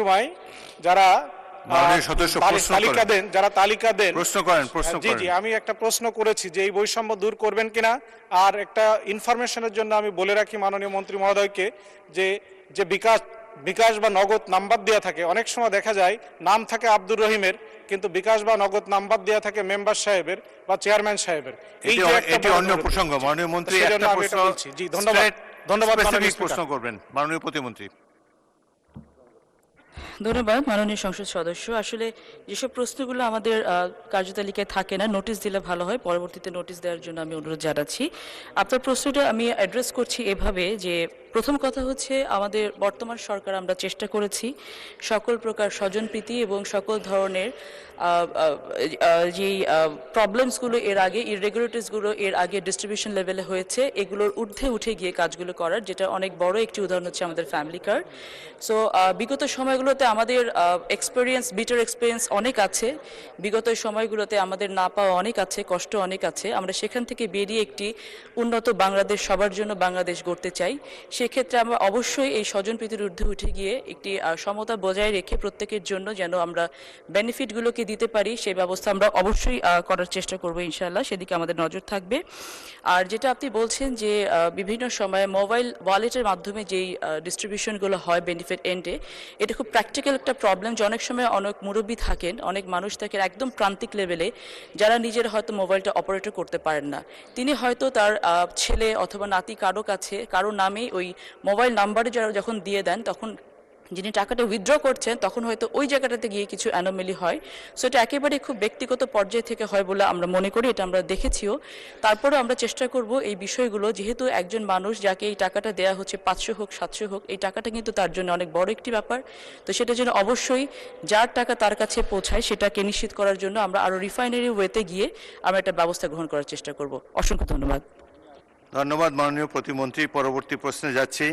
সময় যারা মাননীয় সদস্য প্রশ্ন তালিকা করেন। দেন, যারা তালিকা দেন, প্রশ্ন করেন, প্রশ্ন জি করেন। জি, আমি একটা প্রশ্ন করেছি যে এই বৈষম্য দূর করবেন কিনা। আর একটা ইনফরমেশনের জন্য আমি বলে রাখি মাননীয় মন্ত্রী মহোদয়কে যে যে বিকাশ বা নগদ নাম্বার দেওয়া থাকে, অনেক সময় দেখা যায় নাম থাকে আব্দুর রহিমের, কিন্তু বিকাশ বা নগদ নাম্বার দেওয়া থাকে মেম্বার সাহেবের বা চেয়ারম্যান সাহেবের। এই যে একটা এটি অন্য প্রসঙ্গ। মাননীয় মন্ত্রী সেজন্য একটা আমি প্রশ্ন এটা বলছি। জি ধন্যবাদ, ধন্যবাদ মাননীয় প্রশ্ন স্পিকার। করবেন মাননীয় প্রতিমন্ত্রী। ধন্যবাদ মাননীয় সংসদ সদস্য। আসলে যেসব প্রশ্নগুলো আমাদের কার্যতালিকায় থাকে না, নোটিশ দিলে ভালো হয়, পরবর্তীতে নোটিশ দেওয়ার জন্য আমি অনুরোধ জানাচ্ছি। আপনার প্রশ্নটা আমি অ্যাড্রেস করছি এভাবে যে, প্রথম কথা হচ্ছে আমাদের বর্তমান সরকার আমরা চেষ্টা করেছি সকল প্রকার স্বজনপ্রীতি এবং সকল ধরনের যেই প্রবলেমসগুলো এর আগে, ইররেগুলারিটিসগুলো এর আগে ডিস্ট্রিবিউশন লেভেলে হয়েছে, এগুলোর ঊর্ধ্বে উঠে গিয়ে কাজগুলো করার, যেটা অনেক বড় একটি উদাহরণ হচ্ছে আমাদের ফ্যামিলি কার্ড। সো বিগত সময়গুলোতে আমাদের বিটার এক্সপিরিয়েন্স অনেক আছে, বিগত সময়গুলোতে আমাদের না পাওয়া অনেক আছে, কষ্ট অনেক আছে। আমরা সেখান থেকে বেরিয়ে একটি উন্নত বাংলাদেশ, সবার জন্য বাংলাদেশ গড়তে চাই। সেক্ষেত্রে আমরা অবশ্যই এই স্বজনপ্রীতির ঊর্ধ্বে উঠে গিয়ে একটি সমতা বজায় রেখে প্রত্যেকের জন্য যেন আমরা বেনিফিটগুলোকে দিতে পারি, সেই ব্যবস্থা আমরা অবশ্যই করার চেষ্টা করবো ইনশাআল্লাহ, সেদিকে আমাদের নজর থাকবে। আর যেটা আপনি বলছেন যে বিভিন্ন সময়ে মোবাইল ওয়ালেটের মাধ্যমে যেই ডিস্ট্রিবিউশনগুলো হয় বেনিফিট এন্ডে, এটা খুব প্র্যাকটিক্যাল একটা প্রবলেম যে অনেক সময় অনেক মুরব্বী থাকেন, অনেক মানুষ থাকেন একদম প্রান্তিক লেভেলে, যারা নিজেরা হয়তো মোবাইলটা অপারেটর করতে পারেন না। তিনি হয়তো তার ছেলে অথবা নাতি কারো কাছে কারো নামে ওই মোবাইল নাম্বারে যারা যখন দিয়ে দেন, তখন যিনি টাকাটা উইথড্র করছেন তখন হয়তো ওই জায়গাটাতে গিয়ে কিছু অ্যানোমেলি হয়। সো এটা একেবারে খুব ব্যক্তিগত পর্যায় থেকে হয় বলে আমরা মনে করি, এটা আমরা দেখেছিও। তারপরে আমরা চেষ্টা করব এই বিষয়গুলো, যেহেতু একজন মানুষ যাকে এই টাকাটা দেওয়া হচ্ছে 500 হোক 700 হোক, এই টাকাটা কিন্তু তার জন্য অনেক বড় একটি ব্যাপার। তো সেটা যেন অবশ্যই যার টাকা তার কাছে পৌঁছায়, সেটাকে নিশ্চিত করার জন্য আমরা আরও রিফাইনারি ওয়েতে গিয়ে আমরা একটা ব্যবস্থা গ্রহণ করার চেষ্টা করব। অসংখ্য ধন্যবাদ। ধন্যবাদ মাননীয় প্রতিমন্ত্রী। পরবর্তী প্রশ্নে যাচ্ছি।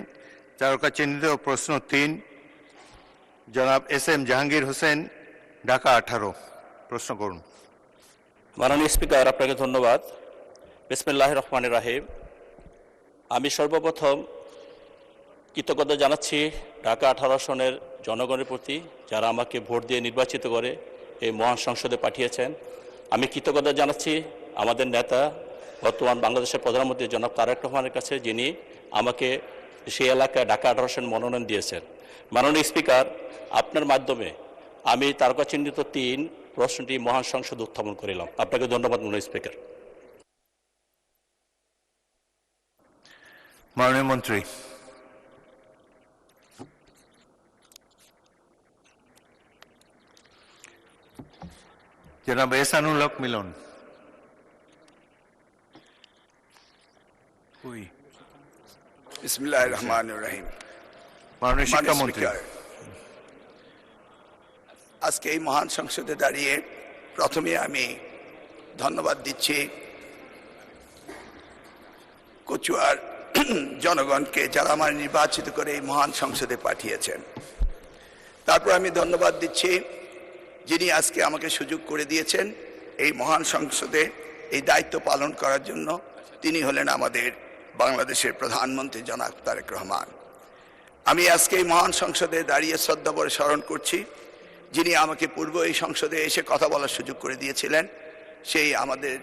তারকা চিহ্নিত প্রশ্ন 3, জনাব এস.এম. জাহাঙ্গীর হোসেন, ঢাকা 18। প্রশ্ন করুন। মাননীয় স্পিকার, আপনাকে ধন্যবাদ। বিসমিল্লাহির রহমানির রহিম। আমি সর্বপ্রথম কৃতজ্ঞতা জানাচ্ছি ঢাকা 18 আসনের জনগণের প্রতি, যারা আমাকে ভোট দিয়ে নির্বাচিত করে এই মহান সংসদে পাঠিয়েছেন। আমি কৃতজ্ঞতা জানাচ্ছি আমাদের নেতা, বর্তমান বাংলাদেশের প্রধানমন্ত্রী জনাব তারেক রহমানের কাছে, যিনি আমাকে সেই এলাকায় ঢাকা 18 আসন মনোনয়ন দিয়েছেন। মাননীয় স্পিকার, আপনার মাধ্যমে আমি তারকা চিহ্নিত 3 প্রশ্নটি মহান সংসদে উত্থাপন করিলাম। আপনাকে ধন্যবাদ মাননীয় স্পিকার। মাননীয় মন্ত্রী। জনাব এহসানুল হক মিলন। বিসমিল্লাহির রহমানির রহিম। মাননীয় শিক্ষামন্ত্রী। আজকে এই মহান সংসদে দাঁড়িয়ে প্রথমে আমি ধন্যবাদ দিচ্ছি কচুয়ার জনগণকে, যারা আমার নির্বাচিত করে এই মহান সংসদে পাঠিয়েছেন। তারপর আমি ধন্যবাদ দিচ্ছি যিনি আজকে আমাকে সুযোগ করে দিয়েছেন এই মহান সংসদে এই দায়িত্ব পালন করার জন্য। তিনি হলেন আমাদের বাংলাদেশের প্রধানমন্ত্রী জনাব তারেক রহমান। আমি আজকে এই মহান সংসদে দাঁড়িয়ে শ্রদ্ধাভরে স্মরণ করছি যিনি আমাকে পূর্ব এই সংসদে এসে কথা বলার সুযোগ করে দিয়েছিলেন, সেই আমাদের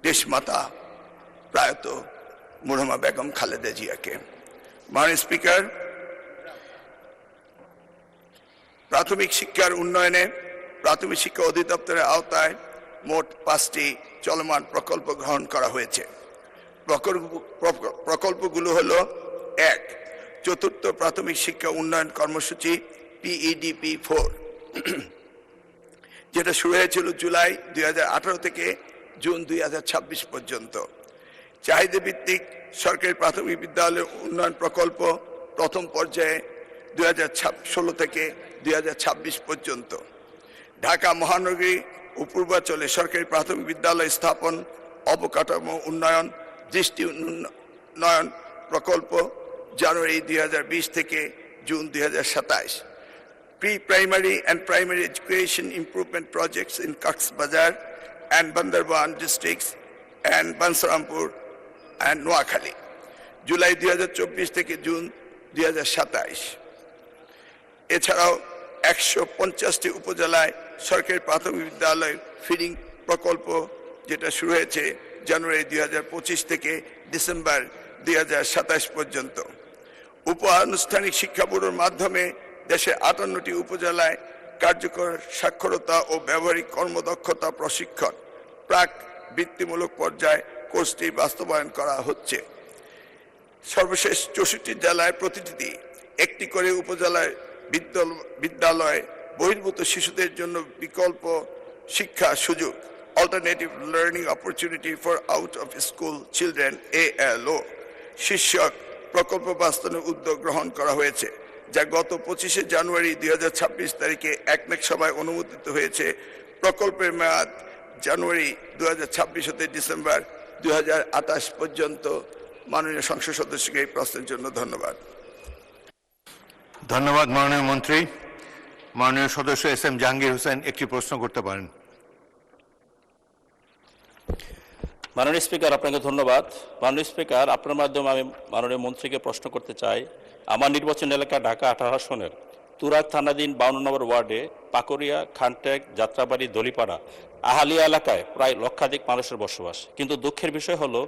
দেশমাতা প্রয়াত মরহুমা বেগম খালেদা জিয়াকে। মাননীয় স্পিকার, প্রাথমিক শিক্ষার উন্নয়নে প্রাথমিক শিক্ষা অধিদপ্তরের আওতায় মোট 5টি চলমান প্রকল্প গ্রহণ করা হয়েছে। প্রকল্পগুলো হলো: 1. চতুর্থ প্রাথমিক শিক্ষা উন্নয়ন কর্মসূচি PEDP 4, যেটা শুরু হয়েছিল জুলাই 2018 থেকে জুন 2026 পর্যন্ত। চাহিদা ভিত্তিক সরকারি প্রাথমিক বিদ্যালয় উন্নয়ন প্রকল্প প্রথম পর্যায়ে 2016 থেকে 2026 পর্যন্ত। ঢাকা মহানগরী ও পূর্বাঞ্চলে সরকারি প্রাথমিক বিদ্যালয় স্থাপন, অবকাঠামো উন্নয়ন, দৃষ্টি উন্নয়ন প্রকল্প জানুয়ারি 2020 থেকে June 2027। Pre-primary and primary education improvement projects in Coxbazar and Bandarban districts and Bansarampur and Noakhali, July 2024 থেকে জুন 2027। এছাড়াও 150টি উপজেলায় সরকারি প্রাথমিক বিদ্যালয় ফিডিং প্রকল্প যেটা শুরু হয়েছে জানুয়ারি 2025 থেকে ডিসেম্বর 2027 পর্যন্ত। উপ আনুষ্ঠানিক শিক্ষা ব্যুরোর মাধ্যমে দেশে 58টি উপজেলায় কার্যকর সাক্ষরতা ও ব্যবহারিক কর্মদক্ষতা প্রশিক্ষণ প্রাক বৃত্তিমূলক পর্যায়ে কোর্সটি বাস্তবায়ন করা হচ্ছে। সর্বশেষ 64 জেলায় প্রতিটি একটি করে উপজেলায় বিদ্যালয় বহির্ভূত শিশুদের জন্য বিকল্প শিক্ষা সুযোগ alternative learning opportunity for out of school children ALO শীর্ষক প্রকল্প বাস্তবায়নের উদ্যোগ গ্রহণ করা হয়েছে, যা গত 25 জানুয়ারি 2026 তারিখে একনেক সভায় অনুমোদিত হয়েছে। প্রকল্পের মেয়াদ জানুয়ারি 2026 হতে ডিসেম্বর 2028 পর্যন্ত। মাননীয় সংসদ সদস্যকে এই প্রশ্নের জন্য ধন্যবাদ। ধন্যবাদ মাননীয় মন্ত্রী। মাননীয় সদস্য SM জাহাঙ্গীর হোসেন একটি প্রশ্ন করতে পারেন। মাননীয় স্পিকার, আপনাকে ধন্যবাদ। মাননীয় স্পিকার, আপনার মাধ্যমে আমি মাননীয় মন্ত্রীকে প্রশ্ন করতে চাই। আমার নির্বাচন এলাকা ঢাকা 18 আসনের তুরাগ থানাধীন 52 নম্বর ওয়ার্ডে পাকুড়িয়া, খানটেক, যাত্রাবাড়ি, দলিপাড়া, আহালিয়া এলাকায় প্রায় লক্ষাধিক মানুষের বসবাস। কিন্তু দুঃখের বিষয় হলো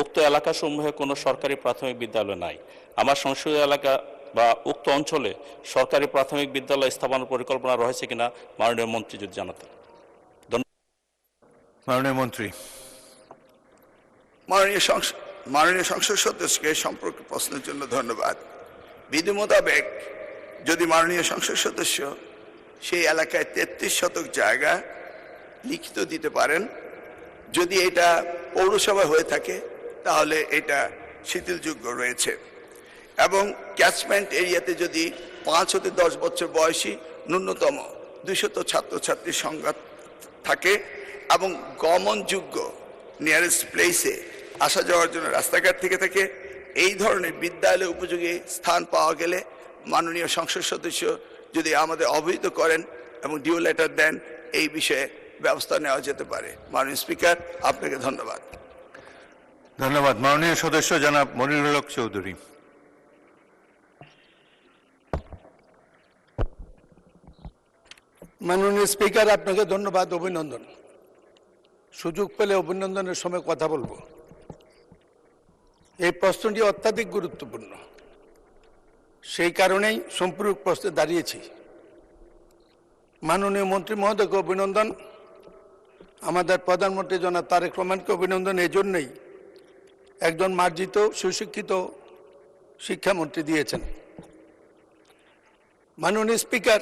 উক্ত এলাকাসমূহে কোনো সরকারি প্রাথমিক বিদ্যালয় নাই। আমার সংসদীয় এলাকা বা উক্ত অঞ্চলে সরকারি প্রাথমিক বিদ্যালয় স্থাপনের পরিকল্পনা রয়েছে কিনা মাননীয় মন্ত্রী যদি জানাতেন। মাননীয় মন্ত্রী। মাননীয় সংসদ সদস্যকে সম্পর্কে প্রশ্নের জন্য ধন্যবাদ। বিধি মোতাবেক যদি মাননীয় সংসদ সদস্য সেই এলাকায় 33 শতক জায়গা লিখিত দিতে পারেন, যদি এটা পৌরসভা হয়ে থাকে তাহলে এটা শিথিলযোগ্য রয়েছে, এবং ক্যাচমেন্ট এরিয়াতে যদি 5 হতে 10 বছর বয়সী ন্যূনতম 200 ছাত্রছাত্রীর সংখ্যা থাকে এবং গমনযোগ্য নিয়ারেস্ট প্লেসে আসা যাওয়ার জন্য রাস্তাঘাট থেকে থাকে, এই ধরনের বিদ্যালয় উপযোগী স্থান পাওয়া গেলে মাননীয় সংসদ সদস্য যদি আমাদের অবহিত করেন এবং ডিউ লেটার দেন, এই বিষয়ে ব্যবস্থা নেওয়া যেতে পারে। মাননীয় স্পিকার, আপনাকে ধন্যবাদ। ধন্যবাদ। মাননীয় সদস্য জনাব মনিরুল হক চৌধুরী। মাননীয় স্পিকার, আপনাকে ধন্যবাদ, অভিনন্দন। সুযোগ পেলে অভিনন্দনের সময় কথা বলবো। এই প্রশ্নটি অত্যাধিক গুরুত্বপূর্ণ, সেই কারণেই সম্পূরক প্রশ্নে দাঁড়িয়েছি। মাননীয় মন্ত্রী মহোদয়কে অভিনন্দন, আমাদের প্রধানমন্ত্রী জনাব তারেক রহমানকে অভিনন্দন এই জন্যই একজন মার্জিত সুশিক্ষিত শিক্ষামন্ত্রী দিয়েছেন। মাননীয় স্পিকার,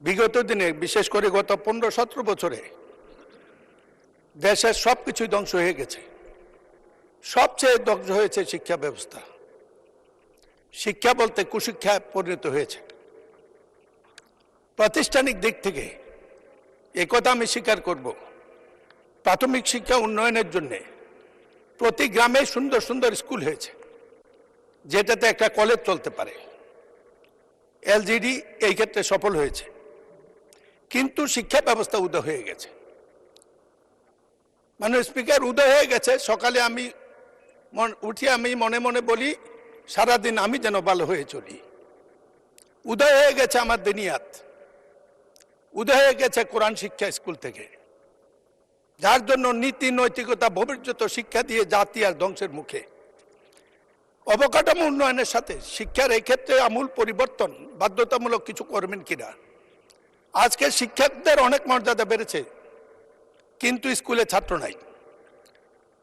বিগত দিনে বিশেষ করে গত 15-17 বছরে দেশের সব কিছুই ধ্বংস হয়ে গেছে। সবচেয়ে ধ্বংস হয়েছে শিক্ষা ব্যবস্থা। শিক্ষা বলতে কুশিক্ষায় পরিণত হয়েছে। প্রাতিষ্ঠানিক দিক থেকে একথা আমি স্বীকার করব, প্রাথমিক শিক্ষা উন্নয়নের জন্য প্রতি গ্রামে সুন্দর সুন্দর স্কুল হয়েছে, যেটাতে একটা কলেজ চলতে পারে। LGD এই ক্ষেত্রে সফল হয়েছে, কিন্তু শিক্ষা ব্যবস্থা উদয় হয়ে গেছে। মানে স্পিকার, উদয় হয়ে গেছে। সকালে আমি উঠি, আমি মনে মনে বলি সারাদিন আমি যেন ভালো হয়ে চলি। উদয় হয়ে গেছে আমার দিনিয়াত, উদয় হয়ে গেছে কোরআন শিক্ষা স্কুল থেকে, যার জন্য নীতি নৈতিকতা ভবিষ্যৎ শিক্ষা দিয়ে জাতি আর ধ্বংসের মুখে। অবকাঠামো উন্নয়নের সাথে শিক্ষার এই ক্ষেত্রে আমূল পরিবর্তন বাধ্যতামূলক কিছু করবেন কিনা? আজকে শিক্ষকদের অনেক মর্যাদা বেড়েছে, কিন্তু স্কুলে ছাত্র নাই।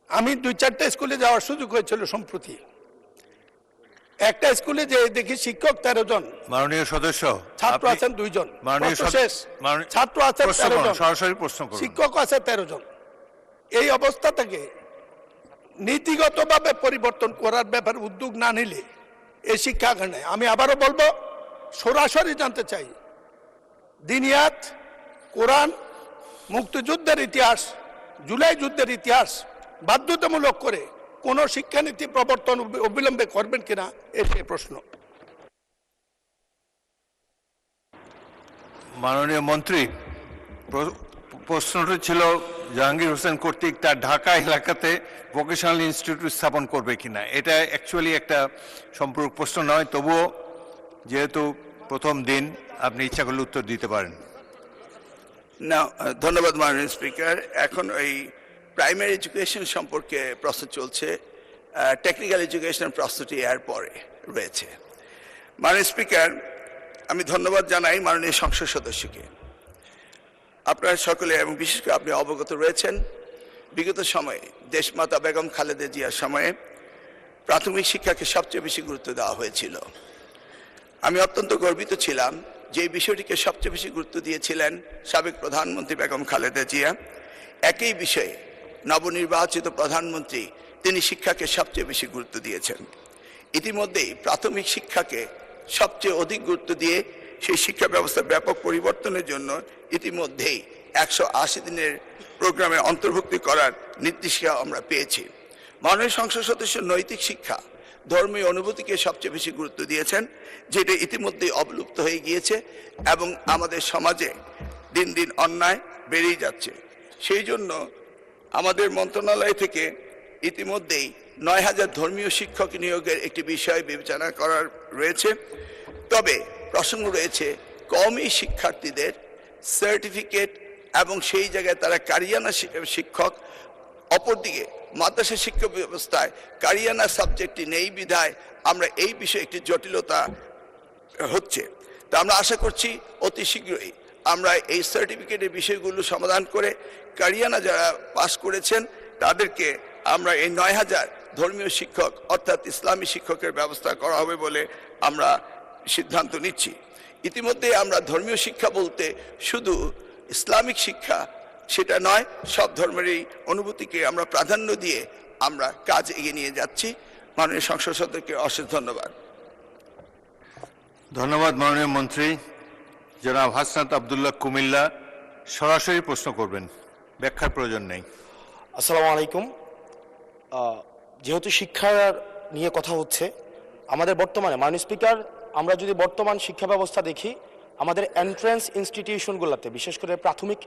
আমি 2-4টা স্কুলে যাওয়ার সুযোগ হয়েছিল সম্প্রতি। একটা স্কুলে যে দেখি শিক্ষক 13 জন, মাননীয় সদস্য ছাত্র আছেন 2 জন। মাননীয় ছাত্র আছেন 13 জন, সরাসরি প্রশ্ন করুন। শিক্ষক আছে 13 জন। এই অবস্থা থেকে নীতিগতভাবে পরিবর্তন করার ব্যাপারে উদ্যোগ না নিলে এই শিক্ষা নেই। আমি আবারও বলবো, সরাসরি জানতে চাই দিনিয়াত, কোরআন, মুক্তিযুদ্ধের ইতিহাস, জুলাই যুদ্ধের ইতিহাস বাধ্যতামূলক করে কোন শিক্ষানীতি প্রবর্তন অবিলম্বে করবেন কিনা, এই প্রশ্ন। মাননীয় মন্ত্রী, প্রশ্নটি ছিল জাহাঙ্গীর হোসেন কর্তৃক তার ঢাকা এলাকাতে ভোকেশনাল ইনস্টিটিউট স্থাপন করবে কিনা। এটা অ্যাকচুয়ালি একটা সম্পূরক প্রশ্ন নয়, তবুও যেহেতু প্রথম দিন, আপনি ইচ্ছা করলে উত্তর দিতে পারেন। না, ধন্যবাদ মাননীয় স্পিকার। এখন ওই প্রাইমারি এডুকেশন সম্পর্কে প্রশ্ন চলছে, টেকনিক্যাল এডুকেশন প্রশ্নটি এর পরে রয়েছে। মাননীয় স্পিকার, আমি ধন্যবাদ জানাই মাননীয় সংসদ সদস্যকে। আপনারা সকলে এবং বিশেষ করে আপনি অবগত রয়েছেন, বিগত সময়ে দেশমাতা বেগম খালেদা জিয়ার সময়ে প্রাথমিক শিক্ষাকে সবচেয়ে বেশি গুরুত্ব দেওয়া হয়েছিল। আমি অত্যন্ত গর্বিত ছিলাম যে এই বিষয়টিকে সবচেয়ে বেশি গুরুত্ব দিয়েছিলেন সাবেক প্রধানমন্ত্রী বেগম খালেদা জিয়া। একই বিষয়ে নবনির্বাচিত প্রধানমন্ত্রী তিনি শিক্ষাকে সবচেয়ে বেশি গুরুত্ব দিয়েছেন। ইতিমধ্যেই প্রাথমিক শিক্ষাকে সবচেয়ে অধিক গুরুত্ব দিয়ে সেই শিক্ষা ব্যবস্থার ব্যাপক পরিবর্তনের জন্য ইতিমধ্যেই 180 দিনের প্রোগ্রামে অন্তর্ভুক্তি করার নির্দেশিকা আমরা পেয়েছি। মাননীয় সংসদ সদস্য নৈতিক শিক্ষা, ধর্মীয় অনুভূতিকে সবচেয়ে বেশি গুরুত্ব দিয়েছেন, যেটা ইতিমধ্যেই অবলুপ্ত হয়ে গিয়েছে এবং আমাদের সমাজে দিন দিন অন্যায় বেড়েই যাচ্ছে। সেই জন্য আমাদের মন্ত্রণালয় থেকে ইতিমধ্যেই 9000 ধর্মীয় শিক্ষক নিয়োগের একটি বিষয় বিবেচনা করার রয়েছে। তবে প্রসঙ্গ রয়েছে কওমি শিক্ষার্থীদের সার্টিফিকেট এবং সেই জায়গায় তারা কারিয়ানা শিক্ষক। অপরদিকে মাদ্রাসা শিক্ষা ব্যবস্থায় কারিয়ানা সাবজেক্টটি নেই বিধায় আমরা এই বিষয়ে একটি জটিলতা হচ্ছে। তা আমরা আশা করছি অতি শীঘ্রই আমরা এই সার্টিফিকেটের বিষয়গুলো সমাধান করে কারিয়ানা যারা পাশ করেছেন তাদেরকে আমরা এই 9000 ধর্মীয় শিক্ষক অর্থাৎ ইসলামী শিক্ষকের ব্যবস্থা করা হবে বলে আমরা সিদ্ধান্ত নিচ্ছি। ইতিমধ্যে আমরা ধর্মীয় শিক্ষা বলতে শুধু ইসলামিক শিক্ষা সেটা নয়, সব ধর্মেরই অনুভূতিকে আমরা প্রাধান্য দিয়ে আমরা কাজ এগিয়ে নিয়ে যাচ্ছি। মাননীয় সংসদ সদস্যকে অশেষ ধন্যবাদ। ধন্যবাদ মাননীয় মন্ত্রী। জনাব হাসনাত আবদুল্লাহ কুমিল্লা সরাসরি প্রশ্ন করবেন, ব্যাখ্যার প্রয়োজন নেই। আসসালামু আলাইকুম। যেহেতু শিক্ষার নিয়ে কথা হচ্ছে, আমাদের বর্তমানে মাননীয় স্পিকার, আমরা যদি বর্তমান শিক্ষা ব্যবস্থা দেখি, আমাদের এন্ট্রান্স ইনস্টিটিউশনগুলোতে বিশেষ করে প্রাথমিক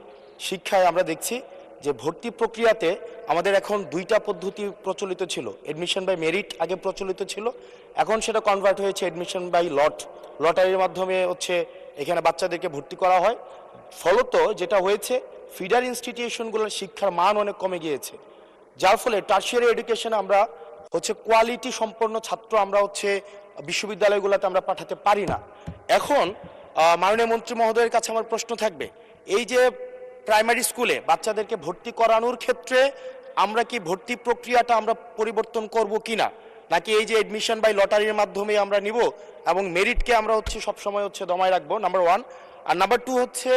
শিক্ষায় আমরা দেখছি যে ভর্তি প্রক্রিয়াতে আমাদের এখন 2টা পদ্ধতি প্রচলিত ছিল। এডমিশন বাই মেরিট আগে প্রচলিত ছিল, এখন সেটা কনভার্ট হয়েছে এডমিশন বাই লটারির মাধ্যমে হচ্ছে এখানে বাচ্চাদেরকে ভর্তি করা হয়। ফলত যেটা হয়েছে, ফিডার ইনস্টিটিউশনগুলোর শিক্ষার মান অনেক কমে গিয়েছে, যার ফলে টার্সিয়ারি এডুকেশনে আমরা হচ্ছে কোয়ালিটি সম্পন্ন ছাত্র আমরা হচ্ছে বিশ্ববিদ্যালয়গুলোতে আমরা পাঠাতে পারি না। এখন মাননীয় মন্ত্রী মহোদয়ের কাছে আমার প্রশ্ন থাকবে, এই যে প্রাইমারি স্কুলে বাচ্চাদেরকে ভর্তি করানোর ক্ষেত্রে আমরা কি ভর্তি প্রক্রিয়াটা আমরা পরিবর্তন করব কিনা, নাকি এই যে এডমিশন বাই লটারির মাধ্যমে আমরা নিব এবং মেরিটকে আমরা হচ্ছে সবসময় হচ্ছে দমায় রাখবো, নাম্বার 1। আর নাম্বার 2 হচ্ছে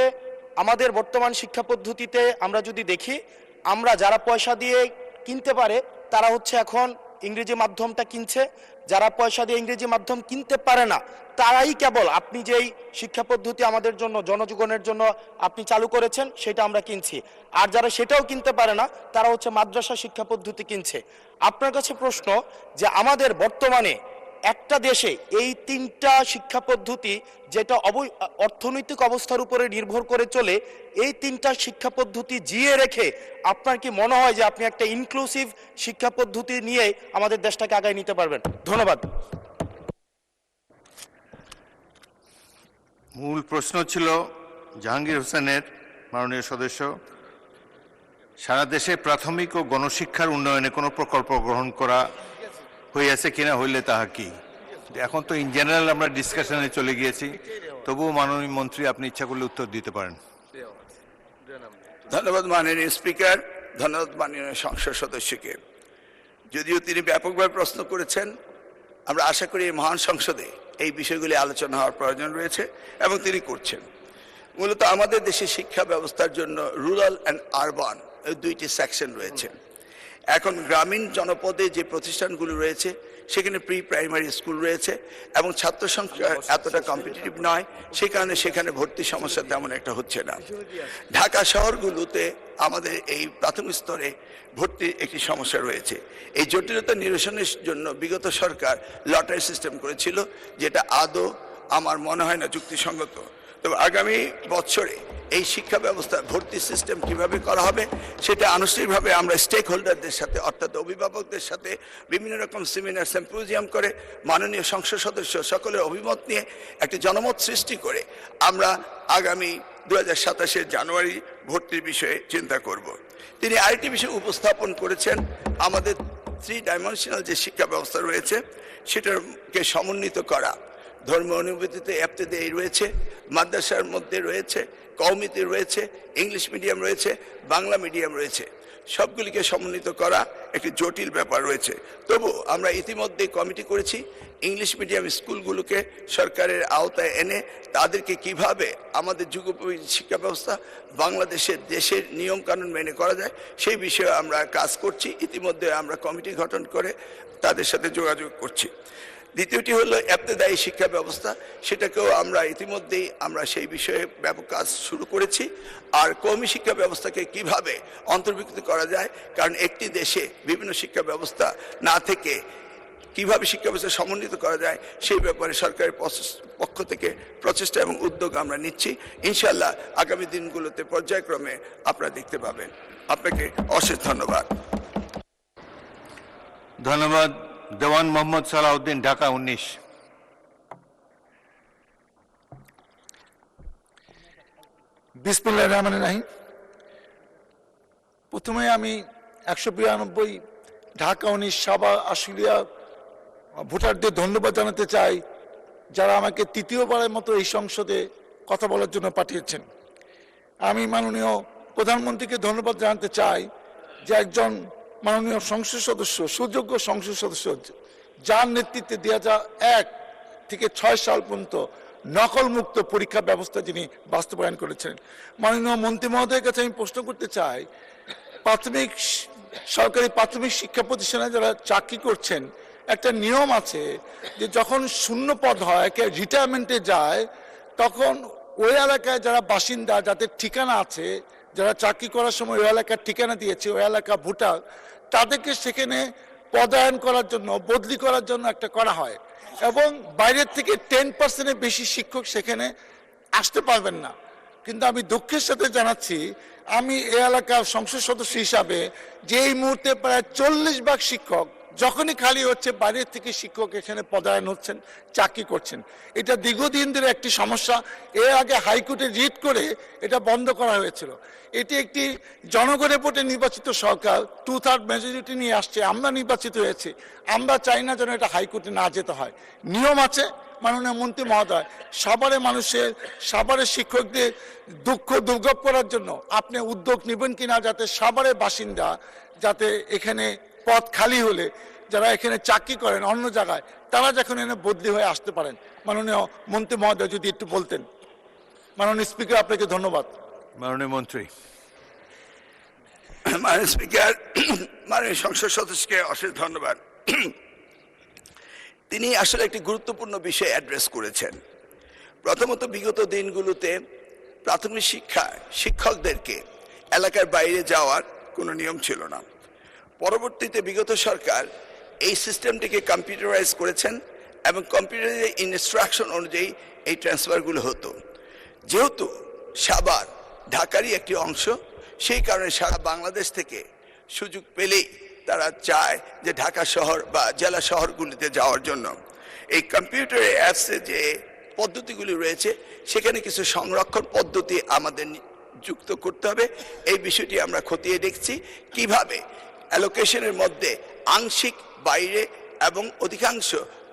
আমাদের বর্তমান শিক্ষা পদ্ধতিতে আমরা যদি দেখি, আমরা যারা পয়সা দিয়ে কিনতে পারে তারা হচ্ছে এখন ইংরেজি মাধ্যমটা কিনছে, যারা পয়সা দিয়ে ইংরেজি মাধ্যম কিনতে পারে না তারাই কেবল আপনি যেই শিক্ষা পদ্ধতি আমাদের জন্য জনজীবনের জন্য আপনি চালু করেছেন সেটা আমরা কিনছি, আর যারা সেটাও কিনতে পারে না তারা হচ্ছে মাদ্রাসা শিক্ষা পদ্ধতি কিনছে। আপনার কাছে প্রশ্ন যে আমাদের বর্তমানে একটা দেশে এই 3টা শিক্ষা পদ্ধতি যেটা অর্থনৈতিক অবস্থার উপরে নির্ভর করে চলে, এই 3টা শিক্ষা পদ্ধতি জিয়ে রেখে আপনার কি মনে হয় যে আপনি একটা ইনক্লুসিভ শিক্ষা পদ্ধতি নিয়ে আমাদের দেশটাকে আগায় নিতে পারবেন? ধন্যবাদ। মূল প্রশ্ন ছিল জাহাঙ্গীর হোসেনের, মাননীয় সদস্য, সারা দেশে প্রাথমিক ও গণশিক্ষার উন্নয়নে কোনো প্রকল্প গ্রহণ করা হইয়াছে কিনা, হইলে তাহা কি? এখন তো ইন জেনারেল আমরা ডিসকাশনে চলে গিয়েছি, তবুও মাননীয় মন্ত্রী আপনি ইচ্ছা করলে উত্তর দিতে পারেন। ধন্যবাদ মাননীয় স্পিকার, ধন্যবাদ মাননীয় সংসদ সদস্যকে। যদিও তিনি ব্যাপকভাবে প্রশ্ন করেছেন, আমরা আশা করি এই মহান সংসদে এই বিষয়গুলি আলোচনা হওয়ার প্রয়োজন রয়েছে এবং তিনি করছেন। মূলত আমাদের দেশে শিক্ষা ব্যবস্থার জন্য রুরাল অ্যান্ড আরবান এই 2টি সেকশন রয়েছে। এখন গ্রামীণ জনপদে যে প্রতিষ্ঠানগুলো রয়েছে সেখানে প্রি প্রাইমারি স্কুল রয়েছে এবং ছাত্র সংখ্যা এতটা কম্পিটিটিভ নয়, সেই কারণে সেখানে ভর্তি সমস্যা তেমন একটা হচ্ছে না। ঢাকা শহরগুলোতে আমাদের এই প্রাথমিক স্তরে ভর্তির একটি সমস্যা রয়েছে। এই জটিলতা নিরসনের জন্য বিগত সরকার লটারি সিস্টেম করেছিল, যেটা আদৌ আমার মনে হয় না যুক্তিসঙ্গত। তবে আগামী বছরে এই শিক্ষা ব্যবস্থা ভর্তি সিস্টেম কিভাবে করা হবে সেটা আনুষ্ঠানিকভাবে আমরা স্টেক হোল্ডারদের সাথে অর্থাৎ অভিভাবকদের সাথে বিভিন্ন রকম সেমিনার সিম্পোজিয়াম করে মাননীয় সংসদ সদস্য সকলের অভিমত নিয়ে একটি জনমত সৃষ্টি করে আমরা আগামী 2027 জানুয়ারি ভর্তির বিষয়ে চিন্তা করব। তিনি আরেকটি বিষয় উপস্থাপন করেছেন, আমাদের 3 ডাইমেনশনাল যে শিক্ষা ব্যবস্থা রয়েছে সেটাকে সমন্বিত করা। ধর্ম অনুভূতিতে এফতেদায়ী রয়েছে, মাদ্রাসার মধ্যে রয়েছে, কওমিতে রয়েছে, ইংলিশ মিডিয়াম রয়েছে, বাংলা মিডিয়াম রয়েছে, সবগুলিকে সমন্বিত করা একটি জটিল ব্যাপার রয়েছে। তবু আমরা ইতিমধ্যে কমিটি করেছি ইংলিশ মিডিয়াম স্কুলগুলোকে সরকারের আওতায় এনে তাদেরকে কিভাবে আমাদের যুগোপযোগী শিক্ষা ব্যবস্থা বাংলাদেশের দেশের নিয়ম কানুন মেনে করা যায় সেই বিষয়ে আমরা কাজ করছি। ইতিমধ্যে আমরা কমিটি গঠন করে তাদের সাথে যোগাযোগ করছি। দ্বিতীয়টি হলো ইবতেদায়ী শিক্ষা ব্যবস্থা, সেটাকেও আমরা ইতিমধ্যেই আমরা সেই বিষয়ে ব্যাপক কাজ শুরু করেছি। আর কওমি শিক্ষা ব্যবস্থাকে কিভাবে অন্তর্ভুক্ত করা যায়, কারণ একটি দেশে বিভিন্ন শিক্ষা ব্যবস্থা না থেকে কিভাবে শিক্ষা ব্যবস্থা সমন্বিত করা যায় সেই ব্যাপারে সরকারের পক্ষ থেকে প্রচেষ্টা এবং উদ্যোগ আমরা নিচ্ছি। ইনশাআল্লাহ আগামী দিনগুলোতে পর্যায়ক্রমে আপনারা দেখতে পাবেন। আপনাকে অশেষ ধন্যবাদ। ধন্যবাদ। দেওয়ান মোহাম্মদ সালাউদ্দিন, ঢাকা 19। বিসমিল্লাহির রহমানির রহিম। প্রথমে আমি 192 ঢাকা 19 সাবা আশুলিয়া ভোটারদের ধন্যবাদ জানাতে চাই, যারা আমাকে তৃতীয়বারের মতো এই সংসদে কথা বলার জন্য পাঠিয়েছেন। আমি মাননীয় প্রধানমন্ত্রীকে ধন্যবাদ জানাতে চাই যে একজন মাননীয় সংসদ সদস্য, সুযোগ্য সংসদ সদস্য, যার নেতৃত্বে 2001 থেকে 6 সাল পর্যন্ত নকলমুক্ত পরীক্ষা ব্যবস্থা যিনি বাস্তবায়ন করেছেন। মাননীয় মন্ত্রী মহোদয়ের কাছে আমি প্রশ্ন করতে চাই, সরকারি প্রাথমিক শিক্ষা প্রতিষ্ঠানে যারা চাকরি করছেন, একটা নিয়ম আছে যে যখন শূন্য পদ হয়, রিটায়ারমেন্টে যায়, তখন ওই এলাকায় যারা বাসিন্দা, যাদের ঠিকানা আছে, যারা চাকরি করার সময় ওই এলাকার ঠিকানা দিয়েছে, ওই এলাকা ভোটার, তাদেরকে সেখানে পদায়ন করার জন্য, বদলি করার জন্য একটা করা হয়, এবং বাইরের থেকে 10%-এর বেশি শিক্ষক সেখানে আসতে পারবেন না। কিন্তু আমি দুঃখের সাথে জানাচ্ছি, আমি এই এলাকার সংসদ সদস্য হিসাবে যে এই মুহূর্তে প্রায় 40% শিক্ষক যখনই খালি হচ্ছে, বাইরের থেকে শিক্ষক এখানে পদায়ন হচ্ছেন, চাকরি করছেন। এটা দীর্ঘদিন ধরে একটি সমস্যা। এর আগে হাইকোর্টে রিট করে এটা বন্ধ করা হয়েছিল। এটি একটি জনগণের ভোটে নির্বাচিত সরকার 2/3 মেজরিটি নিয়ে আসছে, আমরা নির্বাচিত হয়েছি। আমরা চাই না যেন এটা হাইকোর্টে না যেতে হয়। নিয়ম আছে মাননীয় মন্ত্রী মহোদয়, সাভারের মানুষের, সাভারের শিক্ষকদের দুঃখ দুর্ভোগ করার জন্য আপনি উদ্যোগ নেবেন কিনা, যাতে সাভারের বাসিন্দা, যাতে এখানে পদ খালি হলে যারা এখানে চাকরি করেন অন্য জায়গায়, তারা যখন এনে বদলি হয়ে আসতে পারেন। মাননীয় মন্ত্রী মহোদয় যদি একটু বলতেন। মাননীয় স্পিকার, আপনাকে ধন্যবাদ। মাননীয় মন্ত্রী। মাননীয় স্পিকার, মাননীয় সংসদ সদস্যকে অশেষ ধন্যবাদ। তিনি আসলে একটি গুরুত্বপূর্ণ বিষয় অ্যাড্রেস করেছেন। প্রথমত, বিগত দিনগুলোতে প্রাথমিক শিক্ষকদেরকে এলাকার বাইরে যাওয়ার কোনো নিয়ম ছিল না। পরবর্তীতে বিগত সরকার এই সিস্টেমটিকে কম্পিউটারাইজ করেছেন এবং কম্পিউটারাইজ ইনস্ট্রাকশন অনুযায়ী এই ট্রান্সফারগুলো হতো। যেহেতু সাভার ঢাকারই একটি অংশ, সেই কারণে সারা বাংলাদেশ থেকে সুযোগ পেলেই তারা চায় যে ঢাকা শহর বা জেলা শহরগুলিতে যাওয়ার জন্য। এই কম্পিউটার অ্যাপসে যে পদ্ধতিগুলি রয়েছে, সেখানে কিছু সংরক্ষণ পদ্ধতি আমাদের যুক্ত করতে হবে। এই বিষয়টি আমরা খতিয়ে দেখছি, কিভাবে অ্যালোকেশনের মধ্যে আংশিক বাইরে এবং অধিকাংশ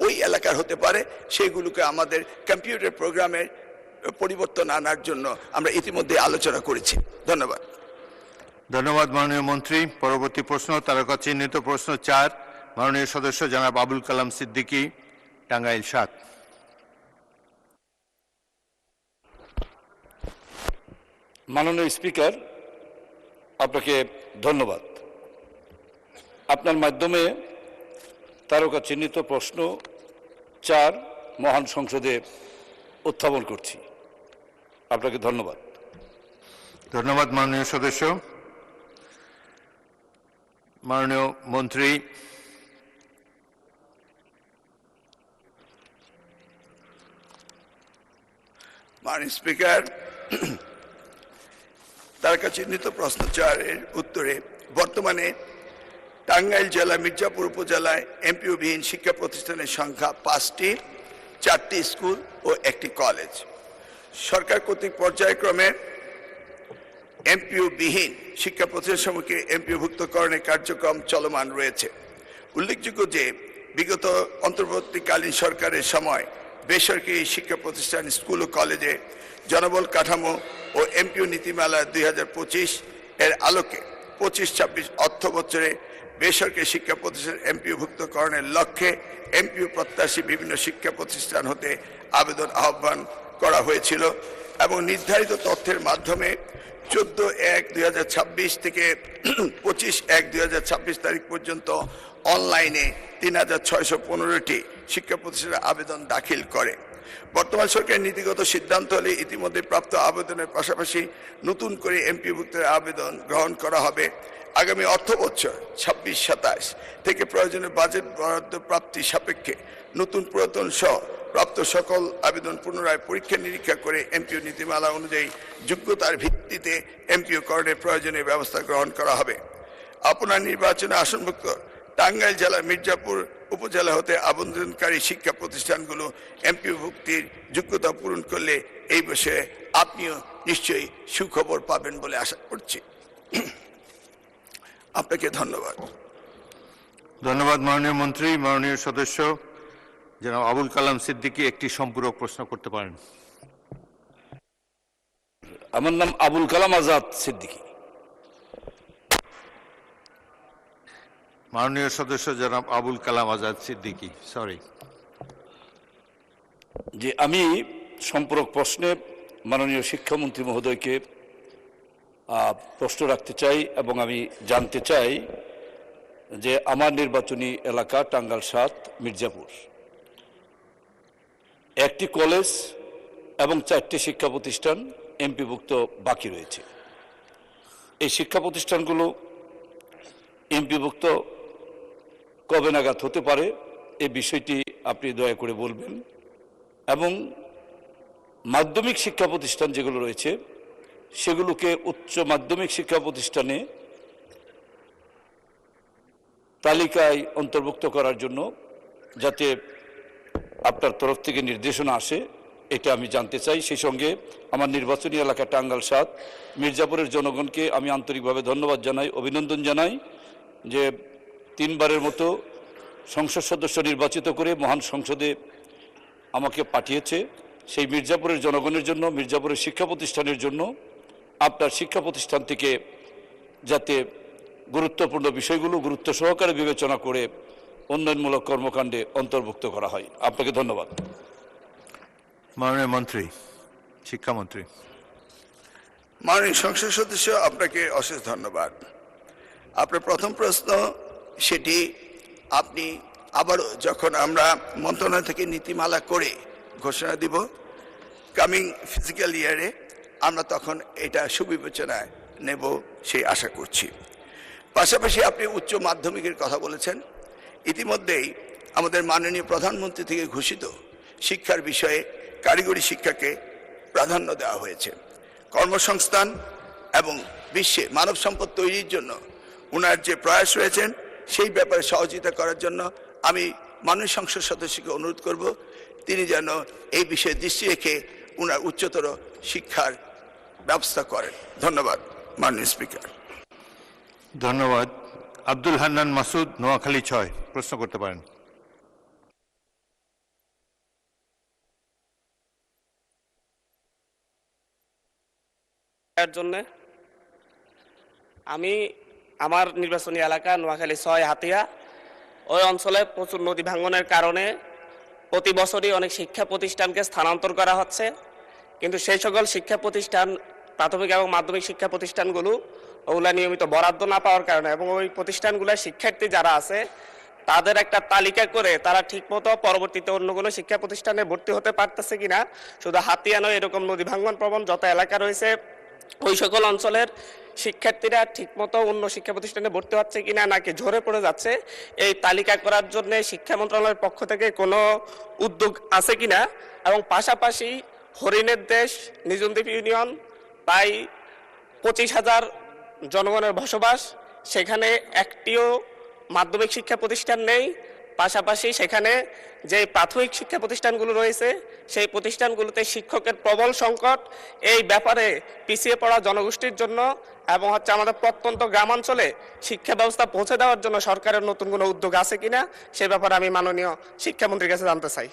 ওই এলাকার হতে পারে, সেগুলোকে আমাদের কম্পিউটার প্রোগ্রামের পরিবর্তন আনার জন্য আমরা ইতিমধ্যে আলোচনা করেছি। ধন্যবাদ। ধন্যবাদ মাননীয় মন্ত্রী। পরবর্তী প্রশ্ন, তারকা চিহ্নিত প্রশ্ন 4, মাননীয় সদস্য জনাব আবুল কালাম সিদ্দিকী, টাঙ্গাইল 7। মাননীয় স্পিকার, আপনাকে ধন্যবাদ। আপনার মাধ্যমে তারকা চিহ্নিত প্রশ্ন 4 মহান সংসদে উত্থাপন করছি। আপনাকে ধন্যবাদ। ধন্যবাদ মাননীয় সদস্য। মাননীয় মন্ত্রী। মাননীয় স্পিকার, তারকা চিহ্নিত প্রশ্ন 4 এর উত্তরে বর্তমানে টাঙ্গাইল জেলা মির্জাপুর উপজেলায় এমপিওবিহীন শিক্ষা প্রতিষ্ঠানের সংখ্যা 5টি, 4টি স্কুল ও 1টি কলেজ। সরকার কর্তৃক পর্যায়ক্রমে এমপিওবিহীন শিক্ষা প্রতিষ্ঠানসমূহকে এমপিওভুক্তকরণের কার্যক্রম চলমান রয়েছে। উল্লেখযোগ্য যে বিগত অন্তর্বর্তীকালীন সরকারের সময় বেসরকারি শিক্ষা প্রতিষ্ঠান, স্কুল ও কলেজে জনবল কাঠামো ও এমপিও নীতিমালা 2025 এর আলোকে 25-26 অর্থ বছরে বেসরকারি শিক্ষা প্রতিষ্ঠান এমপিওভুক্তকরণের লক্ষ্যে এমপিও প্রত্যাশী বিভিন্ন শিক্ষা প্রতিষ্ঠান হতে আবেদন আহ্বান করা হয়েছিল এবং নির্ধারিত তথ্যের মাধ্যমে 14/1/2026 থেকে 25/1/2026 তারিখ পর্যন্ত অনলাইনে 3615টি শিক্ষা প্রতিষ্ঠানের আবেদন দাখিল করে। বর্তমান সরকারের নীতিগত সিদ্ধান্ত হলে ইতিমধ্যে প্রাপ্ত আবেদনের পাশাপাশি নতুন করে এমপিওভুক্তের আবেদন গ্রহণ করা হবে। আগামী অর্থ বছর 26-27 থেকে প্রয়োজনীয় বাজেট বরাদ্দ প্রাপ্তি সাপেক্ষে নতুন পুরাতন সহ প্রাপ্ত সকল আবেদন পুনরায় পরীক্ষা নিরীক্ষা করে এমপিও নীতিমালা অনুযায়ী যোগ্যতার ভিত্তিতে এমপিও করণের প্রয়োজনীয় ব্যবস্থা গ্রহণ করা হবে। আপনার নির্বাচনে আসনভুক্ত টাঙ্গাইল জেলা মির্জাপুর উপজেলা হতে আবেদনকারী শিক্ষা প্রতিষ্ঠানগুলো এমপিওভুক্তির যোগ্যতা পূরণ করলে এই বিষয়ে আপনিও নিশ্চয়ই সুখবর পাবেন বলে আশা করছি। আপনাকে ধন্যবাদ। ধন্যবাদ মাননীয় মন্ত্রী। মাননীয় সদস্য জনাব আবুল কালাম সিদ্দিকী একটি সম্পূরক প্রশ্ন করতে পারেন। আমার নাম আবুল কালাম আজাদ সিদ্দিকী। মাননীয় সদস্য জনাব আবুল কালাম আজাদ সিদ্দিকী, সরি। যে আমি সম্পূরক প্রশ্নে মাননীয় শিক্ষামন্ত্রী মহোদয়কে প্রশ্ন রাখতে চাই এবং আমি জানতে চাই যে আমার নির্বাচনী এলাকা টাঙ্গাইল 7 মির্জাপুর, একটি কলেজ এবং 4টি শিক্ষা প্রতিষ্ঠান এমপিভুক্ত বাকি রয়েছে। এই শিক্ষা প্রতিষ্ঠানগুলো এমপিভুক্ত কবে নাগাদ হতে পারে এই বিষয়টি আপনি দয়া করে বলবেন, এবং মাধ্যমিক শিক্ষা প্রতিষ্ঠান যেগুলো রয়েছে সেগুলোকে উচ্চ মাধ্যমিক শিক্ষা প্রতিষ্ঠানে তালিকায় অন্তর্ভুক্ত করার জন্য যাতে আপনার তরফ থেকে নির্দেশনা আসে এটা আমি জানতে চাই। সেই সঙ্গে আমার নির্বাচনী এলাকা টাঙ্গাইল 7 মির্জাপুরের জনগণকে আমি আন্তরিকভাবে ধন্যবাদ জানাই, অভিনন্দন জানাই যে 3 বারের মতো সংসদ সদস্য নির্বাচিত করে মহান সংসদে আমাকে পাঠিয়েছে। সেই মির্জাপুরের জনগণের জন্য, মির্জাপুরের শিক্ষা প্রতিষ্ঠানের জন্য আপনার শিক্ষা প্রতিষ্ঠান থেকে যাতে গুরুত্বপূর্ণ বিষয়গুলো গুরুত্ব সহকারে বিবেচনা করে উন্নয়নমূলক কর্মকাণ্ডে অন্তর্ভুক্ত করা হয়। আপনাকে ধন্যবাদ। মাননীয় মন্ত্রী, শিক্ষামন্ত্রী। মাননীয় সংসদ সদস্য, আপনাকে অশেষ ধন্যবাদ। আপনার প্রথম প্রশ্ন সেটি আপনি আবারও যখন আমরা মন্ত্রণালয় থেকে নীতিমালা করে ঘোষণা দিব কামিং ফিজিক্যাল ইয়ারে, আমরা তখন এটা সুবিবেচনায় নেব সেই আশা করছি। পাশাপাশি আপনি উচ্চ মাধ্যমিকের কথা বলেছেন। ইতিমধ্যেই আমাদের মাননীয় প্রধানমন্ত্রী থেকে ঘোষিত শিক্ষার বিষয়ে কারিগরি শিক্ষাকে প্রাধান্য দেওয়া হয়েছে। কর্মসংস্থান এবং বিশ্বে মানব সম্পদ তৈরির জন্য ওনার যে প্রয়াস রয়েছেন সেই ব্যাপারে সহযোগিতা করার জন্য আমি মাননীয় সংসদ সদস্যকে অনুরোধ করব তিনি যেন এই বিষয়ে দৃষ্টি রেখে ওনার উচ্চতর শিক্ষার ব্যবস্থা করেন। ধন্যবাদ মাননীয় স্পিকার। ধন্যবাদ। আব্দুল হান্নান মাসুদ, নোয়াখালী 6, প্রশ্ন করতে পারেন। এর জন্য আমি আমার নির্বাচনী এলাকা নোয়াখালী 6 হাতিয়া, ওই অঞ্চলে প্রচুর নদী ভাঙনের কারণে প্রতি বছরই অনেক শিক্ষা প্রতিষ্ঠানকে স্থানান্তর করা হচ্ছে, কিন্তু সেই সকল শিক্ষা প্রতিষ্ঠান প্রাথমিক এবং মাধ্যমিক শিক্ষা প্রতিষ্ঠানগুলো ওগুলা নিয়মিত বরাদ্দ না পাওয়ার কারণে এবং ওই প্রতিষ্ঠানগুলোর শিক্ষার্থী যারা আছে তাদের একটা তালিকা করে তারা ঠিকমতো পরবর্তীতে অন্য কোনো শিক্ষা প্রতিষ্ঠানে ভর্তি হতে পারতেছে কিনা, শুধু হাতিয়া নয় এরকম নদী ভাঙন প্রবণ যত এলাকা রয়েছে ওই সকল অঞ্চলের শিক্ষার্থীরা ঠিকমতো অন্য শিক্ষা প্রতিষ্ঠানে ভর্তি হচ্ছে কিনা নাকি ঝরে পড়ে যাচ্ছে এই তালিকা করার জন্য শিক্ষা মন্ত্রণালয়ের পক্ষ থেকে কোনো উদ্যোগ আছে কিনা, এবং পাশাপাশি হরিণের দেশ, নিজনদ্বীপ ইউনিয়ন, তাই 25,000 জনগণের বসবাস, সেখানে একটিও মাধ্যমিক শিক্ষা প্রতিষ্ঠান নেই। পাশাপাশি সেখানে যে প্রাথমিক শিক্ষা প্রতিষ্ঠানগুলো রয়েছে সেই প্রতিষ্ঠানগুলোতে শিক্ষকের প্রবল সংকট। এই ব্যাপারে পিছিয়ে পড়া জনগোষ্ঠীর জন্য এবং আমাদের প্রত্যন্ত গ্রামাঞ্চলে শিক্ষা ব্যবস্থা পৌঁছে দেওয়ার জন্য সরকারের নতুন কোনো উদ্যোগ আছে কিনা সে ব্যাপারে আমি মাননীয় শিক্ষামন্ত্রীর কাছে জানতে চাই।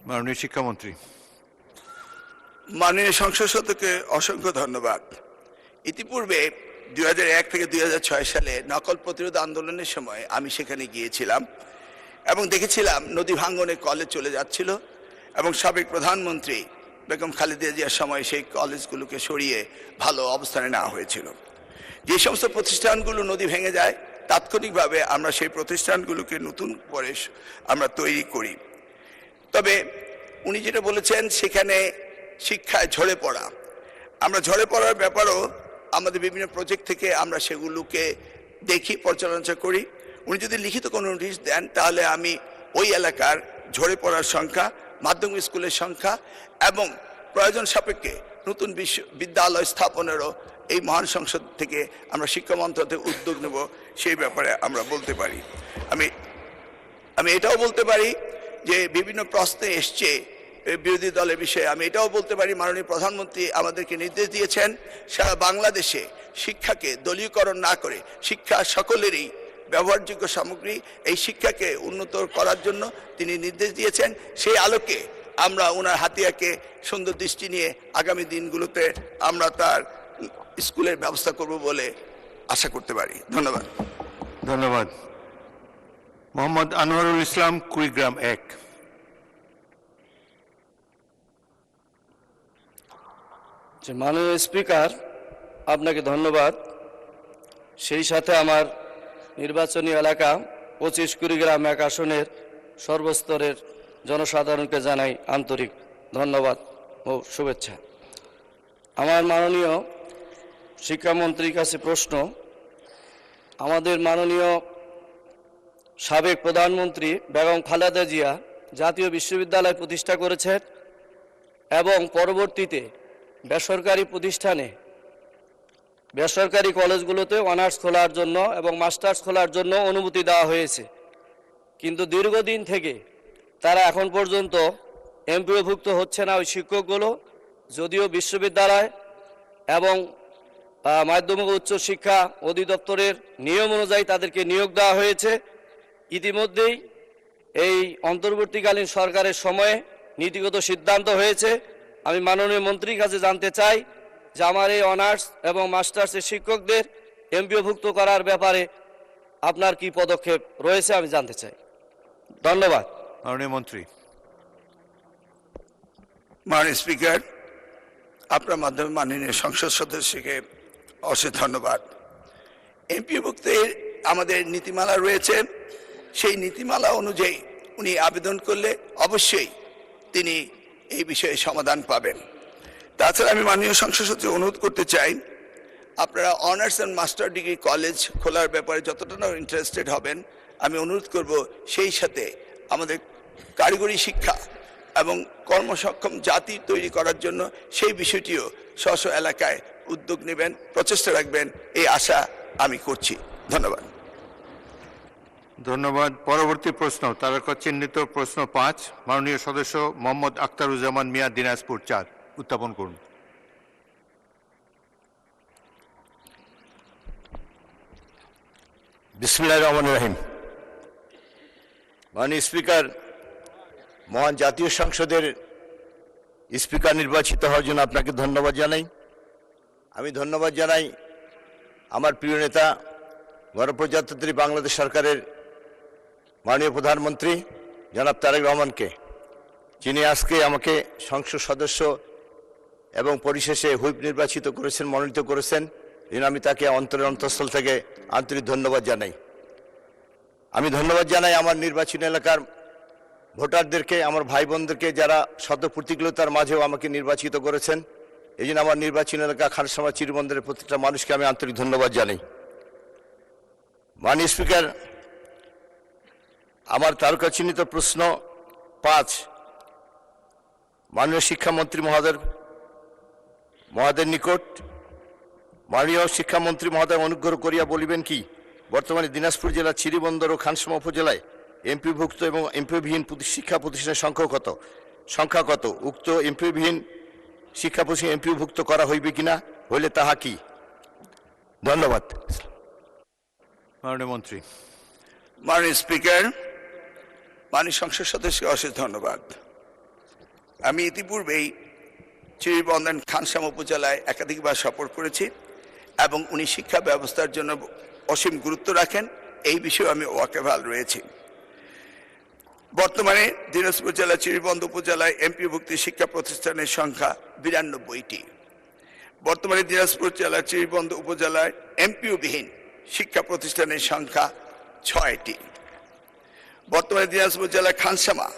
মাননীয় শিক্ষামন্ত্রী। মাননীয় সংসদ সদস্যকে অসংখ্য ধন্যবাদ। ইতিপূর্বে 2001 থেকে 2006 সালে নকল প্রতিরোধ আন্দোলনের সময় আমি সেখানে গিয়েছিলাম এবং দেখেছিলাম নদী ভাঙ্গনে কলেজ চলে যাচ্ছিল এবং সাবেক প্রধানমন্ত্রী বেগম খালেদা জিয়ার সময় সেই কলেজগুলোকে সরিয়ে ভালো অবস্থানে নেওয়া হয়েছিল। যে সমস্ত প্রতিষ্ঠানগুলো নদী ভেঙে যায় তাৎক্ষণিকভাবে আমরা সেই প্রতিষ্ঠানগুলোকে নতুন করে আমরা তৈরি করি। তবে উনি যেটা বলেছেন সেখানে শিক্ষায় ঝরে পড়া, আমরা ঝরে পড়ার ব্যাপারও আমাদের বিভিন্ন প্রজেক্ট থেকে আমরা সেগুলোকে দেখি, পর্যালোচনা করি। উনি যদি লিখিত কোনো নোটিশ দেন তাহলে আমি ওই এলাকার ঝরে পড়ার সংখ্যা, মাধ্যমিক স্কুলের সংখ্যা এবং প্রয়োজন সাপেক্ষে নতুন বিদ্যালয় স্থাপনেরও এই মহান সংসদ থেকে আমরা শিক্ষা মন্ত্রক থেকে উদ্যোগ নেব সেই ব্যাপারে আমরা বলতে পারি। আমি এটাও বলতে পারি যে বিভিন্ন প্রশ্নে এসছে বিরোধী দলের বিষয়ে, আমি এটাও বলতে পারি মাননীয় প্রধানমন্ত্রী আমাদেরকে নির্দেশ দিয়েছেন সারা বাংলাদেশে শিক্ষাকে দলীয়করণ না করে শিক্ষা সকলেরই ব্যবহারযোগ্য সামগ্রী, এই শিক্ষাকে উন্নত করার জন্য তিনি নির্দেশ দিয়েছেন। সেই আলোকে আমরা ওনার হাতিয়াকে সুন্দর দৃষ্টি নিয়ে আগামী দিনগুলোতে আমরা তার স্কুলের ব্যবস্থা করব বলে আশা করতে পারি। ধন্যবাদ। ধন্যবাদ। মোহাম্মদ আনোয়ারুল ইসলাম, কুড়িগ্রাম 1। মাননীয় স্পিকার, আপনাকে ধন্যবাদ। সেই সাথে আমার নির্বাচনী এলাকা 25 কুড়িগ্রাম 1 আসনের সর্বস্তরের জনসাধারণকে জানাই আন্তরিক ধন্যবাদ ও শুভেচ্ছা। আমার মাননীয় শিক্ষামন্ত্রীর কাছে প্রশ্ন, আমাদের মাননীয় সাবেক প্রধানমন্ত্রী বেগম খালেদা জিয়া জাতীয় বিশ্ববিদ্যালয় প্রতিষ্ঠা করেছেন এবং পরবর্তীতে বেসরকারি প্রতিষ্ঠানে বেসরকারি কলেজগুলোতে অনার্স খোলার জন্য এবং মাস্টার্স খোলার জন্য অনুমতি দেওয়া হয়েছে, কিন্তু দীর্ঘদিন থেকে তারা এখন পর্যন্ত এমপিওভুক্ত হচ্ছে না ওই শিক্ষকগুলো। যদিও বিশ্ববিদ্যালয় এবং মাধ্যমিক উচ্চ শিক্ষা অধিদপ্তরের নিয়ম অনুযায়ী তাদেরকে নিয়োগ দেওয়া হয়েছে। ইতিমধ্যেই এই অন্তর্বর্তীকালীন সরকারের সময়ে নীতিগত সিদ্ধান্ত হয়েছে। আমি মাননীয় মন্ত্রীর কাছে জানতে চাই যে আমার এই অনার্স এবং মাস্টার্সের শিক্ষকদের এমপিওভুক্ত করার ব্যাপারে আপনার কি পদক্ষেপ রয়েছে আমি জানতে চাই। ধন্যবাদ। মাননীয় মন্ত্রী। মাননীয় স্পিকার, আপনার মাধ্যমে মাননীয় সংসদ সদস্যকে অশেষ ধন্যবাদ। এমপিওভুক্তের আমাদের নীতিমালা রয়েছে, সেই নীতিমালা অনুযায়ী উনি আবেদন করলে অবশ্যই তিনি এই বিষয়ে সমাধান পাবেন। তাছাড়া আমি মাননীয় সংসদ সদস্যকে অনুরোধ করতে চাই, আপনারা honours and master degree college খোলার ব্যাপারে যতটা না ইন্টারেস্টেড হবেন, আমি অনুরোধ করব সেই সাথে আমাদের কারিগরি শিক্ষা এবং কর্মসক্ষম জাতি তৈরি করার জন্য সেই বিষয়টিও স্ব এলাকায় উদ্যোগ নেবেন, প্রচেষ্টা রাখবেন, এই আশা আমি করছি। ধন্যবাদ। ধন্যবাদ। পরবর্তী প্রশ্ন তারকা চিহ্নিত প্রশ্ন 5, মাননীয় সদস্য মোহাম্মদ আখতারুজ্জামান মিয়া, দিনাজপুর 4, উত্থাপন করুন। বিসমিল্লাহির রহমানির রহিম। মাননীয় স্পিকার, মহান জাতীয় সংসদের স্পিকার নির্বাচিত হওয়ার জন্য আপনাকে ধন্যবাদ জানাই। আমি ধন্যবাদ জানাই আমার প্রিয় নেতা গণপ্রজাতন্ত্রী বাংলাদেশ সরকারের মাননীয় প্রধানমন্ত্রী জনাব তারেক রহমানকে, যিনি আজকে আমাকে সংসদ সদস্য এবং পরিশেষে হুইপ নির্বাচিত করেছেন, মনোনীত করেছেন। এই আমি তাকে অন্তরের অন্তঃস্থল থেকে আন্তরিক ধন্যবাদ জানাই। আমি ধন্যবাদ জানাই আমার নির্বাচনী এলাকার ভোটারদেরকে, আমার ভাই বোনদেরকে যারা শত প্রতিকূলতার মাঝেও আমাকে নির্বাচিত করেছেন। এই জন্য আমার নির্বাচনী এলাকা খানসামা চিরবন্দরের প্রত্যেকটা মানুষকে আমি আন্তরিক ধন্যবাদ জানাই। মাননীয় স্পিকার, আমার তারকা চিহ্নিত প্রশ্ন 5 মাননীয় শিক্ষামন্ত্রী মহোদয়ের নিকট। মাননীয় শিক্ষামন্ত্রী মহোদয় অনুগ্রহ করিয়া বলিবেন কি বর্তমানে দিনাজপুর জেলা চিরিবন্দর ও খানসামা উপজেলায় এমপিভুক্ত এবং এমপিওবিহীন শিক্ষা প্রতিষ্ঠানের সংখ্যা কত উক্ত এমপিওবিহীন শিক্ষা প্রতিষ্ঠান এমপিওভুক্ত করা হইবে কিনা, হইলে তাহা কি? ধন্যবাদ। মাননীয় মন্ত্রী। মাননীয় স্পিকার, মাননীয় সংসদ সদস্যকে অশেষ ধন্যবাদ। আমি ইতিপূর্বেই চিরিবন্দন খানসামা উপজেলায় একাধিকবার সফর করেছি এবং উনি শিক্ষা ব্যবস্থার জন্য অসীম গুরুত্ব রাখেন, এই বিষয়ে আমি ওয়াকিবহাল রয়েছি। বর্তমানে দিনাজপুর জেলা চিরিবন্দর উপজেলায় এমপিওভুক্ত শিক্ষা প্রতিষ্ঠানের সংখ্যা 92টি। বর্তমানে দিনাজপুর জেলা চিরিবন্দর উপজেলায় এমপিওবিহীন শিক্ষা প্রতিষ্ঠানের সংখ্যা 6টি। বর্তমানে দিনাজপুর জেলা খানসামা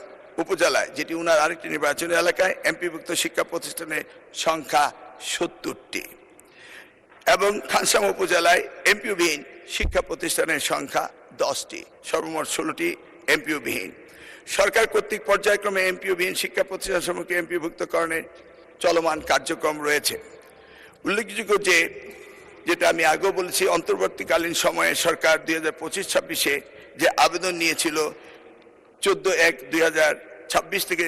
উপজেলায়, যেটি উনার আরেকটি নির্বাচনী এলাকায়, এমপিভুক্ত শিক্ষা প্রতিষ্ঠানের সংখ্যা 70টি এবং খানসামা উপজেলায় এমপিওবিহীন শিক্ষা প্রতিষ্ঠানের সংখ্যা 10টি, সর্বমোট 16টি এমপিওবিহীন। সরকার কর্তৃক পর্যায়ক্রমে এমপিওবিহীন শিক্ষা প্রতিষ্ঠানসমূহকে এমপিভুক্তকরণের চলমান কার্যক্রম রয়েছে। উল্লেখযোগ্য যে, যেটা আমি আগেও বলেছি, অন্তর্বর্তীকালীন সময়ে সরকার 2025-26 যে আবেদন নিয়েছিল 14/1/2026 থেকে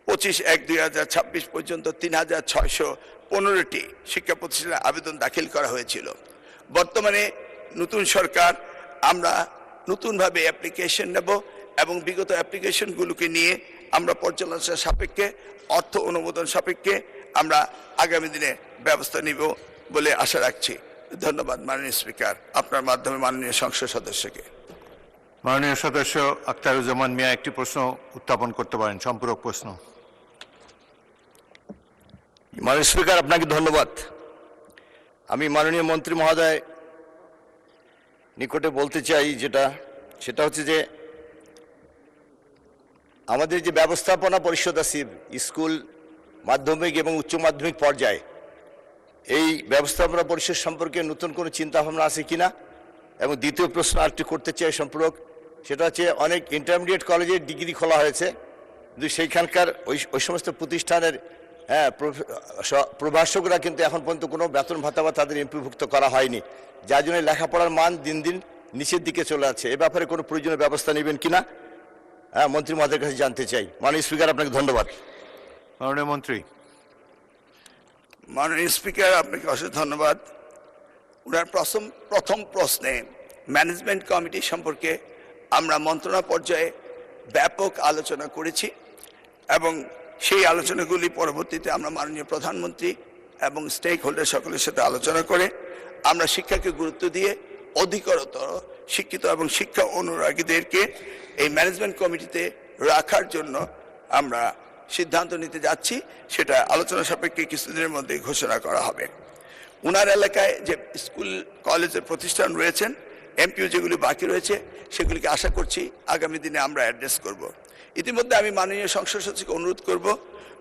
25/1/2026 পর্যন্ত 3615টি শিক্ষা প্রতিষ্ঠানে আবেদন দাখিল করা হয়েছিল। বর্তমানে নতুন সরকার, আমরা নতুনভাবে অ্যাপ্লিকেশন নেব এবং বিগত অ্যাপ্লিকেশনগুলোকে নিয়ে আমরা পর্যালোচনা সাপেক্ষে, অর্থ অনুমোদন সাপেক্ষে আমরা আগামী দিনে ব্যবস্থা নিব বলে আশা রাখছি। ধন্যবাদ মাননীয় স্পিকার, আপনার মাধ্যমে মাননীয় সংসদ সদস্যকে। মাননীয় সদস্য আখতারুজ্জামান মিয়া একটি প্রশ্ন উত্থাপন করতে পারেন, সম্পূরক প্রশ্ন। মাননীয় স্পিকার, আপনাকে ধন্যবাদ। আমি মাননীয় মন্ত্রী মহোদয় নিকটে বলতে চাই সেটা হচ্ছে যে আমাদের যে ব্যবস্থাপনা পরিষদ আছে স্কুল, মাধ্যমিক এবং উচ্চ মাধ্যমিক পর্যায়ে, এই ব্যবস্থাপনা পরিষদ সম্পর্কে নতুন কোনো চিন্তা ভাবনা আছে কিনা? এবং দ্বিতীয় প্রশ্ন আরেকটি করতে চাই সম্পূরক, সেটা হচ্ছে অনেক ইন্টারমিডিয়েট কলেজের ডিগ্রি খোলা হয়েছে, কিন্তু সেইখানকার ওই সমস্ত প্রতিষ্ঠানের প্রভাষকরা কিন্তু এখন পর্যন্ত কোনো বেতন ভাতা বা তাদের এমপিভুক্ত করা হয়নি, যার জন্য লেখাপড়ার মান দিন দিন নিচের দিকে চলে যাচ্ছে। এ ব্যাপারে কোনো প্রয়োজনীয় ব্যবস্থা নেবেন কিনা মন্ত্রী মহোদয়ের কাছে জানতে চাই। মাননীয় স্পিকার, আপনাকে ধন্যবাদ। মাননীয় মন্ত্রী। মাননীয় স্পিকার, আপনাকে অশেষ ধন্যবাদ। ওনার প্রথম প্রশ্নে ম্যানেজমেন্ট কমিটি সম্পর্কে আমরা মন্ত্রণা পর্যায়ে ব্যাপক আলোচনা করেছি এবং সেই আলোচনাগুলি পরবর্তীতে আমরা মাননীয় প্রধানমন্ত্রী এবং স্টেক হোল্ডার সকলের সাথে আলোচনা করে আমরা শিক্ষাকে গুরুত্ব দিয়ে অধিকতর শিক্ষিত এবং শিক্ষা অনুরাগীদেরকে এই ম্যানেজমেন্ট কমিটিতে রাখার জন্য আমরা সিদ্ধান্ত নিতে যাচ্ছি। সেটা আলোচনা সাপেক্ষে কিছুদিনের মধ্যে ঘোষণা করা হবে। উনার এলাকায় যে স্কুল কলেজের প্রতিষ্ঠান রয়েছেন, এমপিও যেগুলি বাকি রয়েছে, সেগুলিকে আশা করছি আগামী দিনে আমরা অ্যাড্রেস করব। ইতিমধ্যে আমি মাননীয় সংসদ সদস্যকে অনুরোধ করব,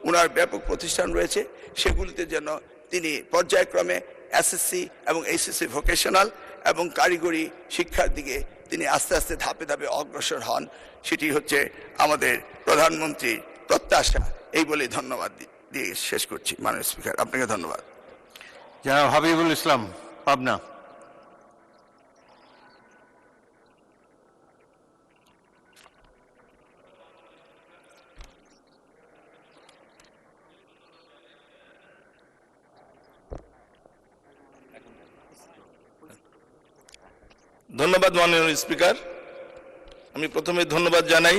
উনার ব্যাপক প্রতিষ্ঠান রয়েছে সেগুলিতে যেন তিনি পর্যায়ক্রমে এসএসসি এবং এইচএসসি ভোকেশনাল এবং কারিগরি শিক্ষার দিকে তিনি আস্তে আস্তে ধাপে ধাপে অগ্রসর হন। সেটি হচ্ছে আমাদের প্রধানমন্ত্রীর প্রত্যাশা। এই বলে ধন্যবাদ দিয়ে শেষ করছি। মাননীয় স্পিকার, আপনাকে ধন্যবাদ। জনাব হাবিবুল ইসলাম, পাবনা। ধন্যবাদ মাননীয় স্পিকার। আমি প্রথমে ধন্যবাদ জানাই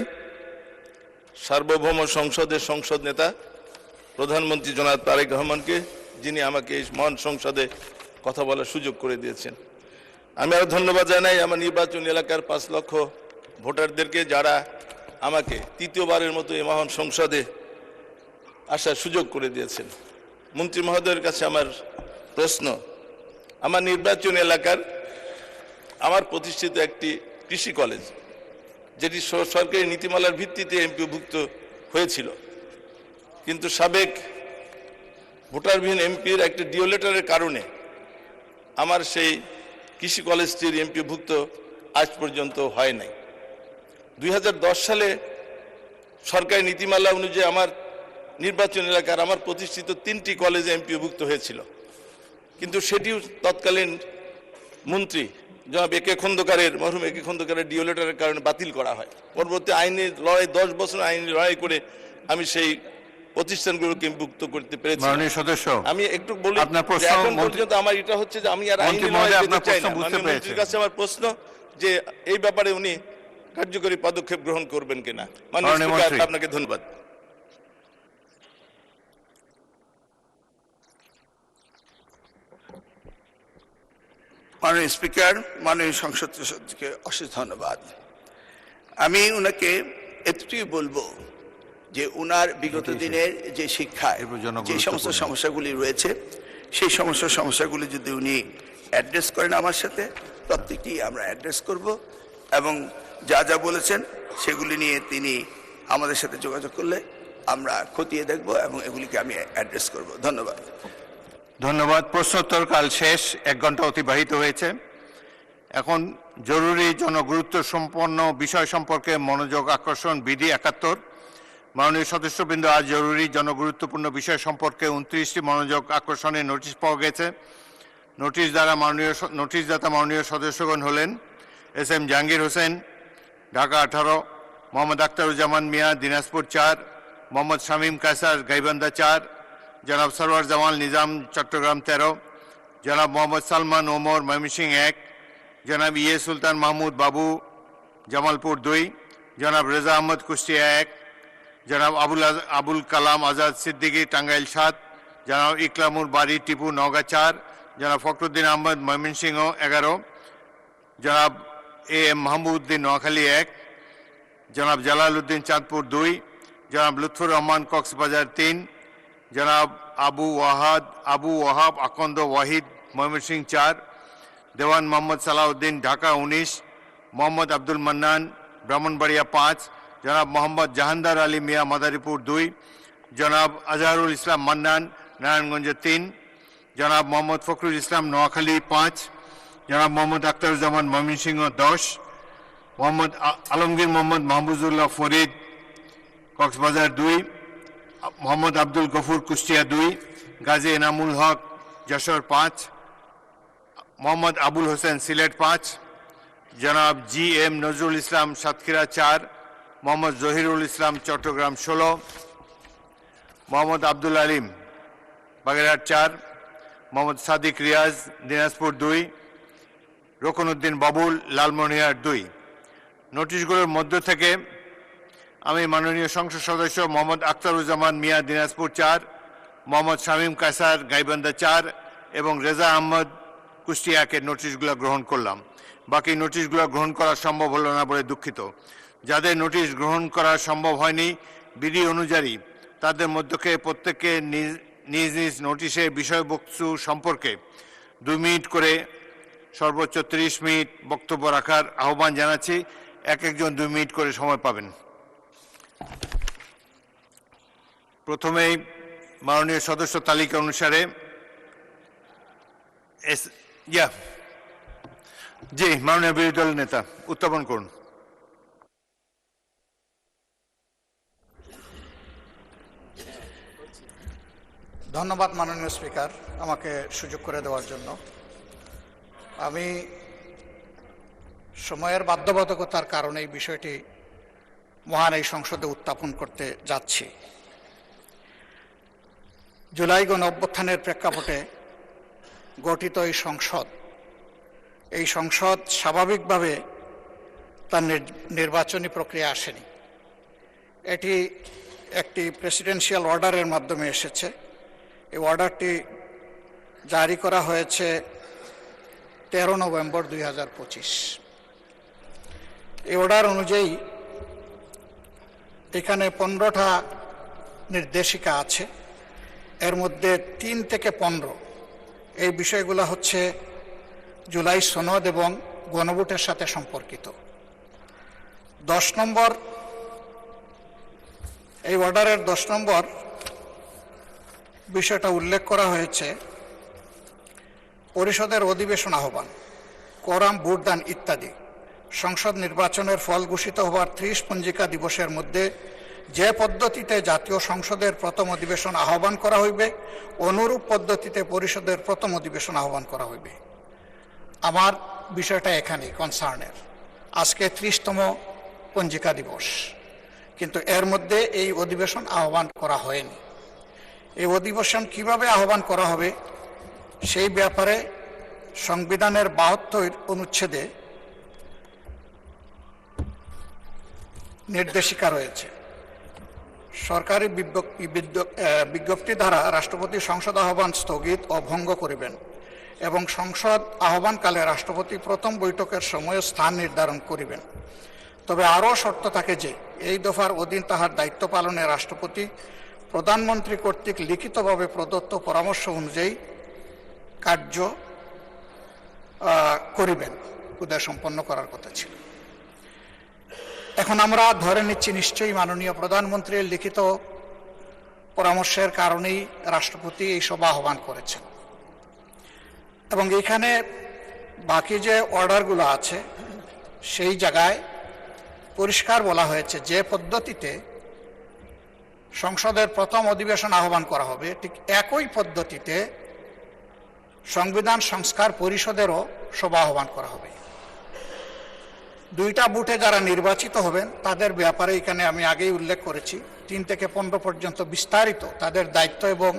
সার্বভৌম সংসদের সংসদ নেতা প্রধানমন্ত্রী জনাব তারেক রহমানকে, যিনি আমাকে এই মহান সংসদে কথা বলার সুযোগ করে দিয়েছেন। আমি আরো ধন্যবাদ জানাই আমার নির্বাচনী এলাকার 5 লক্ষ ভোটারদেরকে, যারা আমাকে তৃতীয়বারের মতো এই মহান সংসদে আসার সুযোগ করে দিয়েছেন। মন্ত্রী মহোদয়ের কাছে আমার প্রশ্ন, আমার নির্বাচনী এলাকার আমার প্রতিষ্ঠিত একটি কৃষি কলেজ, যেটি সরকারি নীতিমালার ভিত্তিতে এমপিভুক্ত হয়েছিল, কিন্তু সাবেক ভোটারবিহীন এমপির একটা ডিও লেটারের কারণে আমার সেই কৃষি কলেজটির এমপিভুক্ত আজ পর্যন্ত হয় নাই। 2010 সালে সরকারি নীতিমালা অনুযায়ী আমার নির্বাচন এলাকার আমার প্রতিষ্ঠিত 3টি কলেজে এমপিভুক্ত হয়েছিল, কিন্তু সেটিও তৎকালীন মন্ত্রী জনাব মরহুম একে খন্দকারের ডিও লেটারের কারণে বাতিল করা হয়। পরবর্তী আইনের লড়াই 10 বছর আইনি লড়াই করে আমি সেই প্রতিষ্ঠানগুলোকে মুক্ত করতে পেরেছি। মাননীয় সদস্য, আমি একটু বলি, আপনার প্রশ্ন এখন পর্যন্ত আমার এটা হচ্ছে যে আমি আর আইনি মন্ত্রী লড়াই মহোদয়, করতে আপনার চাই প্রশ্ন না। বুঝতে মাননীয় পেরেছি। মন্ত্রীর কাছে আমার প্রশ্ন যে এই ব্যাপারে উনি কার্যকরী পদক্ষেপ গ্রহণ করবেন কিনা। মাননীয় মাননীয় স্পিকার, মন্ত্রী। আপনাকে ধন্যবাদ। মাননীয় স্পিকার, মাননীয় সংসদ সদস্যকে অশেষ ধন্যবাদ। আমি উনাকে এতটুকু বলবো যে উনার বিগত দিনের যে শিক্ষায় এরপর যে জনগুরুত্বপূর্ণ। সমস্ত সমস্যাগুলি রয়েছে সেই সমস্ত সমস্যাগুলি যদি উনি অ্যাড্রেস করেন আমার সাথে, প্রত্যেকটি আমরা অ্যাড্রেস করব এবং যা যা বলেছেন সেগুলি নিয়ে তিনি আমাদের সাথে যোগাযোগ করলে আমরা খতিয়ে দেখব এবং এগুলিকে আমি অ্যাড্রেস করব। ধন্যবাদ। ধন্যবাদ। প্রশ্নোত্তর কাল শেষ, 1 ঘন্টা অতিবাহিত হয়েছে। এখন জরুরি জনগুরুত্ব সম্পন্ন বিষয় সম্পর্কে মনোযোগ আকর্ষণ বিধি 71। মাননীয় সদস্যবৃন্দ, আজ জরুরি জনগুরুত্বপূর্ণ বিষয় সম্পর্কে 29টি মনোযোগ আকর্ষণের নোটিশ পাওয়া গেছে। নোটিশদাতা মাননীয় সদস্যগণ হলেন এস এম জাহাঙ্গীর হোসেন, ঢাকা 18, মোহাম্মদ আখতারুজ্জামান মিয়া, দিনাজপুর 4, মোহাম্মদ শামীম কায়সার, গাইবান্ধা 4, জনাব সরওয়ার জামাল নিজাম, চট্টগ্রাম 13, জনাব মোহাম্মদ সালমান ওমর, ময়মনসিংহ 1, জনাব ইয়ে সুলতান মাহমুদ বাবু, জামালপুর 2, জনাব রেজা আহমদ, কুষ্টিয়া 1, জনাব আবুল কালাম আজাদ সিদ্দিকী, টাঙ্গাইল 7, জনাব ইকলামুর বাড়ি টিপু, নওগাঁ 4, জনাব ফখরুদ্দিন আহমদ, ময়মনসিংহ 11, জনাব এ এম মাহমুদউদ্দিন, নোয়াখালী 1, জনাব জালাল উদ্দিন, চাঁদপুর 2, জনাব লুৎফুর রহমান, কক্সবাজার 3, জনাব আবু ওয়াহাব আকন্দ ওয়াহিদ, ময়মনসিংহ 4, দেওয়ান মোহাম্মদ সালাউদ্দিন, ঢাকা 19, মোহাম্মদ আব্দুল মান্নান, ব্রাহ্মণবাড়িয়া 5, জনাব মোহাম্মদ জাহানদার আলী মিয়া, মাদারীপুর 2, জনাব আজহারুল ইসলাম মান্নান, নারায়ণগঞ্জে 3, জনাব মোহাম্মদ ফখরুল ইসলাম, নোয়াখালী 5, জনাব মোহাম্মদ আখতারুজ্জামান, ময়মনসিংহ 10, মোহাম্মদ আলমগীর মোহাম্মদ মাহবুবুল্লাহ ফরিদ, কক্সবাজার 2, মোহাম্মদ আব্দুল গফুর, কুষ্টিয়া 2, গাজী এনামুল হক, যশোর 5, মোহাম্মদ আবুল হোসেন, সিলেট 5, জনাব জি এম নজরুল ইসলাম, সাতক্ষীরা 4, মোহাম্মদ জহিরুল ইসলাম, চট্টগ্রাম 16, মোহাম্মদ আব্দুল আলিম, বাগেরহাট 4, মোহাম্মদ সাদিক রিয়াজ, দিনাজপুর 2, রকনউদ্দিন বাবুল, লালমনিরহাট 2। নোটিশগুলোর মধ্য থেকে আমি মাননীয় সংসদ সদস্য মোহাম্মদ আখতারুজ্জামান মিয়া, দিনাজপুর 4, মোহাম্মদ শামীম কায়সার, গাইবান্ধা 4 এবং রেজা আহমদ, কুষ্টিয়াকে নোটিশগুলো গ্রহণ করলাম। বাকি নোটিশগুলো গ্রহণ করা সম্ভব হলো না বলে দুঃখিত। যাদের নোটিশ গ্রহণ করা সম্ভব হয়নি বিধি অনুযায়ী তাদের মধ্যে প্রত্যেককে নিজ নিজ নোটিশের বিষয়বস্তু সম্পর্কে 2 মিনিট করে সর্বোচ্চ 30 মিনিট বক্তব্য রাখার আহ্বান জানাচ্ছি। একজন 2 মিনিট করে সময় পাবেন। প্রথমেই মাননীয় সদস্য তালিকা অনুসারে জি মাননীয় বিরোধী দলের নেতা উত্থাপন করুন। ধন্যবাদ মাননীয় স্পিকার, আমাকে সুযোগ করে দেওয়ার জন্য। আমি সময়ের বাধ্যবাধকতার কারণে এই বিষয়টি মহান এই সংসদে উত্থাপন করতে যাচ্ছি। জুলাই গণ অভ্যুত্থানের প্রেক্ষাপটে গঠিত এই সংসদ স্বাভাবিকভাবে তার নির্বাচনী প্রক্রিয়া আসেনি। এটি একটি প্রেসিডেন্সিয়াল অর্ডারের মাধ্যমে এসেছে। এই অর্ডারটি জারি করা হয়েছে 13 নভেম্বর 2025। এই অর্ডার অনুযায়ী এখানে 15টা নির্দেশিকা আছে। এর মধ্যে 3 থেকে 15 এই বিষয়গুলো হচ্ছে জুলাই সনদ এবং গণভোটের সাথে সম্পর্কিত। 10 নম্বর, এই অর্ডারের 10 নম্বর বিষয়টা উল্লেখ করা হয়েছে পরিষদের অধিবেশন আহ্বান, কোরাম, ভোটদান ইত্যাদি সংসদ নির্বাচনের ফল ঘোষিত হওয়ার 30 পঞ্জিকা দিবসের মধ্যে যে পদ্ধতিতে জাতীয় সংসদের প্রথম অধিবেশন আহ্বান করা হইবে অনুরূপ পদ্ধতিতে পরিষদের প্রথম অধিবেশন আহ্বান করা হইবে। আমার বিষয়টা এখানেই কনসার্নের। আজকে 30তম পঞ্জিকা দিবস, কিন্তু এর মধ্যে এই অধিবেশন আহ্বান করা হয়নি। এই অধিবেশন কিভাবে আহ্বান করা হবে সেই ব্যাপারে সংবিধানের 72 অনুচ্ছেদে নির্দেশিকা রয়েছে। সরকারি বিজ্ঞপ্তি দ্বারা রাষ্ট্রপতি সংসদ আহ্বান স্থগিত ও ভঙ্গ করিবেন এবং সংসদ আহ্বানকালে রাষ্ট্রপতি প্রথম বৈঠকের সময় স্থান নির্ধারণ করিবেন। তবে আরও শর্ত থাকে যে এই দফার অধীন তাহার দায়িত্ব পালনে রাষ্ট্রপতি প্রধানমন্ত্রী কর্তৃক লিখিতভাবে প্রদত্ত পরামর্শ অনুযায়ী কার্য করিবেন। উদয় সম্পন্ন করার কথা ছিল। এখন আমরা ধরে নিচ্ছি নিশ্চয়ই মাননীয় প্রধানমন্ত্রীর লিখিত পরামর্শের কারণেই রাষ্ট্রপতি এই সভা আহ্বান করেছেন, এবং এখানে বাকি যে অর্ডারগুলো আছে সেই জায়গায় পরিষ্কার বলা হয়েছে যে পদ্ধতিতে সংসদের প্রথম অধিবেশন আহ্বান করা হবে ঠিক একই পদ্ধতিতে সংবিধান সংস্কার পরিষদেরও সভা আহ্বান করা হবে। দুইটা বুথে যারা নির্বাচিত হবেন তাদের ব্যাপারে এখানে আমি আগেই উল্লেখ করেছি 3 থেকে 15 পর্যন্ত বিস্তারিত তাদের দায়িত্ব এবং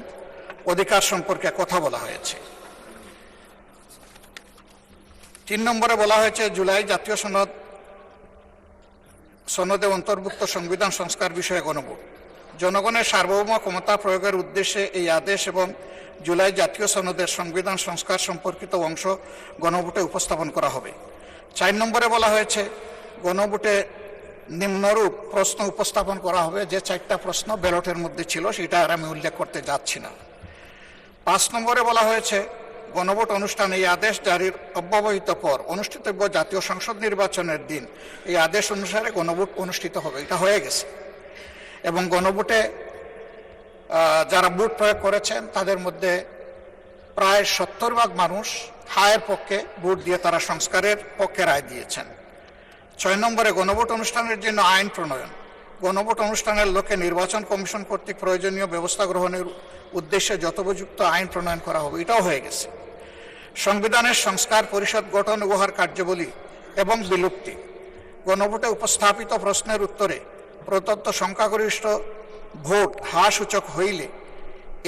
অধিকার সম্পর্কে কথা বলা হয়েছে। 3 নম্বরে বলা হয়েছে জুলাই জাতীয় সনদে অন্তর্ভুক্ত সংবিধান সংস্কার বিষয়ে গণভোট। জনগণের সার্বভৌম ক্ষমতা প্রয়োগের উদ্দেশ্যে এই আদেশ এবং জুলাই জাতীয় সনদের সংবিধান সংস্কার সম্পর্কিত অংশ গণভোটে উপস্থাপন করা হবে। 4 নম্বরে বলা হয়েছে গণভোটে নিম্নরূপ প্রশ্ন উপস্থাপন করা হবে, যে 4টা প্রশ্ন ব্যালটের মধ্যে ছিল সেটা আর আমি উল্লেখ করতে যাচ্ছি না। 5 নম্বরে বলা হয়েছে গণভোট অনুষ্ঠানে এই আদেশ জারির অব্যবহিত পর অনুষ্ঠিতব্য জাতীয় সংসদ নির্বাচনের দিন এই আদেশ অনুসারে গণভোট অনুষ্ঠিত হবে। এটা হয়ে গেছে, এবং গণভোটে যারা ভোট প্রয়োগ করেছেন তাদের মধ্যে প্রায় 70% মানুষ হায়ের পক্ষে ভোট দিয়ে তারা সংস্কারের পক্ষে রায় দিয়েছেন। 6 নম্বরে গণভোট অনুষ্ঠানের জন্য আইন প্রণয়ন। গণভোট অনুষ্ঠানের লক্ষ্যে নির্বাচন কমিশন কর্তৃক প্রয়োজনীয় ব্যবস্থা গ্রহণের উদ্দেশ্যে যথোপযুক্ত আইন প্রণয়ন করা হবে। এটাও হয়ে গেছে। সংবিধানের সংস্কার পরিষদ গঠন উহার কার্যাবলী এবং বিলুপ্তি। গণভোটে উপস্থাপিত প্রশ্নের উত্তরে প্রদত্ত সংখ্যাগরিষ্ঠ ভোট সূচক হইলে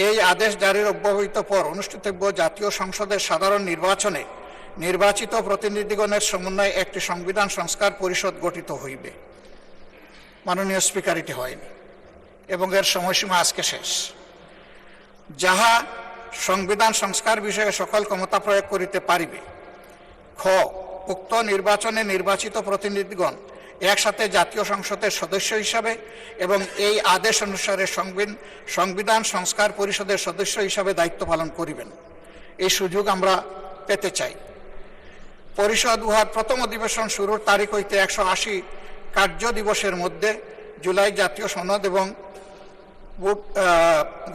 এই আদেশ জারির অব্যবহিত পর অনুষ্ঠিতব্য জাতীয় সংসদের সাধারণ নির্বাচনে নির্বাচিত প্রতিনিধিগণের সমন্বয়ে একটি সংবিধান সংস্কার পরিষদ গঠিত হইবে। মাননীয় স্পিকার, এটি হয়নি এবং এর সময়সীমা আজকে শেষ। যাহা সংবিধান সংস্কার বিষয়ে সকল ক্ষমতা প্রয়োগ করিতে পারিবে। খ, উক্ত নির্বাচনে নির্বাচিত প্রতিনিধিগণ একসাথে জাতীয় সংসদের সদস্য হিসাবে এবং এই আদেশ অনুসারে সংবিধান সংস্কার পরিষদের সদস্য হিসাবে দায়িত্ব পালন করিবেন। এই সুযোগ আমরা পেতে চাই। পরিষদ উহার প্রথম অধিবেশন শুরুর তারিখ হইতে 180 কার্য দিবসের মধ্যে জুলাই জাতীয় সনদ এবং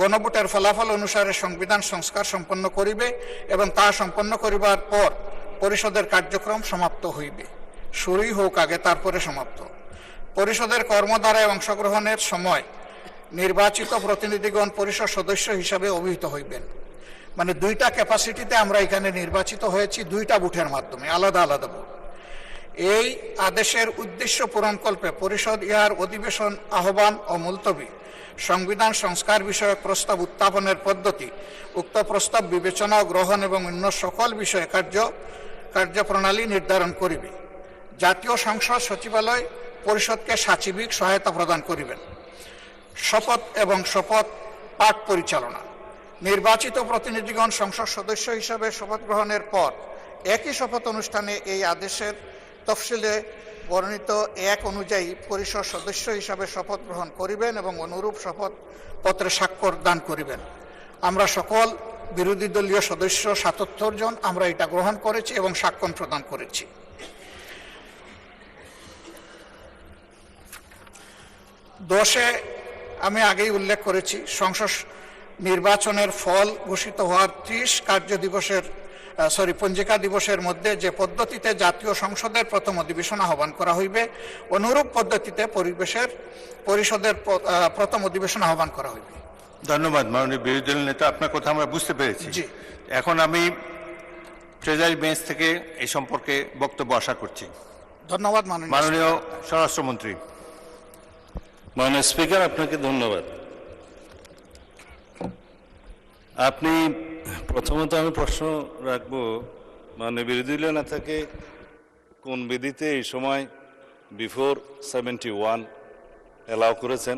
গণভোটের ফলাফল অনুসারে সংবিধান সংস্কার সম্পন্ন করিবে এবং তা সম্পন্ন করিবার পর পরিষদের কার্যক্রম সমাপ্ত হইবে। শুরুই হোক আগে, তারপরে সমাপ্ত। পরিষদের কর্মধারায় অংশগ্রহণের সময় নির্বাচিত প্রতিনিধিগণ পরিষদ সদস্য হিসাবে অভিহিত হইবেন। মানে 2টা ক্যাপাসিটিতে আমরা এখানে নির্বাচিত হয়েছি, 2টা বুথের মাধ্যমে, আলাদা আলাদা বুথ। এই আদেশের উদ্দেশ্য পূরণকল্পে পরিষদ ইহার অধিবেশন আহ্বান ও মুলতবি, সংবিধান সংস্কার বিষয়ক প্রস্তাব উত্থাপনের পদ্ধতি, উক্ত প্রস্তাব বিবেচনা ও গ্রহণ এবং অন্য সকল বিষয়ে কার্যপ্রণালী নির্ধারণ করিবে। জাতীয় সংসদ সচিবালয় পরিষদকে সাচিবিক সহায়তা প্রদান করিবেন। শপথ এবং শপথ পাঠ পরিচালনা। নির্বাচিত প্রতিনিধিগণ সংসদ সদস্য হিসাবে শপথ গ্রহণের পর একই শপথ অনুষ্ঠানে এই আদেশের তফসিলে বর্ণিত 1 অনুযায়ী পরিষদ সদস্য হিসাবে শপথ গ্রহণ করিবেন এবং অনুরূপ শপথ পত্রে স্বাক্ষর দান করিবেন। আমরা সকল বিরোধী দলীয় সদস্য 77 জন আমরা এটা গ্রহণ করেছি এবং স্বাক্ষর প্রদান করেছি। দোষে আমি আগেই উল্লেখ করেছি সংসদ নির্বাচনের ফল ঘোষিত হওয়ার 30 কার্য দিবসের পঞ্জিকা দিবসের মধ্যে যে পদ্ধতিতে জাতীয় সংসদের প্রথম অধিবেশন আহ্বান করা হইবে অনুরূপ পদ্ধতিতে পরিষদের প্রথম অধিবেশন আহ্বান করা হইবে। ধন্যবাদ মাননীয় বিরোধী দল নেতা, আপনার কথা আমরা বুঝতে পেরেছি। জি। এখন আমি ট্রেজারি বেঞ্চ থেকে এই সম্পর্কে বক্তব্য আশা করছি। ধন্যবাদ মাননীয় স্বরাষ্ট্রমন্ত্রী। মাননীয় স্পিকার, আপনাকে ধন্যবাদ। আপনি প্রথমত আমি প্রশ্ন রাখবো মাননীয় বিরোধী দলীয় নেতাকে কোন বিধিতে এই সময় বিফোর 71 অ্যালাউ করেছেন।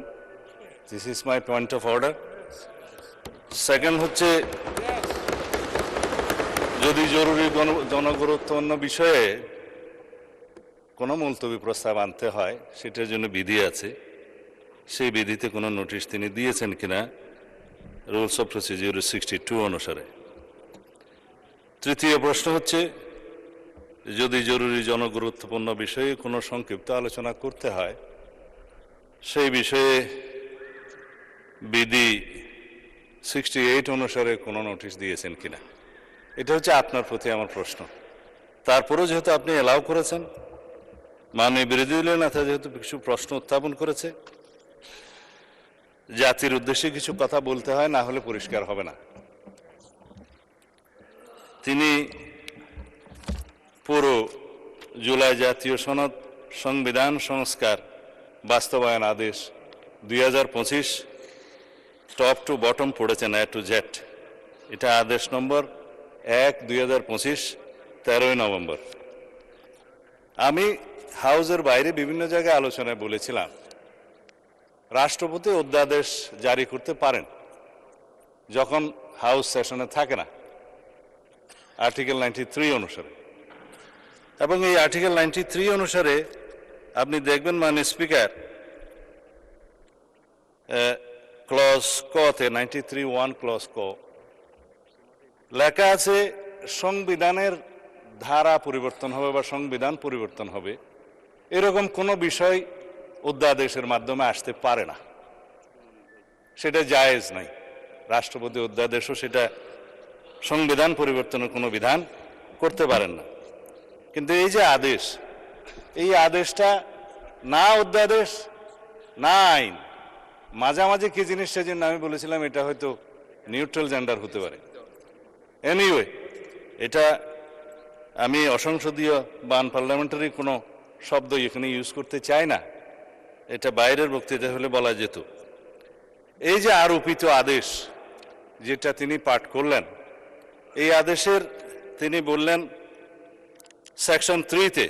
This is my point of order. Second হচ্ছে, যদি জরুরি জনগুরুত্বপূর্ণ বিষয়ে কোনো মুলতবি প্রস্তাব আনতে হয় সেটার জন্য বিধি আছে, সেই বিধিতে কোনো নোটিশ তিনি দিয়েছেন কিনা রুলস অফ প্রসিডিউর 62 অনুসারে। তৃতীয় প্রশ্ন হচ্ছে, যদি জরুরি জনগুরুত্বপূর্ণ বিষয়ে কোনো সংক্ষিপ্ত আলোচনা করতে হয় সেই বিষয়ে বিধি 68 অনুসারে কোনো নোটিশ দিয়েছেন কিনা। এটা হচ্ছে আপনার প্রতি আমার প্রশ্ন। তারপরেও যেহেতু আপনি অ্যালাউ করেছেন, মাননীয় বিরোধী দলীয় নেতা যেহেতু কিছু প্রশ্ন উত্থাপন করেছে, জাতির উদ্দেশ্যে কিছু কথা বলতে হয়, না হলে পরিষ্কার হবে না। তিনি পুরো জুলাই জাতীয় সনদ সংবিধান সংস্কার বাস্তবায়ন আদেশ 2025 টপ টু বটম পড়েছেন, এ টু জেড। এটা আদেশ নম্বর 1/2025, 13 নভেম্বর। আমি হাউসের বাইরে বিভিন্ন জায়গায় আলোচনায় বলেছিলাম রাষ্ট্রপতি অধ্যাদেশ জারি করতে পারেন যখন হাউস সেশনে থাকে না, আর্টিকেল 93 অনুসারে। এবং এই আর্টিকেল 93 অনুসারে আপনি দেখবেন মাননীয় স্পিকার, ক্লজ কতে 93(1) ক্লজ ক লেখা আছে সংবিধানের ধারা পরিবর্তন হবে বা সংবিধান পরিবর্তন হবে, এরকম কোনো বিষয় অধ্যাদেশের মাধ্যমে আসতে পারে না, সেটা জায়েজ নাই। রাষ্ট্রপতি অধ্যাদেশও সেটা সংবিধান পরিবর্তনের কোনো বিধান করতে পারেন না। কিন্তু এই যে আদেশ, এই আদেশটা না অধ্যাদেশ না আইন, মাঝামাঝি কি জিনিস সেজন্য আমি বলেছিলাম এটা হয়তো নিউট্রাল জেন্ডার হতে পারে। এনিওয়ে, এটা আমি অসংসদীয় বা আনপার্লামেন্টারি কোনো শব্দ এখানে ইউজ করতে চাই না, এটা বাইরের বক্তৃতা হলে বলা যেত। এই যে আরোপিত আদেশ যেটা তিনি পাঠ করলেন, এই আদেশের তিনি বললেন সেকশন 3-তে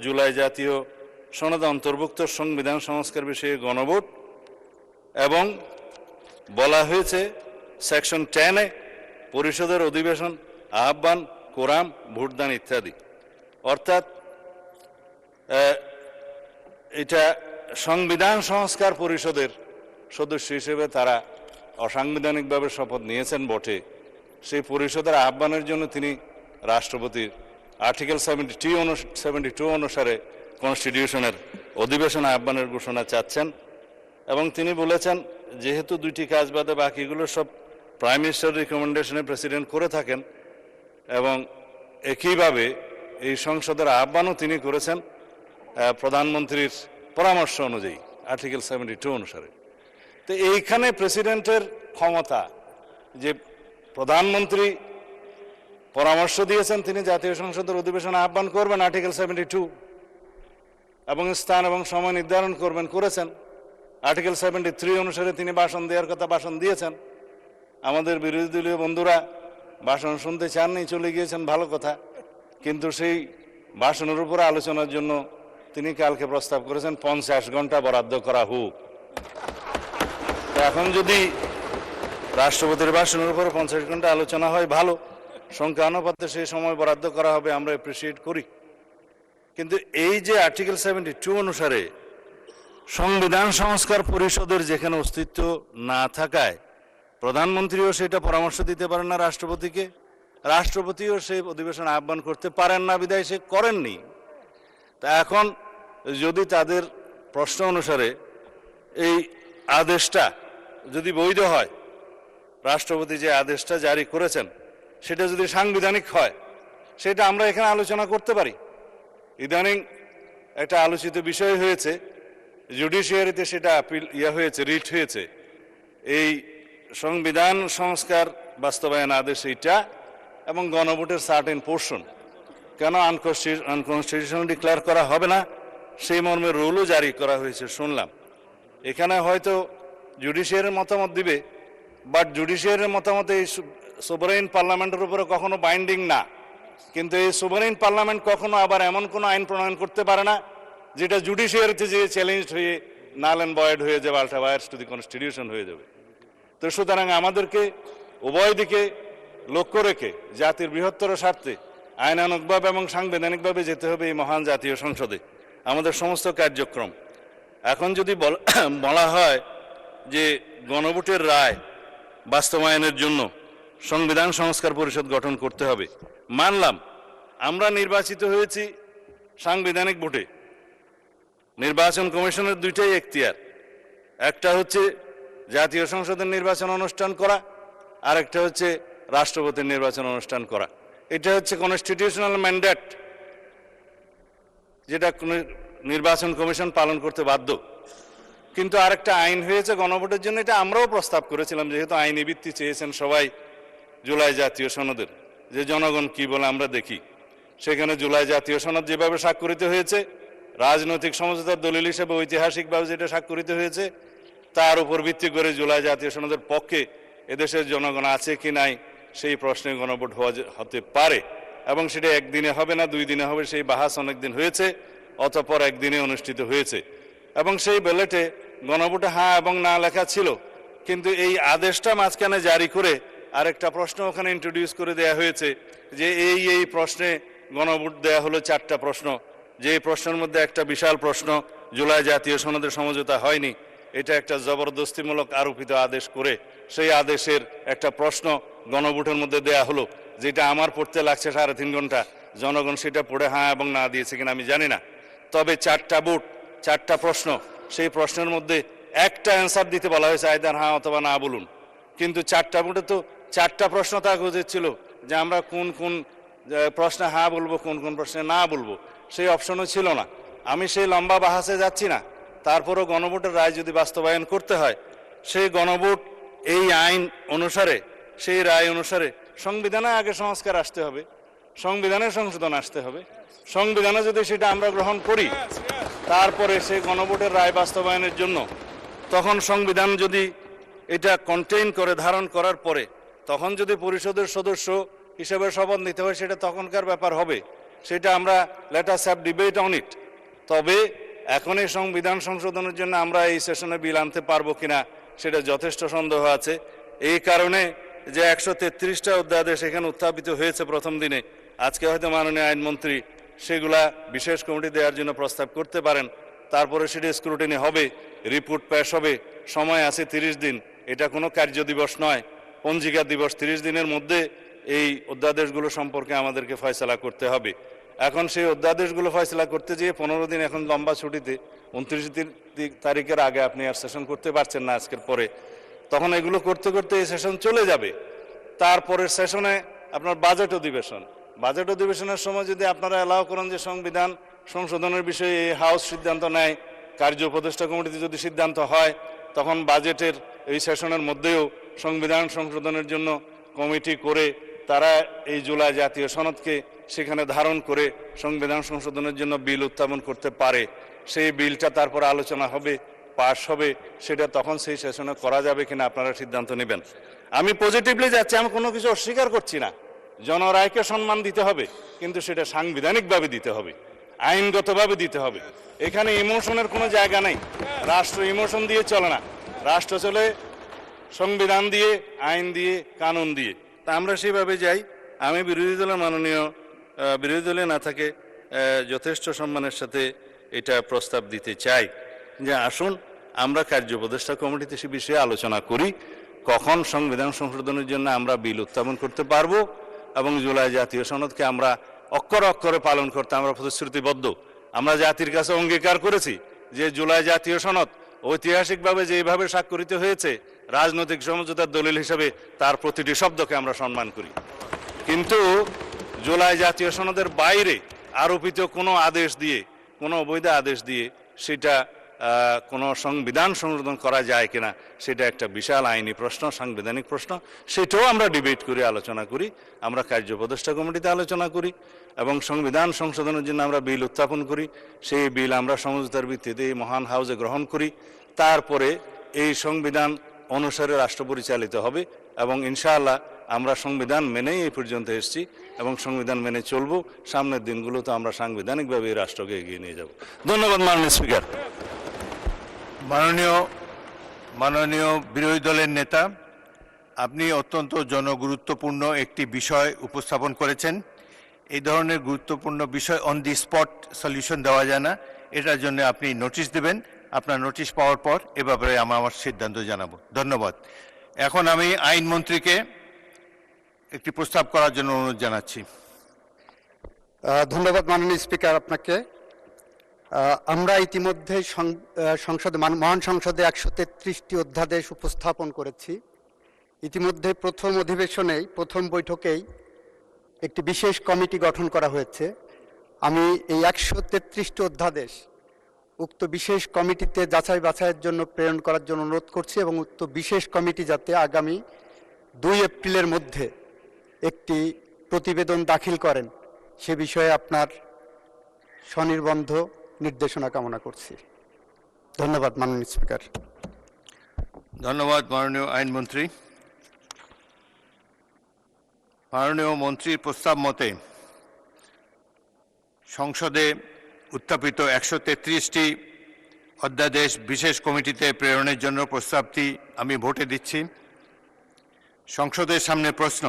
জুলাই জাতীয় সনদে অন্তর্ভুক্ত সংবিধান সংস্কার বিষয়ে গণভোট, এবং বলা হয়েছে সেকশন 10-এ পরিষদের অধিবেশন আহ্বান, কোরাম, ভোটদান ইত্যাদি। অর্থাৎ এটা সংবিধান সংস্কার পরিষদের সদস্য হিসেবে তারা অসাংবিধানিকভাবে শপথ নিয়েছেন বটে, সেই পরিষদের আহ্বানের জন্য তিনি রাষ্ট্রপতির আর্টিকেল 72 অনুসারে কনস্টিটিউশনের অধিবেশন আহ্বানের ঘোষণা চাচ্ছেন। এবং তিনি বলেছেন যেহেতু দুইটি কাজ বাদে বাকিগুলো সব প্রাইম মিনিস্টার রিকমেন্ডেশনে প্রেসিডেন্ট করে থাকেন, এবং একইভাবে এই সংসদের আহ্বানও তিনি করেছেন প্রধানমন্ত্রীর পরামর্শ অনুযায়ী আর্টিকেল 72 অনুসারে। তো এইখানে প্রেসিডেন্টের ক্ষমতা, যে প্রধানমন্ত্রী পরামর্শ দিয়েছেন তিনি জাতীয় সংসদের অধিবেশন আহ্বান করবেন আর্টিকেল 72, এবং স্থান এবং সময় নির্ধারণ করেছেন আর্টিকেল 73 অনুসারে। তিনি ভাষণ দেওয়ার কথা ভাষণ দিয়েছেন। আমাদের বিরোধী দলীয় বন্ধুরা ভাষণ শুনতে চাননি, চলে গিয়েছেন, ভালো কথা। কিন্তু সেই ভাষণের উপরে আলোচনার জন্য তিনি কালকে প্রস্তাব করেছেন 50 ঘন্টা বরাদ্দ করা হোক। এখন যদি রাষ্ট্রপতির ভাষণের উপরে 50 ঘন্টা আলোচনা হয়, ভালো, সংখ্যা অনুপাতে সেই সময় বরাদ্দ করা হবে, আমরা অ্যাপ্রিসিয়েট করি। কিন্তু এই যে আর্টিকেল 72 অনুসারে সংবিধান সংস্কার পরিষদের যেখানে অস্তিত্ব না থাকায় প্রধানমন্ত্রীও সেটা পরামর্শ দিতে পারেন না রাষ্ট্রপতিকে, রাষ্ট্রপতিও সেই অধিবেশন আহ্বান করতে পারেন না, বিধায় সে করেননি। তা এখন যদি তাদের প্রশ্ন অনুসারে এই আদেশটা যদি বৈধ হয়, রাষ্ট্রপতি যে আদেশটা জারি করেছেন সেটা যদি সাংবিধানিক হয় সেটা আমরা এখানে আলোচনা করতে পারি। ইদানিং একটা আলোচিত বিষয় হয়েছে, জুডিশিয়ারিতে সেটা আপিল হয়েছে, রিট হয়েছে, এই সংবিধান সংস্কার বাস্তবায়ন আদেশ এইটা এবং গণভোটের সার্টেন পোর্শন কেন আনকনস্টিটিউশনাল ডিক্লেয়ার করা হবে না সেই মর্মে রুলও জারি করা হয়েছে শুনলাম। এখানে হয়তো জুডিশিয়ারির মতামত দিবে, বাট জুডিশিয়ারির মতামত এই সোভারেইন পার্লামেন্টের উপরে কখনো বাইন্ডিং না। কিন্তু এই সোভারেইন পার্লামেন্ট কখনো আবার এমন কোনো আইন প্রণয়ন করতে পারে না যেটা জুডিশিয়ারিতে যে চ্যালেঞ্জ হয়ে নাল অ্যান্ড ভয়েড হয়ে যাবে, আল্ট্রাভায়ার্স টু দি কনস্টিটিউশন হয়ে যাবে। তো সুতরাং আমাদেরকে উভয় দিকে লক্ষ্য রেখে জাতির বৃহত্তর স্বার্থে আইনানুগভাবে এবং সাংবিধানিকভাবে যেতে হবে এই মহান জাতীয় সংসদে আমাদের সমস্ত কার্যক্রম। এখন যদি বলা হয় যে গণভোটের রায় বাস্তবায়নের জন্য সংবিধান সংস্কার পরিষদ গঠন করতে হবে, মানলাম আমরা নির্বাচিত হয়েছি সাংবিধানিক ভোটে। নির্বাচন কমিশনের দুইটাই এখতিয়ার, একটা হচ্ছে জাতীয় সংসদের নির্বাচন অনুষ্ঠান করা, আর একটা হচ্ছে রাষ্ট্রপতির নির্বাচন অনুষ্ঠান করা। এটা হচ্ছে কনস্টিটিউশনাল ম্যান্ডেট, যেটা নির্বাচন কমিশন পালন করতে বাধ্য। কিন্তু আরেকটা আইন হয়েছে গণভোটের জন্য, এটা আমরাও প্রস্তাব করেছিলাম, যেহেতু আইনি ভিত্তি চেয়েছেন সবাই জুলাই জাতীয় সনদের, যে জনগণ কি বলে আমরা দেখি। সেখানে জুলাই জাতীয় সনদ যেভাবে স্বাক্ষরিত হয়েছে, রাজনৈতিক সমঝোতার দলিল হিসেবে ঐতিহাসিকভাবে যেটা স্বাক্ষরিত হয়েছে, তার উপর ভিত্তি করে জুলাই জাতীয় সনদের পক্ষে এদেশের জনগণ আছে কি নাই সেই প্রশ্নে গণভোট হতে পারে, এবং সেটা একদিনে হবে না, 2 দিনে হবে। সেই বাহাস অনেকদিন হয়েছে, অতঃপর একদিনে অনুষ্ঠিত হয়েছে। এবং সেই ব্যালটে গণভোটে হ্যাঁ এবং না লেখা ছিল, কিন্তু এই আদেশটা মাঝখানে জারি করে আরেকটা প্রশ্ন ওখানে ইন্ট্রোডিউস করে দেয়া হয়েছে যে এই প্রশ্নে গণভোট দেয়া হলো 4টা প্রশ্ন, যে প্রশ্নের মধ্যে একটা বিশাল প্রশ্ন জুলাই জাতীয় সনদের সমঝোতা হয়নি, এটা একটা জবরদস্তিমূলক আরোপিত আদেশ করে সেই আদেশের একটা প্রশ্ন গণভোটের মধ্যে দেয়া হলো, যেটা আমার পড়তে লাগছে 3.5 ঘন্টা। জনগণ সেটা পড়ে হ্যাঁ এবং না দিয়েছে কিনা আমি জানি না। তবে 4টা ভোট, 4টা প্রশ্ন, সেই প্রশ্নের মধ্যে একটা অ্যান্সার দিতে বলা হয়েছে, আইদার হ্যাঁ অথবা না বলুন। কিন্তু 4টা ভোটে তো 4টা প্রশ্ন থাকা উচিত ছিল যে আমরা কোন কোন প্রশ্নে হ্যাঁ বলবো, কোন কোন প্রশ্নে না বলবো, সেই অপশনও ছিল না। আমি সেই লম্বা বাহাসে যাচ্ছি না, তারপরও গণভোটের রায় যদি বাস্তবায়ন করতে হয়, সেই গণভোট এই আইন অনুসারে, সেই রায় অনুসারে সংবিধানে আগে সংস্কার আসতে হবে, সংবিধানের সংশোধন আসতে হবে। সংবিধানে যদি সেটা আমরা গ্রহণ করি, তারপরে সেই গণভোটের রায় বাস্তবায়নের জন্য তখন সংবিধান যদি এটা কন্টেইন করে, ধারণ করার পরে তখন যদি পরিষদের সদস্য হিসেবে শপথ নিতে হয়, সেটা তখনকার ব্যাপার হবে। সেটা আমরা let us have debate on it. তবে এখন এই সংবিধান সংশোধনের জন্য আমরা এই সেশনে বিল আনতে পারবো কিনা সেটা যথেষ্ট সন্দেহ আছে। এই কারণে যে 133টা অধ্যাদেশ এখানে উত্থাপিত হয়েছে প্রথম দিনে, আজকে হয়তো মাননীয় আইনমন্ত্রী সেগুলা বিশেষ কমিটি দেওয়ার জন্য প্রস্তাব করতে পারেন। তারপরে সেটা স্ক্রুটিনি হবে, রিপোর্ট পেশ হবে, সময় আছে 30 দিন। এটা কোনো কার্য দিবস নয়, পঞ্জিকা দিবস। 30 দিনের মধ্যে এই অধ্যাদেশগুলো সম্পর্কে আমাদেরকে ফয়সালা করতে হবে। এখন সেই অধ্যাদেশগুলো ফয়সালা করতে যেয়ে 15 দিন এখন লম্বা ছুটিতে, 29 তারিখের আগে আপনি আর সেশন করতে পারছেন না আজকের পরে, তখন এগুলো করতে করতে এই সেশন চলে যাবে। তারপরের সেশনে আপনার বাজেট অধিবেশনের সময় যদি আপনারা অ্যালাউ করেন যে সংবিধান সংশোধনের বিষয়ে এই হাউস সিদ্ধান্ত নেয়, কার্য উপদেষ্টা কমিটিতে যদি সিদ্ধান্ত হয়, তখন বাজেটের এই সেশনের মধ্যেও সংবিধান সংশোধনের জন্য কমিটি করে তারা এই জুলাই জাতীয় সনদকে সেখানে ধারণ করে সংবিধান সংশোধনের জন্য বিল উত্থাপন করতে পারে। সেই বিলটা তারপর আলোচনা হবে, পাশ হবে, সেটা তখন সেই সেশনে করা যাবে কিনা আপনারা সিদ্ধান্ত নেবেন। আমি পজিটিভলি যাচ্ছি, আমি কোনো কিছু অস্বীকার করছি না। জনরায়কে সম্মান দিতে হবে, কিন্তু সেটা সাংবিধানিকভাবে দিতে হবে, আইনগতভাবে দিতে হবে। এখানে ইমোশনের কোনো জায়গা নেই। রাষ্ট্র ইমোশন দিয়ে চলে না, রাষ্ট্র চলে সংবিধান দিয়ে, আইন দিয়ে, কানুন দিয়ে। তা আমরা সেইভাবে যাই। আমি বিরোধী দলে না থাকে যথেষ্ট সম্মানের সাথে এটা প্রস্তাব দিতে চাই যে আসুন আমরা কার্য উপদেষ্টা কমিটিতে সে বিষয়ে আলোচনা করি, কখন সংবিধান সংশোধনের জন্য আমরা বিল উত্থাপন করতে পারবো এবং জুলাই জাতীয় সনদকে আমরা অক্ষরে অক্ষরে পালন করতে আমরা প্রতিশ্রুতিবদ্ধ। আমরা জাতির কাছে অঙ্গীকার করেছি যে জুলাই জাতীয় সনদ ঐতিহাসিকভাবে যেভাবে স্বাক্ষরিত হয়েছে, রাজনৈতিক সমঝোতার দলিল হিসেবে তার প্রতিটি শব্দকে আমরা সম্মান করি। কিন্তু জুলাই জাতীয় সনদের বাইরে আরোপিত কোনো আদেশ দিয়ে, কোনো অবৈধ আদেশ দিয়ে সেটা কোনো সংবিধান সংশোধন করা যায় কিনা, সেটা একটা বিশাল আইনি প্রশ্ন, সাংবিধানিক প্রশ্ন। সেটাও আমরা ডিবেট করি, আলোচনা করি, আমরা কার্য উপদেষ্টা কমিটিতে আলোচনা করি এবং সংবিধান সংশোধনের জন্য আমরা বিল উত্থাপন করি। সেই বিল আমরা সমঝোতার ভিত্তিতে এই মহান হাউসে গ্রহণ করি। তারপরে এই সংবিধান অনুসারে রাষ্ট্র পরিচালিত হবে এবং ইনশাআল্লাহ আমরা সংবিধান মেনেই এই পর্যন্ত এসেছি এবং সংবিধান মেনে চলবো। সামনের দিনগুলোতে আমরা সাংবিধানিকভাবে এই রাষ্ট্রকে এগিয়ে নিয়ে যাব। ধন্যবাদ মাননীয় স্পিকার। মাননীয় বিরোধী দলের নেতা, আপনি অত্যন্ত জনগুরুত্বপূর্ণ একটি বিষয় উপস্থাপন করেছেন। এই ধরনের গুরুত্বপূর্ণ বিষয় অন দি স্পট সলিউশন দেওয়া যায় না, এটার জন্য আপনি নোটিশ দেবেন। আপনার নোটিশ পাওয়ার পর এ ব্যাপারে আমার সিদ্ধান্ত জানাবো। ধন্যবাদ। এখন আমি আইনমন্ত্রীকে একটি প্রস্তাব করার জন্য অনুরোধ জানাচ্ছি। ধন্যবাদ মাননীয় স্পিকার আপনাকে। আমরা ইতিমধ্যে সংসদে মহান সংসদে 133টি অধ্যাদেশ উপস্থাপন করেছি। ইতিমধ্যে প্রথম অধিবেশনেই, প্রথম বৈঠকেই একটি বিশেষ কমিটি গঠন করা হয়েছে। আমি এই 133টি অধ্যাদেশ উক্ত বিশেষ কমিটিতে যাচাই বাছাইয়ের জন্য প্রেরণ করার জন্য অনুরোধ করছি এবং উক্ত বিশেষ কমিটি যাতে আগামী 2 এপ্রিলের মধ্যে একটি প্রতিবেদন দাখিল করেন সে বিষয়ে আপনার স্বনির্বন্ধ নির্দেশনা কামনা করছি। ধন্যবাদ মাননীয় স্পিকার। ধন্যবাদ মাননীয় আইনমন্ত্রী। মাননীয় মন্ত্রীর প্রস্তাব মতে সংসদে উত্থাপিত 133টি অধ্যাদেশ বিশেষ কমিটিতে প্রেরণের জন্য প্রস্তাবটি আমি ভোটে দিচ্ছি। সংসদের সামনে প্রশ্ন।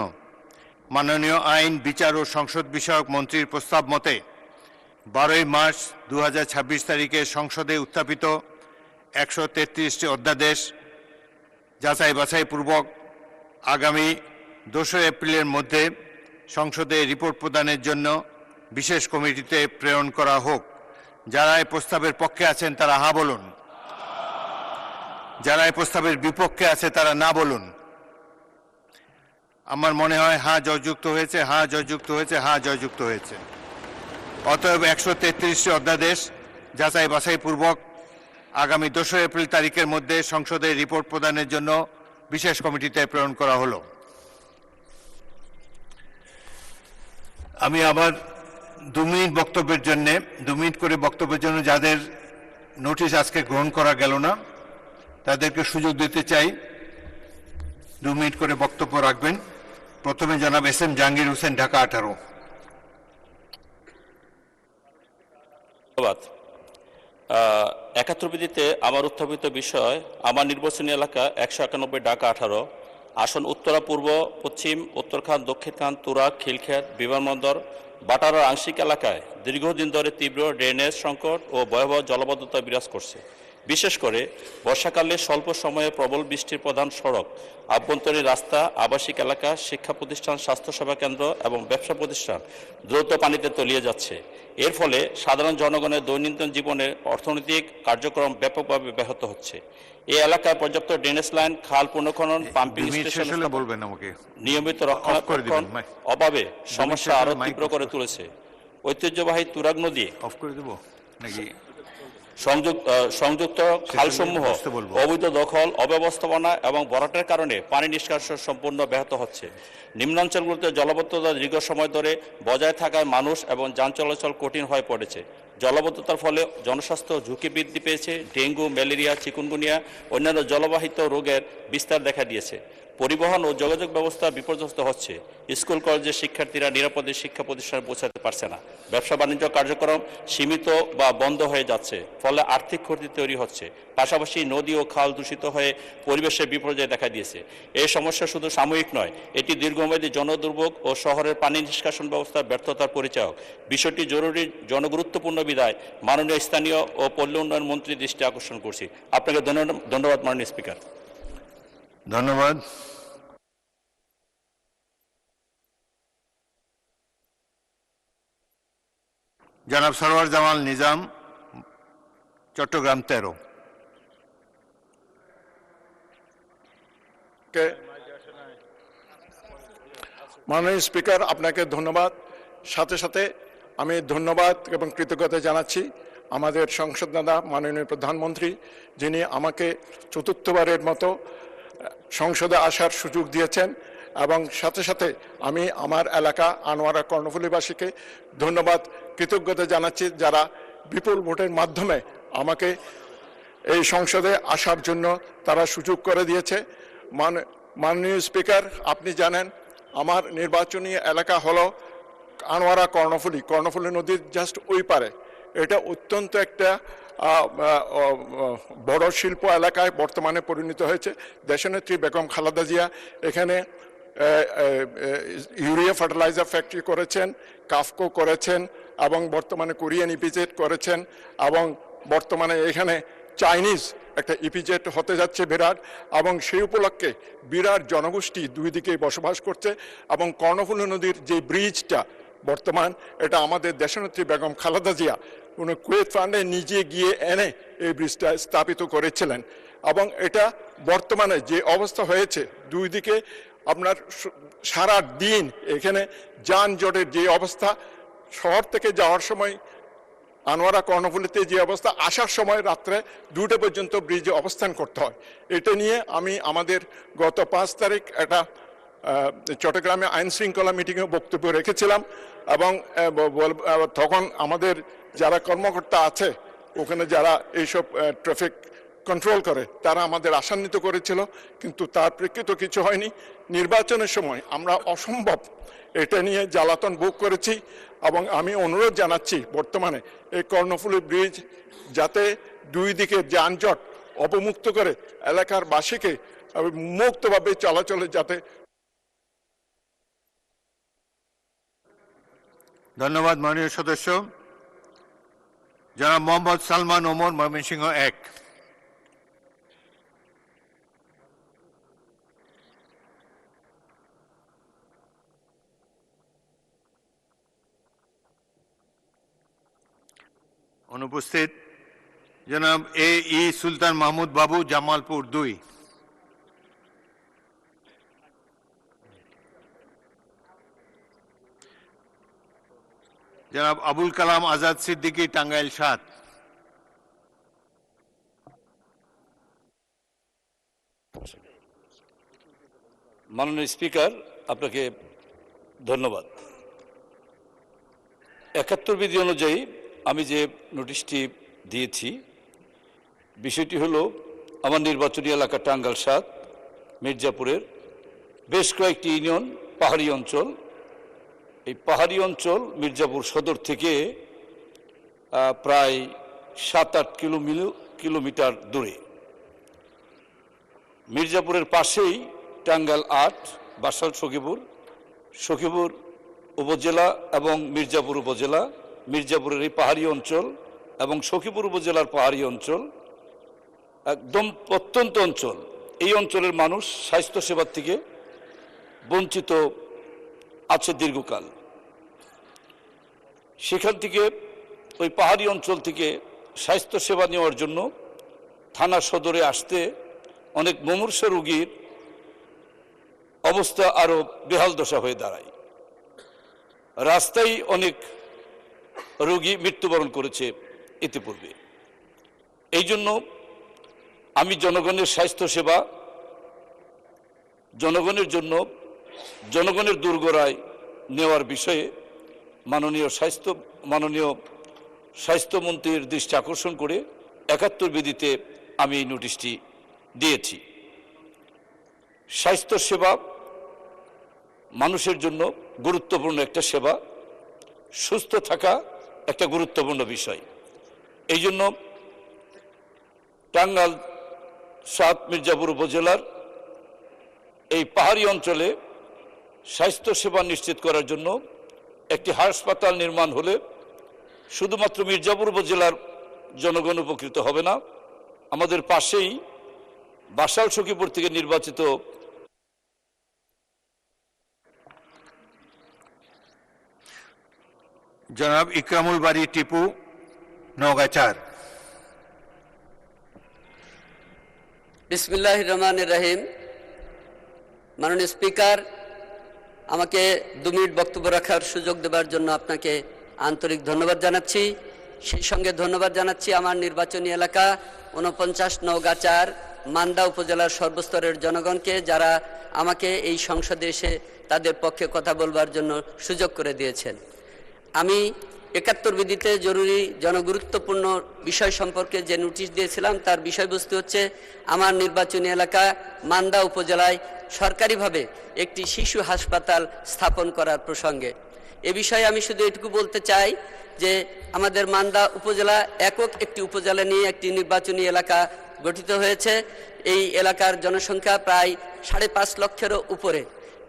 মাননীয় আইন, বিচার ও সংসদ বিষয়ক মন্ত্রীর প্রস্তাব মতে 12 মার্চ 2026 তারিখে সংসদে উত্থাপিত 133টি অধ্যাদেশ যাচাই বাছাই পূর্বক আগামী 2 এপ্রিলের মধ্যে সংসদে রিপোর্ট প্রদানের জন্য বিশেষ কমিটিতে প্রেরণ করা হোক। যারা এই প্রস্তাবের পক্ষে আছেন তারা হ্যাঁ বলুন, যারা এই প্রস্তাবের বিপক্ষে আছে তারা না বলুন। আমার মনে হয় হ্যাঁ জয়যুক্ত হয়েছে, হ্যাঁ জয়যুক্ত হয়েছে, হ্যাঁ জয়যুক্ত হয়েছে। অতএব 133টি অধ্যাদেশ যাচাই বাছাই পূর্বক আগামী 2 এপ্রিল তারিখের মধ্যে সংসদে রিপোর্ট প্রদানের জন্য বিশেষ কমিটিতে প্রেরণ করা হলো। আমি আবার 2 মিনিট বক্তব্যের জন্য 2 মিনিট করে বক্তব্যের জন্য যাদের নোটিশ আজকে গ্রহণ করা গেল না তাদেরকে সুযোগ দিতে চাই। 2 মিনিট করে বক্তব্য রাখবেন। প্রথমে জনাব এস এম জাহাঙ্গীর হোসেন, ঢাকা 18। ধন্যবাদ। 71 বিধিতে আমার উত্থাপিত বিষয়, আমার নির্বাচনী এলাকা 191 ঢাকা 18 আসন উত্তরা, পূর্ব, পশ্চিম, উত্তরখান, দক্ষিণখান, তুরাগ, খিলক্ষেত, বিমানবন্দর, বাটারার আংশিক এলাকায় দীর্ঘদিন ধরে তীব্র ড্রেনেজ সংকট ও ভয়াবহ জলবদ্ধতা বিরাজ করছে। বিশেষ করে বর্ষাকালে স্বল্প সময়ে প্রবল বৃষ্টির প্রধান সড়ক, আভ্যন্তরীণ রাস্তা, আবাসিক এলাকা, শিক্ষা প্রতিষ্ঠান, স্বাস্থ্যসেবা কেন্দ্র এবং ব্যবসা প্রতিষ্ঠান দ্রুত পানিতে তলিয়ে যাচ্ছে। এর ফলে সাধারণ জনগণের দৈনন্দিন জীবনের অর্থনৈতিক কার্যক্রম ব্যাপকভাবে ব্যাহত হচ্ছে। এই এলাকায় পর্যাপ্ত ড্রেনেজ লাইন, খাল পুনঃখনন, পাম্পিং স্টেশন নিয়মিত রক্ষণাবেক্ষণ অভাবে সমস্যা আরো তীব্র করে তুলেছে। ঐতিহ্যবাহী তুরাগ নদী সংযুক্ত খালসমূহ অবৈধ দখল, অব্যবস্থাপনা এবং ভরাটের কারণে পানি নিষ্কাশন সম্পূর্ণ ব্যাহত হচ্ছে। নিম্নাঞ্চলগুলোতে জলবদ্ধতা দীর্ঘ সময় ধরে বজায় থাকায় মানুষ এবং যান চলাচল কঠিন হয়ে পড়েছে। জলবদ্ধতার ফলে জনস্বাস্থ্য ঝুঁকি বৃদ্ধি পেয়েছে। ডেঙ্গু, ম্যালেরিয়া, চিকুনগুনিয়া অন্যান্য জলবাহিত রোগের বিস্তার দেখা দিয়েছে। পরিবহন ও যোগাযোগ ব্যবস্থা বিপর্যস্ত হচ্ছে। স্কুল কলেজের শিক্ষার্থীরা নিরাপদে শিক্ষা প্রতিষ্ঠানে পৌঁছাতে পারছে না। ব্যবসা বাণিজ্য কার্যক্রম সীমিত বা বন্ধ হয়ে যাচ্ছে, ফলে আর্থিক ক্ষতি তৈরি হচ্ছে। পাশাপাশি নদী ও খাল দূষিত হয়ে পরিবেশের বিপর্যয় দেখা দিয়েছে। এই সমস্যা শুধু সাময়িক নয়, এটি দীর্ঘমেয়াদী জনদুর্ভোগ ও শহরের পানি নিষ্কাশন ব্যবস্থার ব্যর্থতার পরিচায়ক। বিষয়টি জরুরি, জনগুরুত্বপূর্ণ বিধায় মাননীয় স্থানীয় ও পল্লী উন্নয়ন মন্ত্রীর দৃষ্টি আকর্ষণ করছি। আপনাকে ধন্যবাদ মাননীয় স্পিকার। ধন্যবাদ। জনাব সরওয়ার জামাল নিজাম, চট্টগ্রাম 13। মাননীয় স্পিকার, আপনাকে ধন্যবাদ। সাথে সাথে আমি ধন্যবাদ এবং কৃতজ্ঞতা জানাচ্ছি আমাদের সংসদ নেতা মাননীয় প্রধানমন্ত্রী, যিনি আমাকে চতুর্থবারের মতো সংসদে আসার সুযোগ দিয়েছেন। এবং সাথে সাথে আমি আমার এলাকা আনোয়ারা কর্ণফুলীবাসীকে ধন্যবাদ কৃতজ্ঞতা জানাচ্ছি, যারা বিপুল ভোটের মাধ্যমে আমাকে এই সংসদে আসার জন্য তারা সুযোগ করে দিয়েছে। মাননীয় স্পিকার, আপনি জানেন আমার নির্বাচনী এলাকা হলো আনোয়ারা কর্ণফুলী নদীর জাস্ট ওই পারে। এটা অত্যন্ত একটা বড় শিল্প এলাকায় বর্তমানে পরিণত হয়েছে। দেশনেত্রী বেগম খালেদা জিয়া এখানে ইউরিয়া ফার্টিলাইজার ফ্যাক্টরি করেছেন, কাফকো করেছেন এবং বর্তমানে কোরিয়ান ইপিজেড করেছেন এবং বর্তমানে এখানে চাইনিজ একটা ইপিজেড হতে যাচ্ছে বিরাট। এবং সেই উপলক্ষে বিরাট জনগোষ্ঠী দুই দিকেই বসবাস করছে। এবং কর্ণফুলী নদীর যে ব্রিজটা বর্তমান, এটা আমাদের দেশনেত্রী বেগম খালেদা জিয়া উনি কুয়েত ফান্ডে নিজে গিয়ে এনে এই ব্রিজটা স্থাপিত করেছিলেন। এবং এটা বর্তমানে যে অবস্থা হয়েছে, দুই দিকে আপনার সারা দিন এখানে যানজটের যে অবস্থা, শহর থেকে যাওয়ার সময় আনোয়ারা কর্ণফুলীতে যে অবস্থা, আসার সময় রাত্রে 2টা পর্যন্ত ব্রিজে অবস্থান করতে হয়। এটা নিয়ে আমি আমাদের গত 5 তারিখ একটা চট্টগ্রামে আইন শৃঙ্খলা মিটিংয়ে বক্তব্য রেখেছিলাম। এবং তখন আমাদের যারা কর্মকর্তা আছে ওখানে, যারা এইসব ট্রাফিক কন্ট্রোল করে, তারা আমাদের আশান্বিত করেছিল, কিন্তু তার প্রেক্ষিত কিছু হয়নি। নির্বাচনের সময় আমরা অসম্ভব এটা নিয়ে জ্বালাতন ভোগ করেছি। এবং আমি অনুরোধ জানাচ্ছি বর্তমানে এই কর্ণফুলী ব্রিজ যাতে দুই দিকে যানজট অবমুক্ত করে এলাকার বাসীকে মুক্তভাবে চলাচলে যাতে। ধন্যবাদ মাননীয় সদস্য। জনাব মোহাম্মদ সালমান ওমর, ময়মনসিংহ 1। অনুপস্থিত। জনাব ই সুলতান মাহমুদ বাবু, জামালপুর 2। জনাব আবুল কালাম আজাদ সিদ্দিকী, টাঙ্গাইল 7। মাননীয় স্পিকার, আপনাকে ধন্যবাদ। 71 বিধি অনুযায়ী আমি যে নোটিশটি দিয়েছি, বিষয়টি হলো আমার নির্বাচনী এলাকা টাঙ্গাইল 7 মির্জাপুরের বেশ কয়েকটি ইউনিয়ন পাহাড়ি অঞ্চল। এই পাহাড়ি অঞ্চল মির্জাপুর সদর থেকে প্রায় 7-8 কিলোমিটার দূরে। মির্জাপুরের পাশেই টাঙ্গাইল 8 বাসাল সখীপুর উপজেলা এবং মির্জাপুর উপজেলা। মির্জাপুরের এই পাহাড়ি অঞ্চল এবং সখীপুর উপজেলার পাহাড়ি অঞ্চল একদম প্রত্যন্ত অঞ্চল। এই অঞ্চলের মানুষ স্বাস্থ্যসেবার থেকে বঞ্চিত আছে দীর্ঘকাল। সেখান থেকে, ওই পাহাড়ি অঞ্চল থেকে স্বাস্থ্যসেবা নেওয়ার জন্য থানা সদরে আসতে অনেক মুমূর্ষ রোগীর অবস্থা আরো বেহাল দশা হয়ে দাঁড়ায়। রাস্তায় অনেক রোগী মৃত্যুবরণ করেছে ইতিপূর্বে। এই জন্য আমি জনগণের স্বাস্থ্যসেবা, জনগণের জন্য, জনগণের দুর্গরায় নেওয়ার বিষয়ে মাননীয় স্বাস্থ্যমন্ত্রীর দৃষ্টি আকর্ষণ করে 71 বিধিতে আমি এই নোটিশটি দিয়েছি। স্বাস্থ্যসেবা মানুষের জন্য গুরুত্বপূর্ণ একটা সেবা, সুস্থ থাকা একটা গুরুত্বপূর্ণ বিষয়। এই জন্য টাঙ্গাইল 7 মির্জাপুর উপজেলার এই পাহাড়ি অঞ্চলে স্বাস্থ্যসেবা নিশ্চিত করার জন্য একটি হাসপাতাল নির্মাণ হলে শুধুমাত্র মির্জাপুর উপজেলার জনগণ উপকৃত হবে না, আমাদের পাশেই বাসাল সখীপুর থেকে নির্বাচিত জনাব ইকরামুল বারী টিপু, নওগাঁ 4। বিসমিল্লাহির রহমানির রহিম। মাননীয় স্পিকার, আমাকে 2 মিনিট বক্তব্য রাখার সুযোগ দেওয়ার জন্য আপনাকে আন্তরিক ধন্যবাদ জানাচ্ছি। সেই সঙ্গে ধন্যবাদ জানাচ্ছি আমার নির্বাচনী এলাকা 49 নওগাঁ 4 মান্দা উপজেলার সর্বস্তরের জনগণকে, যারা আমাকে এই সংসদে এসে তাদের পক্ষে কথা বলবার জন্য সুযোগ করে দিয়েছেন। আমি 71 বিধিতে জরুরি জনগুরুত্বপূর্ণ বিষয় সম্পর্কে যে নোটিশ দিয়েছিলাম তার বিষয়বস্তু হচ্ছে আমার নির্বাচনী এলাকা মান্দা উপজেলায় সরকারিভাবে একটি শিশু হাসপাতাল স্থাপন করার প্রসঙ্গে। এ বিষয়ে আমি শুধু এটুকু বলতে চাই যে আমাদের মান্দা উপজেলা একক একটি উপজেলা নিয়ে একটি নির্বাচনী এলাকা গঠিত হয়েছে। এই এলাকার জনসংখ্যা প্রায় 5.5 লক্ষেরও উপরে।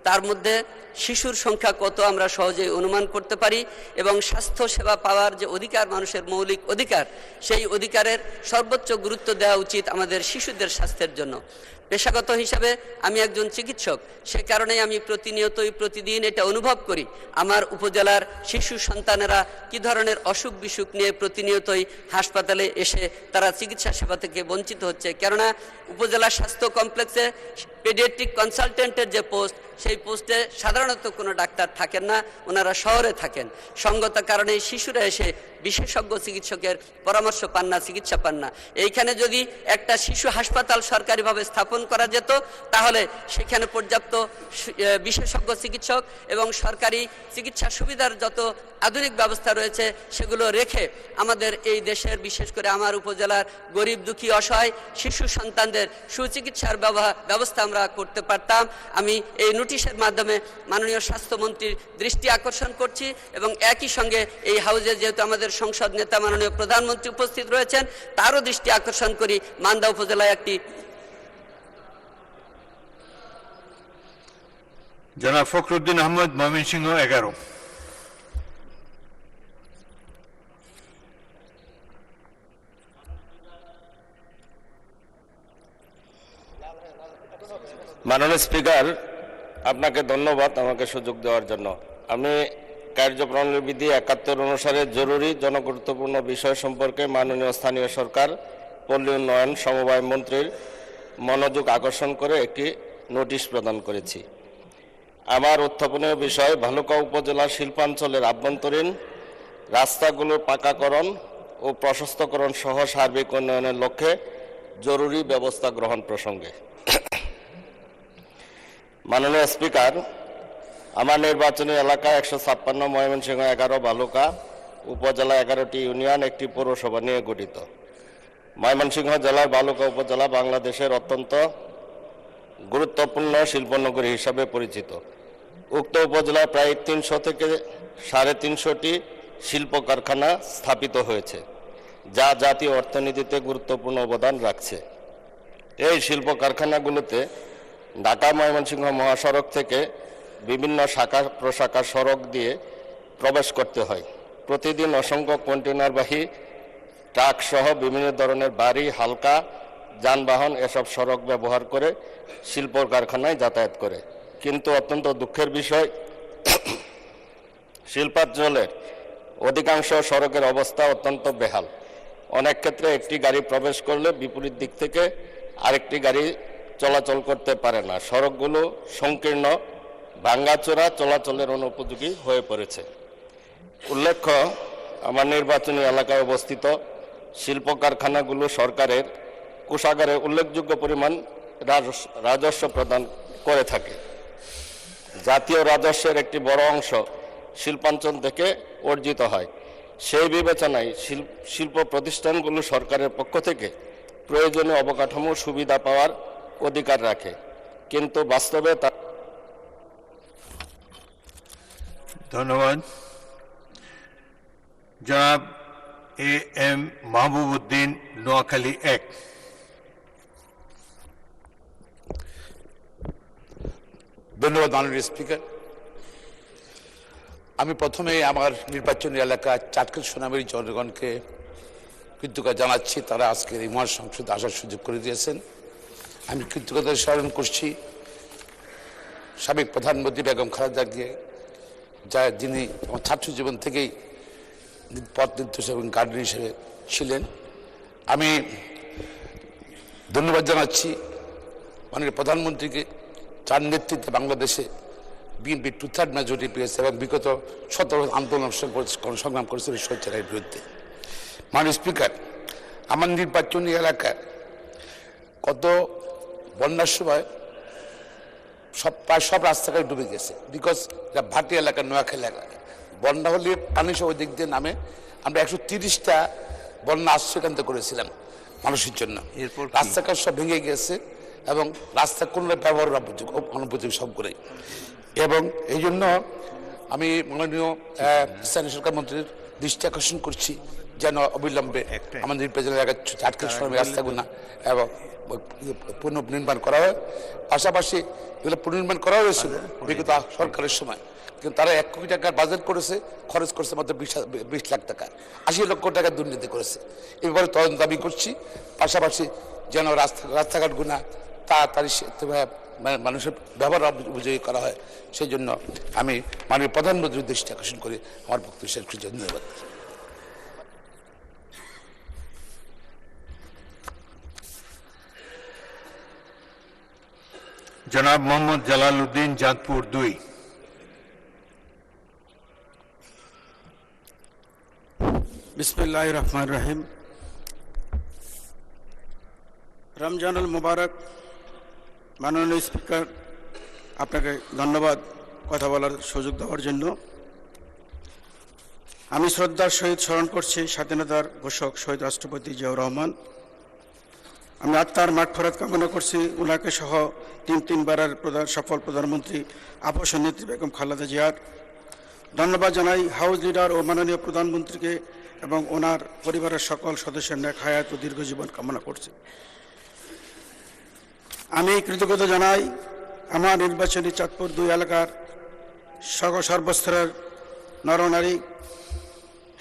তার মধ্যে শিশুর সংখ্যা কত আমরা সহজেই অনুমান করতে পারি, এবং স্বাস্থ্য সেবা পাওয়ার যে অধিকার, মানুষের মৌলিক অধিকার, সেই অধিকারের সর্বোচ্চ গুরুত্ব দেওয়া উচিত আমাদের শিশুদের স্বাস্থ্যের জন্য। পেশাগত হিসাবে আমি একজন চিকিৎসক, সে কারণেই আমি প্রতিদিন এটা অনুভব করি আমার উপজেলার শিশু সন্তানেরা কি ধরনের অসুখ বিসুখ নিয়ে প্রতিনিয়তই হাসপাতালে এসে তারা চিকিৎসা সেবা থেকে বঞ্চিত হচ্ছে। কেননা উপজেলা স্বাস্থ্য কমপ্লেক্সে পেডিয়াট্রিক কনসালটেন্টের যে পোস্ট, সেই পোস্টে সাধারণত কোনো ডাক্তার থাকেন না, ওনারা শহরে থাকেন। সঙ্গত কারণে শিশুরা এসে বিশেষজ্ঞ চিকিৎসকের পরামর্শ পান না, চিকিৎসা পান না। এইখানে যদি একটা শিশু হাসপাতাল সরকারিভাবে স্থাপন করা যেত, তাহলে সেখানে পর্যাপ্ত বিশেষজ্ঞ চিকিৎসক এবং সরকারি চিকিৎসা সুবিধার যত আধুনিক ব্যবস্থা রয়েছে সেগুলো রেখে আমাদের এই দেশের, বিশেষ করে আমার উপজেলার গরিব দুঃখী অসহায় শিশু সন্তানদের সুচিকিৎসার ব্যবস্থা আমরা করতে পারতাম। আমি এই নোটিশের মাধ্যমে মাননীয় স্বাস্থ্যমন্ত্রীর দৃষ্টি আকর্ষণ করছি, এবং একই সঙ্গে এই হাউজে যেহেতু আমাদের সংসদ নেতা মাননীয় প্রধানমন্ত্রী উপস্থিত রয়েছেন, তারও দৃষ্টি আকর্ষণ করি মান্দা উপজেলায় একটি। জনাব ফখরুদ্দিন আহমদ, ময়মনসিংহ 11। মাননীয় স্পিকার, আপনাকে ধন্যবাদ আমাকে সুযোগ দেওয়ার জন্য। আমি কার্যপ্রণালী বিধি 71 অনুসারে জরুরি জনগুরুত্বপূর্ণ বিষয় সম্পর্কে মাননীয় স্থানীয় সরকার পল্লী উন্নয়ন সমবায় মন্ত্রীর মনোযোগ আকর্ষণ করে একটি নোটিশ প্রদান করেছি। আমার উত্থাপনীয় বিষয় ভালুকা উপজেলার শিল্পাঞ্চলের আভ্যন্তরীণ রাস্তাগুলোর পাকাকরণ ও প্রশস্তকরণ সহ সার্বিক উন্নয়নের লক্ষ্যে জরুরি ব্যবস্থা গ্রহণ প্রসঙ্গে। মাননীয় স্পিকার, আমার নির্বাচনী এলাকা 156 ময়মনসিংহ 11 ভালুকা উপজেলা 11টি ইউনিয়ন একটি পৌরসভা নিয়ে গঠিত। ময়মনসিংহ জেলার ভালুকা উপজেলা বাংলাদেশের অত্যন্ত গুরুত্বপূর্ণ শিল্পনগরী হিসাবে পরিচিত। উক্ত উপজেলায় প্রায় 300 থেকে 350টি শিল্প কারখানা স্থাপিত হয়েছে, যা জাতীয় অর্থনীতিতে গুরুত্বপূর্ণ অবদান রাখছে। এই শিল্প কারখানাগুলোতে ঢাকা ময়মনসিংহ মহাসড়ক থেকে বিভিন্ন শাখা প্রশাখা সড়ক দিয়ে প্রবেশ করতে হয়। প্রতিদিন অসংখ্য কন্টেনারবাহী ট্রাক সহ বিভিন্ন ধরনের ভারী হালকা যানবাহন এসব সড়ক ব্যবহার করে শিল্প কারখানায় যাতায়াত করে। কিন্তু অত্যন্ত দুঃখের বিষয়, শিল্পাঞ্চলের অধিকাংশ সড়কের অবস্থা অত্যন্ত বেহাল। অনেক ক্ষেত্রে একটি গাড়ি প্রবেশ করলে বিপরীত দিক থেকে আরেকটি গাড়ি চলাচল করতে পারে না। সড়কগুলো সংকীর্ণ, ভাঙ্গাচোরা, চলাচলের অনুপযোগী হয়ে পড়েছে। উল্লেখ্য, আমার নির্বাচনী এলাকায় অবস্থিত শিল্প কারখানাগুলো সরকারের কোষাগারে উল্লেখযোগ্য পরিমাণ রাজস্ব প্রদান করে থাকে। জাতীয় রাজস্বের একটি বড় অংশ শিল্পাঞ্চল থেকে অর্জিত হয়। সেই বিবেচনায় শিল্প প্রতিষ্ঠানগুলো সরকারের পক্ষ থেকে প্রয়োজনীয় অবকাঠামো সুবিধা পাওয়ার অধিকার রাখে, কিন্তু বাস্তবে তা। ধন্যবাদ। জনাব AM মাহবুব উদ্দিন, নোয়াখালী 1। ধন্যবাদ মাননীয় স্পিকার। আমি প্রথমে আমার নির্বাচনী এলাকা চাটখিল সোনামের জনগণকে কৃতজ্ঞতা জানাচ্ছি, তারা আজকের এই মহান সংসদে আসার সুযোগ করে দিয়েছেন। আমি কৃতজ্ঞতা স্মরণ করছি সাবেক প্রধানমন্ত্রী বেগম খালেদা জিয়া, যিনি আমার ছাত্র জীবন থেকেই পথ নির্দেশক এবং গার্ডিয়ান হিসেবে ছিলেন। আমি ধন্যবাদ জানাচ্ছি মাননীয় প্রধানমন্ত্রীকে, যার নেতৃত্বে বাংলাদেশে বিএনপি 2/3 মেজরিটি পেয়েছে এবং বিগত 17 আন্দোলন সংগ্রাম করেছিল স্বৈরাচারের বিরুদ্ধে। মাননীয় স্পিকার, আমার নির্বাচনী এলাকার কত বন্যার সময় প্রায় সব রাস্তাঘাট ডুবে গেছে, বিকজ এটা ভাটি এলাকা, নোয়াখালী এলাকা। বন্যা হলে পানি সব ওই দিক দিয়ে নামে। আমরা 130টা বন্যা আশ্রয়কেন্দ্র করেছিলাম মানুষের জন্য। রাস্তাঘাট সব ভেঙে গেছে এবং রাস্তা কোনো ব্যবহার অনুপযোগী সব করে। এবং এই জন্য আমি মাননীয় স্থানীয় সরকার মন্ত্রীর দৃষ্টি আকর্ষণ করছি যেন অবিলম্বে আমাদের নির্বাচন এলাকার আটকে সরকারি রাস্তাগুলো এবং পুনর্নির্মাণ করা হয়। পাশাপাশি এগুলো পুনর্নির্মাণ করা হয়েছিল বিগত সরকারের সময়, কিন্তু তারা 1 কোটি টাকার বাজেট করেছে, খরচ করেছে মাত্র 20 লাখ টাকা, 80 লক্ষ টাকা দুর্নীতি করেছে। এই ব্যাপারে তদন্ত দাবি করছি। পাশাপাশি যেন রাস্তাঘাটগুলো তাড়াতাড়ি মানুষের ব্যবহার উপযোগী করা হয়, সেই জন্য আমি মাননীয় প্রধানমন্ত্রীর দৃষ্টি আকর্ষণ করে আমার বক্তব্য শেষ করছি। ধন্যবাদ। জনাব মোহাম্মদ জালাল উদ্দিন, চাঁদপুর 2। বিসমিল্লাহির রহমানির রহিম। রমজানুল মুবারক। মাননীয় স্পিকার, আপনাকে ধন্যবাদ কথা বলার সুযোগ দেওয়ার জন্য। আমি শ্রদ্ধার সহিত স্মরণ করছি স্বাধীনতার ঘোষক শহীদ রাষ্ট্রপতি জিয়াউর রহমান। আমি আত্মার মাগফিরাত কামনা করছি ওনাকে সহ 3বারের সফল প্রধানমন্ত্রী আবশ্যক নেত্রী বেগম খালেদা জিয়ার। ধন্যবাদ জানাই হাউস লিডার ও মাননীয় প্রধানমন্ত্রীকে এবং ওনার পরিবারের সকল সদস্যের নেক হায়াত ও দীর্ঘ জীবন কামনা করছি। আমি কৃতজ্ঞতা জানাই আমার নির্বাচনী চাঁদপুর 2 এলাকার সর্বস্তরের নরনারী,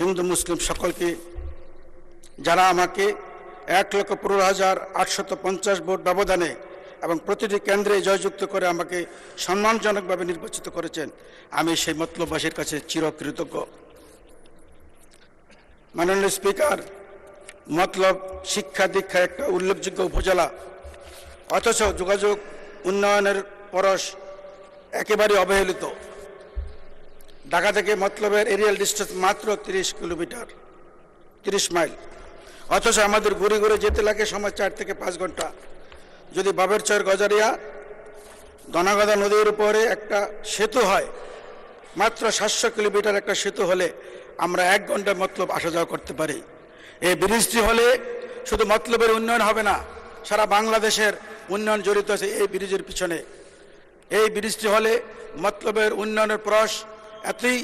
হিন্দু মুসলিম সকলকে, যারা আমাকে 1,15,850 ভোট ব্যবধানে এবং প্রতিটি কেন্দ্রে জয়যুক্ত করে আমাকে সম্মানজনকভাবে নির্বাচিত করেছেন। আমি সেই মতলববাসীর কাছে চিরকৃতজ্ঞ। মাননীয় স্পিকার, মতলব শিক্ষা দীক্ষা একটা উল্লেখযোগ্য উপজেলা, অথচ যোগাযোগ উন্নয়নের পরশ একেবারে অবহেলিত। ঢাকা থেকে মতলবের এরিয়াল ডিস্টেন্স মাত্র 30 কিলোমিটার, 30 মাইল, অথচ আমাদের ঘুরে ঘুরে যেতে লাগে সময় 4 থেকে 5 ঘন্টা। যদি বাবেরচর গজারিয়া দনাগদা নদীর উপরে একটা সেতু হয়, মাত্র 700 কিলোমিটার একটা সেতু হলে আমরা 1 ঘন্টায় মতলব আসা যাওয়া করতে পারি। এই ব্রিজটি হলে শুধু মতলবের উন্নয়ন হবে না, সারা বাংলাদেশের উন্নয়ন জড়িত আছে এই ব্রিজের পিছনে। এই ব্রিজটি হলে মতলবের উন্নয়নের প্রয়াস এতই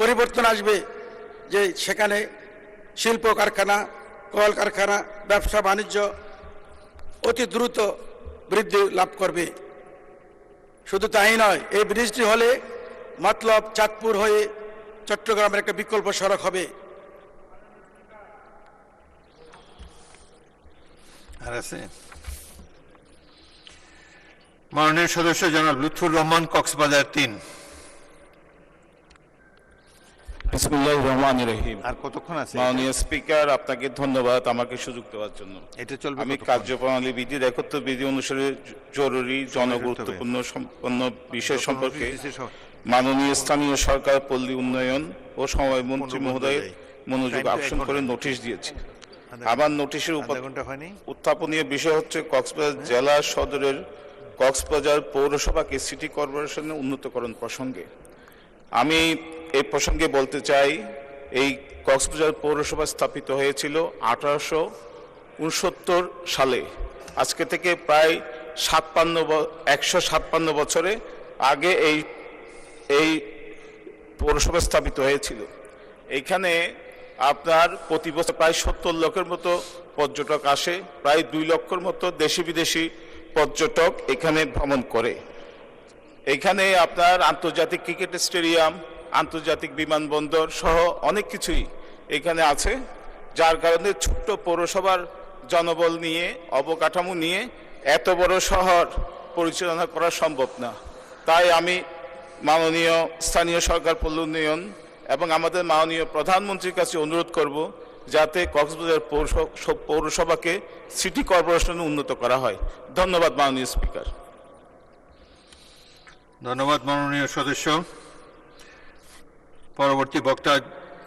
পরিবর্তন আসবে যে সেখানে শিল্প কারখানা, কল কারখানা, ব্যবসা বাণিজ্য অতি দ্রুত বৃদ্ধি লাভ করবে। শুধু তাই নয়, এই ব্রিজটি হলে মতলব চাঁদপুর হয়ে চট্টগ্রামের একটা বিকল্প সড়ক হবে। মাননীয় সদস্য জনাব লুৎফুর রহমান, কক্সবাজার 3। বিসমিল্লাহির রহমানির রহিম। আর কতক্ষণ আছে? মাননীয় স্পিকার, আপনাকে ধন্যবাদ আমাকে সুযোগ দেওয়ার জন্য। এটা চলবে। আমি কার্যপ্রণালী বিধি 71 বিধি অনুসারে জরুরি জনগুরুত্বপূর্ণ সম্পন্ন বিষয় সম্পর্কে মাননীয় স্থানীয় সরকার, পল্লী উন্নয়ন ও সমবায় মন্ত্রী মহোদয় মনোযোগ আকর্ষণ করে নোটিশ দিয়েছি। আমার নোটিশের উত্থাপনীয় বিষয় হচ্ছে কক্সবাজার জেলা সদরের কক্সবাজার পৌরসভাকে সিটি কর্পোরেশনে উন্নীতকরণ প্রসঙ্গে। আমি এই প্রসঙ্গে বলতে চাই, এই কক্সবাজার পৌরসভা স্থাপিত হয়েছিল 1869 সালে। আজকে থেকে প্রায় 157 বছরে আগে এই পৌরসভা স্থাপিত হয়েছিল। এইখানে আপনার প্রতি বছর প্রায় 70 লক্ষের মতো পর্যটক আসে, প্রায় 2 লক্ষের মতো দেশি বিদেশি পর্যটক এখানে ভ্রমণ করে। এখানে আপনার আন্তর্জাতিক ক্রিকেট স্টেডিয়াম, আন্তর্জাতিক বিমানবন্দর সহ অনেক কিছুই এখানে আছে, যার কারণে ছোট্ট পৌরসভার জনবল নিয়ে, অবকাঠামো নিয়ে এত বড় শহর পরিচালনা করা সম্ভব না। তাই আমি মাননীয় স্থানীয় সরকার, পল্লী উন্নয়ন এবং আমাদের মাননীয় প্রধানমন্ত্রীর কাছে অনুরোধ করব যাতে কক্সবাজার পৌরসভাকে সিটি কর্পোরেশনে উন্নত করা হয়। ধন্যবাদ মাননীয় স্পিকার। ধন্যবাদ মাননীয় সদস্য। পরবর্তী বক্তা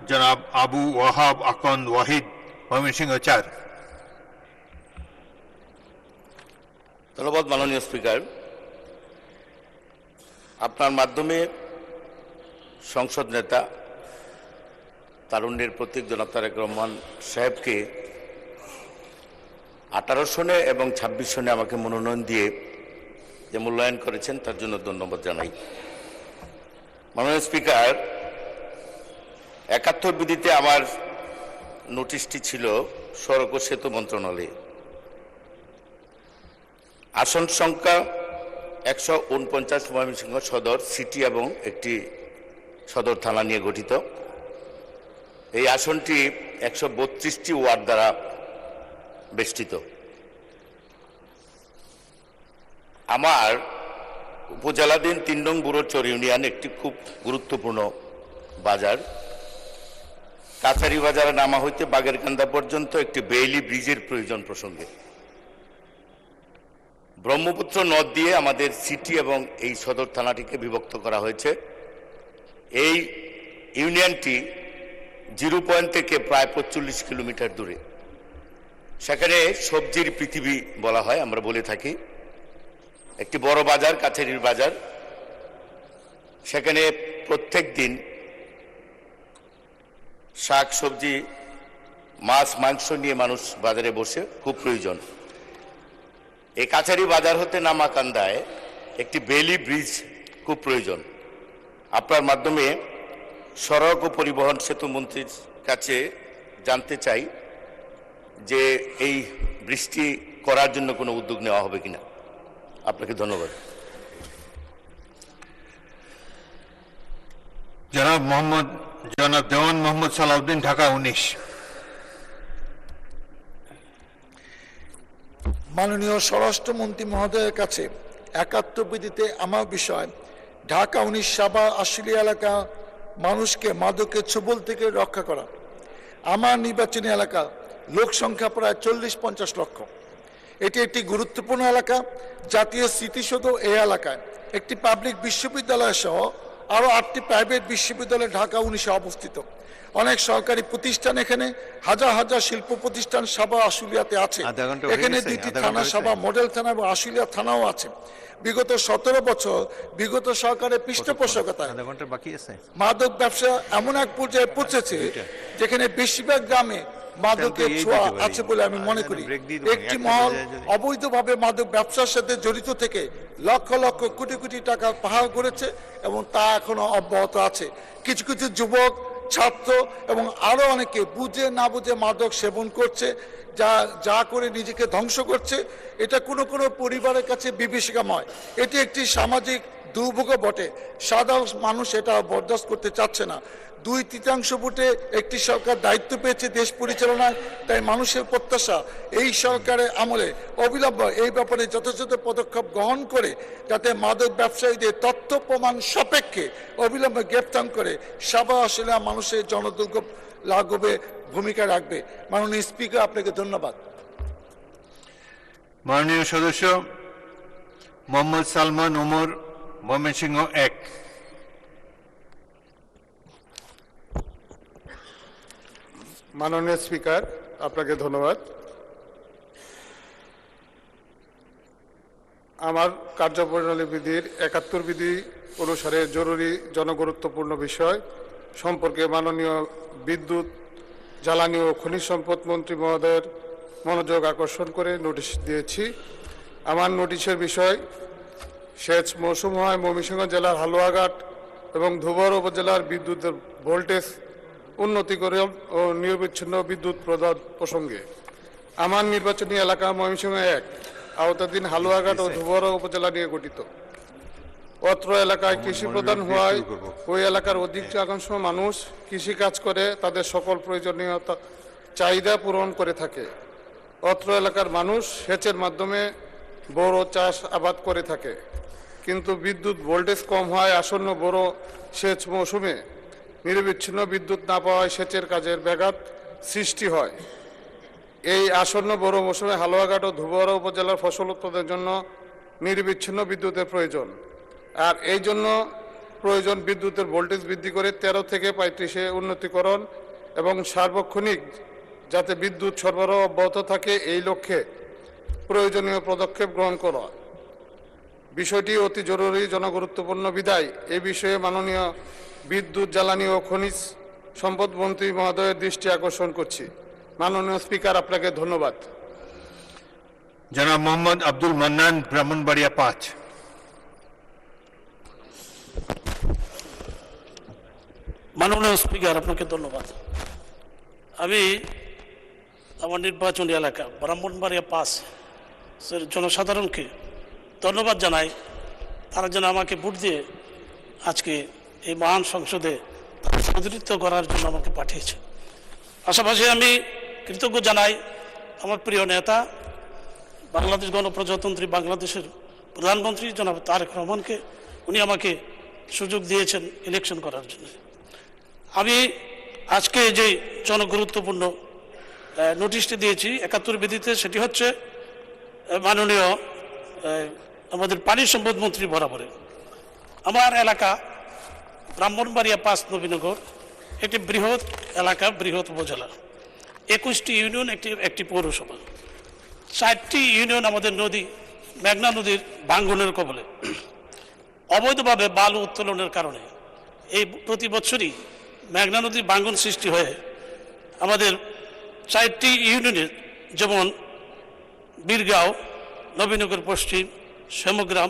জনাব আবু ওয়াহাব আকন্দ ওয়াহিদ, ময়মনসিংহ 4। ধন্যবাদ মাননীয় স্পিকার। আপনার মাধ্যমে সংসদ নেতা তারুণ্যের প্রতীক জনাব তারেক রহমান সাহেবকে 18 সনে এবং 26 সনে আমাকে মনোনয়ন দিয়ে যে মূল্যায়ন করেছেন তার জন্য ধন্যবাদ জানাই। মাননীয় স্পিকার, 71 বিধিতে আমার নোটিশটি ছিল সড়ক ও সেতু মন্ত্রণালয়ে। আসন সংখ্যা 149 ময়মনসিংহ সদর সিটি এবং একটি সদর থানা নিয়ে গঠিত। এই আসনটি 132টি ওয়ার্ড দ্বারা বেষ্টিত। আমার উপজেলাধীন 3 নং বুড়োচর ইউনিয়ন একটি খুব গুরুত্বপূর্ণ বাজার। কাছারি বাজারে নামা হইতে বাগেরকান্দা পর্যন্ত একটি বেইলি ব্রিজের প্রয়োজন প্রসঙ্গে ব্রহ্মপুত্র নদ দিয়ে আমাদের সিটি এবং এই সদর থানাটিকে বিভক্ত করা হয়েছে। এই ইউনিয়নটি 0 পয়েন্ট থেকে প্রায় 45 কিলোমিটার দূরে। সেখানে সবজির পৃথিবী বলা হয়, আমরা বলে থাকি। একটি বড় বাজার, কাছারির বাজার। সেখানে প্রত্যেক দিন শাক সবজি মাছ মাংস নিয়ে মানুষ বাজারে বসে, খুব প্রয়োজন। এই কাছারি বাজার হতে নামাকান্দায় একটি বেইলি ব্রিজ খুব প্রয়োজন। আপনার মাধ্যমে সড়ক ও পরিবহন সেতু মন্ত্রীর কাছে জানতে চাই যে এই ব্রিজটি করার জন্য কোনো উদ্যোগ নেওয়া হবে কিনা। আপনাকে ধন্যবাদ। জনাব দেওয়ান মোহাম্মদ সালাউদ্দিন, ঢাকা 19। মাননীয় স্বরাষ্ট্রমন্ত্রী মহোদয়ের কাছে 71 বিধিতে আমার বিষয় ঢাকা 19 সাবা আশুলিয়া এলাকা মানুষকে মাদকের ছোবল থেকে রক্ষা করা। আমার নির্বাচনী এলাকা লোক সংখ্যা প্রায় 40-50 লক্ষ। এটি একটি গুরুত্বপূর্ণ এলাকা। জাতীয় স্মৃতিসৌধ এই এলাকায় একটি পাবলিক বিশ্ববিদ্যালয় সহ আরও 8টি প্রাইভেট বিশ্ববিদ্যালয় ঢাকা 19-এ অবস্থিত। অনেক সরকারি প্রতিষ্ঠান এখানে, হাজার হাজার শিল্প প্রতিষ্ঠান সাবা আশুলিয়াতে আছে। এখানে 2টি থানা, সাবা মডেল থানা এবং আশুলিয়া থানাও আছে। বিগত 17 বছর বিগত সরকারের পৃষ্ঠপোষকতায় মাদক ব্যবসা এমন এক পর্যায়ে পৌঁছেছে যেখানে বেশিরভাগ গ্রামে মাদকের ছোঁয়া আছে বলে আমি মনে করি। একটি মহল অবৈধভাবে মাদক ব্যবসার সাথে জড়িত থেকে লক্ষ লক্ষ কোটি কোটি টাকা পাহাড় করেছে এবং তা এখনো অব্যাহত আছে। কিছু কিছু যুবক, ছাত্র এবং আরো অনেকে বুঝে না বুঝে মাদক সেবন করছে, যা করে নিজেকে ধ্বংস করছে। এটা কোনো কোনো পরিবারের কাছে বিভীষিকাময়। এটি একটি সামাজিক দুর্ভোগ বটে। সাধারণ মানুষ এটা বরদাস্ত করতে চাচ্ছে না। 2/3 ভোটে একটি সরকার দায়িত্ব পেয়েছে দেশ পরিচালনায়। তাই মানুষের প্রত্যাশা এই সরকারের আমলে অবিলম্বে এই ব্যাপারে যথাযথ পদক্ষেপ গ্রহণ করে যাতে মাদক ব্যবসায়ীদের তথ্য প্রমাণ সাপেক্ষে অবিলম্বে গ্রেপ্তার করে সাবা আশুলিয়া মানুষের জনদুর্ভোগ লাঘবে ভূমিকা রাখবে। মাননীয় স্পিকার, আপনাকে ধন্যবাদ। মাননীয় সদস্য মোহাম্মদ সালমান ওমর, ময়মনসিংহ 1। মাননীয় স্পিকার, আপনাকে ধন্যবাদ। আমার কার্যপ্রণালী বিধির 71 বিধি অনুসারে জরুরি জনগুরুত্বপূর্ণ বিষয় সম্পর্কে মাননীয় বিদ্যুৎ, জ্বালানি ও খনিজ সম্পদ মন্ত্রী মহোদয়ের মনোযোগ আকর্ষণ করে নোটিশ দিয়েছি। আমার নোটিশের বিষয় সেচ মৌসুম হয় ময়মনসিংহ জেলার হালুয়াঘাট এবং ধুবর উপজেলার বিদ্যুতের ভোল্টেজ উন্নতিকরণ ও নিরবিচ্ছিন্ন বিদ্যুৎ প্রদান প্রসঙ্গে। আমার নির্বাচনী এলাকা ময়মনসিংহ 1 আওতাধীন হালুয়াঘাট ও ধুবর উপজেলা নিয়ে গঠিত। অত্র এলাকায় কৃষি প্রধান হওয়ায় ওই এলাকার অধিকাংশ মানুষ কৃষি কাজ করে তাদের সকল প্রয়োজনীয় চাহিদা পূরণ করে থাকে। অত্র এলাকার মানুষ সেচের মাধ্যমে বড় চাষ আবাদ করে থাকে, কিন্তু বিদ্যুৎ ভোল্টেজ কম হয় আসন্ন বড় সেচ মৌসুমে নিরবিচ্ছিন্ন বিদ্যুৎ না পাওয়ায় সেচের কাজের ব্যাঘাত সৃষ্টি হয়। এই আসন্ন বড় মৌসুমে হালুয়াঘাট ও ধুবরা উপজেলার ফসল উৎপাদনের জন্য নিরবিচ্ছিন্ন বিদ্যুতের প্রয়োজন। আর এই জন্য প্রয়োজন বিদ্যুতের ভোল্টেজ বৃদ্ধি করে 13 থেকে 35-এ উন্নতিকরণ এবং সার্বক্ষণিক যাতে বিদ্যুৎ সরবরাহ অব্যাহত থাকে এই লক্ষ্যে প্রয়োজনীয় পদক্ষেপ গ্রহণ করা। বিষয়টি অতি জরুরি জনগুরুত্বপূর্ণ বিধায় এই বিষয়ে মাননীয় বিদ্যুৎ জ্বালানি ও খনিজ সম্পদ মন্ত্রী মহোদয়ের দৃষ্টি আকর্ষণ করছি। মাননীয় স্পিকার, আপনাকে ধন্যবাদ। জনাব মোহাম্মদ আব্দুল মান্নান, ব্রাহ্মণবাড়িয়া 5। মাননীয় স্পিকার, আপনাকে ধন্যবাদ। আমি আমার নির্বাচনী এলাকা ব্রাহ্মণবাড়িয়া 5 জনসাধারণকে ধন্যবাদ জানাই, তারা যেন আমাকে ভোট দিয়ে আজকে এই মহান সংসদে প্রতিনিধিত্ব করার জন্য আমাকে পাঠিয়েছে। পাশাপাশি আমি কৃতজ্ঞ জানাই আমার প্রিয় নেতা বাংলাদেশ গণপ্রজাতন্ত্রী বাংলাদেশের প্রধানমন্ত্রী জনাব তারেক রহমানকে। উনি আমাকে সুযোগ দিয়েছেন ইলেকশন করার জন্য। আমি আজকে যে জনগুরুত্বপূর্ণ নোটিশটি দিয়েছি 71 বিধিতে, সেটি হচ্ছে মাননীয় আমাদের পানি সম্পদ মন্ত্রী বরাবরে আমার এলাকা ব্রাহ্মণবাড়িয়া 5 নবীনগর একটি বৃহৎ এলাকা, বৃহৎ উপজেলা, 21টি ইউনিয়ন, একটি পৌরসভা, 4টি ইউনিয়ন আমাদের নদী মেঘনা নদীর ভাঙ্গনের কবলে। অবৈধভাবে বালু উত্তোলনের কারণে এই প্রতি বছরই মেঘনা নদীর ভাঙ্গন সৃষ্টি হয়ে আমাদের 4টি ইউনিয়নের যেমন বীরগাঁও, নবীনগর পশ্চিম, শ্যামগ্রাম,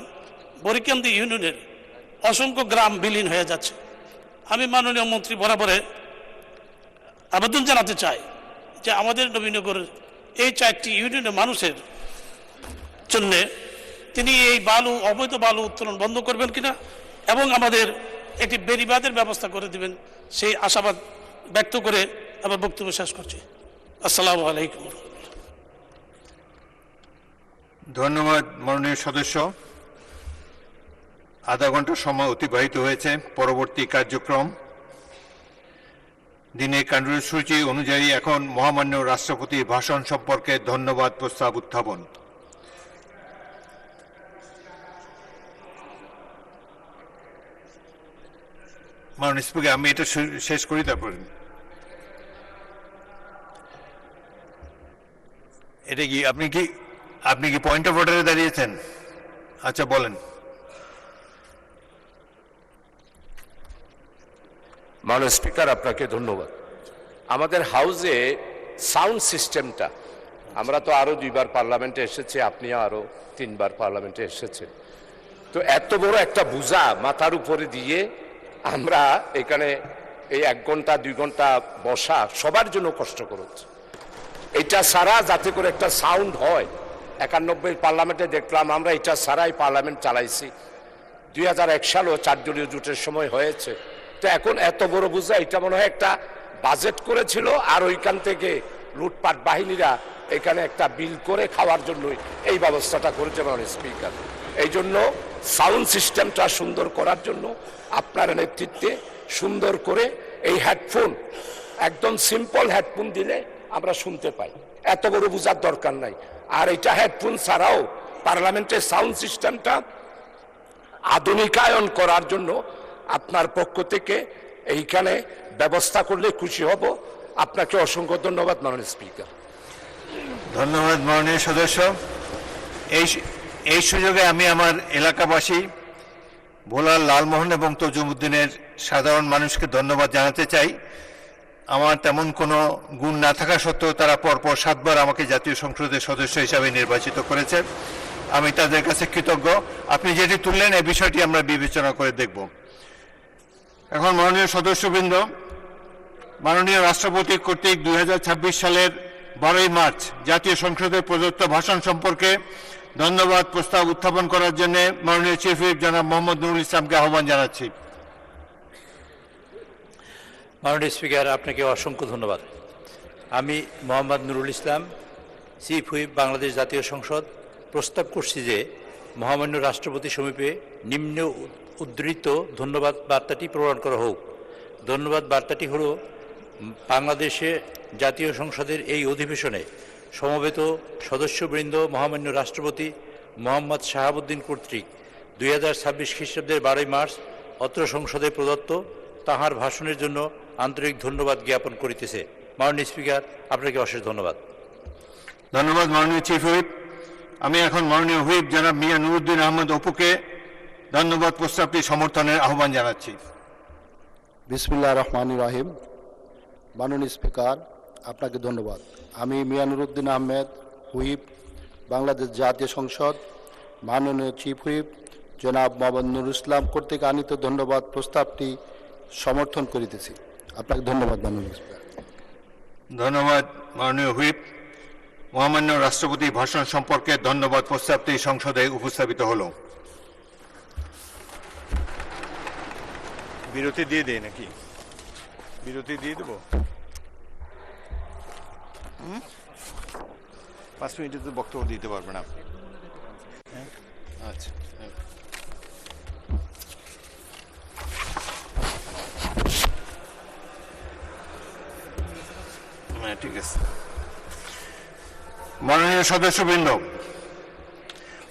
বরিকান্দি ইউনিয়নের অসংখ্য গ্রাম বিলীন হয়ে যাচ্ছে। আমি মাননীয় মন্ত্রী বরাবরে আবেদন জানাতে চাই যে আমাদের নবীনগরের এই 4টি ইউনিয়নের মানুষের জন্যে তিনি এই অবৈধ বালু উত্তোলন বন্ধ করবেন কিনা এবং আমাদের একটি বেড়িবাঁধের ব্যবস্থা করে দিবেন, সেই আশাবাদ ব্যক্ত করে আমার বক্তব্য শেষ করছি। আসসালামু আলাইকুম। ধন্যবাদ মাননীয় সদস্য। আধা ঘন্টা সময় অতিবাহিত হয়েছে। পরবর্তী কার্যক্রম দিনের কার্যসূচি অনুযায়ী এখন মহামান্য রাষ্ট্রপতির ভাষণ সম্পর্কে ধন্যবাদ প্রস্তাব উত্থাপন। মাননীয় স্পিকার, আমি এটা শেষ করি তারপর। এটা কি আপনি কি পয়েন্ট অফ অর্ডারে দাঁড়িয়েছেন? আচ্ছা, বলেন। মাননীয় স্পিকার, আপনাকে ধন্যবাদ। আমাদের হাউসে সাউন্ড সিস্টেমটা, আমরা তো আরো 2বার পার্লামেন্টে এসেছি, আপনিও আরো 3বার পার্লামেন্টে এসেছেন, তো এত বড় একটা বোঝা মাথার উপরে দিয়ে আমরা এখানে এই 1 ঘন্টা 2 ঘন্টা বসা সবার জন্য কষ্টকর হচ্ছে। এটা সারা যাতে করে একটা সাউন্ড হয়। 91 পার্লামেন্টে দেখলাম আমরা এটা সারাই পার্লামেন্ট চালাইছি। 2001 সালেও 4 দলীয় জোটের সময় হয়েছে। তো এখন এত বড় বোঝা, এটা মনে হয় একটা বাজেট করেছিল আর ওইখান থেকে লুটপাট বাহিনীরা এখানে একটা বিল করে খাওয়ার জন্যই এই ব্যবস্থাটা করেছে মাননীয় স্পিকার। এই জন্য সাউন্ড সিস্টেমটা সুন্দর করার জন্য আপনার নেতৃত্বে সুন্দর করে এই হেডফোন, একদম সিম্পল হেডফোন দিলে আমরা শুনতে পাই, এত বড় বোঝার দরকার নাই। আর এটা হেডফোন ছাড়াও পার্লামেন্টের সাউন্ড সিস্টেমটা আধুনিকায়ন করার জন্য আপনার পক্ষ থেকে এইখানে ব্যবস্থা করলে খুশি হব। আপনাকে অসংখ্য ধন্যবাদ মাননীয় স্পিকার। ধন্যবাদ মাননীয় সদস্য। এই সুযোগে আমি আমার এলাকাবাসী ভোলার লালমোহন এবং তজুমউদ্দিনের সাধারণ মানুষকে ধন্যবাদ জানাতে চাই। আমার তেমন কোনো গুণ না থাকা সত্ত্বেও তারা পরপর 7 বার আমাকে জাতীয় সংসদের সদস্য হিসাবে নির্বাচিত করেছে। আমি তাদের কাছে কৃতজ্ঞ। আপনি যেটি তুললেন এই বিষয়টি আমরা বিবেচনা করে দেখব। এখন মাননীয় সদস্যবৃন্দ, মাননীয় রাষ্ট্রপতি কর্তৃক 2026 সালের 12ই মার্চ জাতীয় সংসদে প্রদত্ত ভাষণ সম্পর্কে ধন্যবাদ প্রস্তাব উত্থাপন করার জন্য মাননীয় চিফ হুইপ জনাব মোহাম্মদ নুরুল ইসলামকে আহ্বান জানাচ্ছি। মাননীয় স্পিকার, আপনাকে অসংখ্য ধন্যবাদ। আমি মোহাম্মদ নুরুল ইসলাম, চিফ হুইপ বাংলাদেশ জাতীয় সংসদ, প্রস্তাব করছি যে মহামান্য রাষ্ট্রপতি সমীপে নিম্ন উদ্ধৃত ধন্যবাদ বার্তাটি প্রদান করা হোক। ধন্যবাদ বার্তাটি হল বাংলাদেশে জাতীয় সংসদের এই অধিবেশনে সমবেত সদস্যবৃন্দ মহামান্য রাষ্ট্রপতি মোহাম্মদ শাহাবুদ্দিন কর্তৃক 2026 খ্রিস্টাব্দের 12 মার্চ অত্র সংসদে প্রদত্ত তাহার ভাষণের জন্য আন্তরিক ধন্যবাদ জ্ঞাপন করিতেছে। মাননীয় স্পিকার, আপনাকে অশেষ ধন্যবাদ। ধন্যবাদ মাননীয় চিফ হুইপ। আমি এখন মাননীয় হুইপ জনাব মিয়া নুরুদ্দিন আহমদ অপুকে ধন্যবাদ প্রস্তাবটি সমর্থনের আহ্বান জানাচ্ছি। বিসমিল্লাহির রহমানির রহিম। মাননীয় স্পিকার, আপনাকে ধন্যবাদ। আমি মিয়া নুরুদ্দিন আহমেদ হুইপ, বাংলাদেশ জাতীয় সংসদ, মাননীয় চিফ হুইপ জনাব মোহাম্মদ নুরুল ইসলাম কর্তৃক আনীত ধন্যবাদ প্রস্তাবটি সমর্থন করিতেছি। আপনাকে ধন্যবাদ মাননীয় স্পিকার। ধন্যবাদ মাননীয় হুইপ। মহামান্য রাষ্ট্রপতি ভাষণ সম্পর্কে ধন্যবাদ প্রস্তাবটি সংসদে উপস্থাপিত হলো। বিরতি দিয়ে দেয় নাকি? বিরতি দিয়ে দেবো? 5 মিনিটে তো বক্তব্য দিতে পারবেন আপনি। আচ্ছা, হ্যাঁ ঠিক আছে। মাননীয় সদস্যবৃন্দ,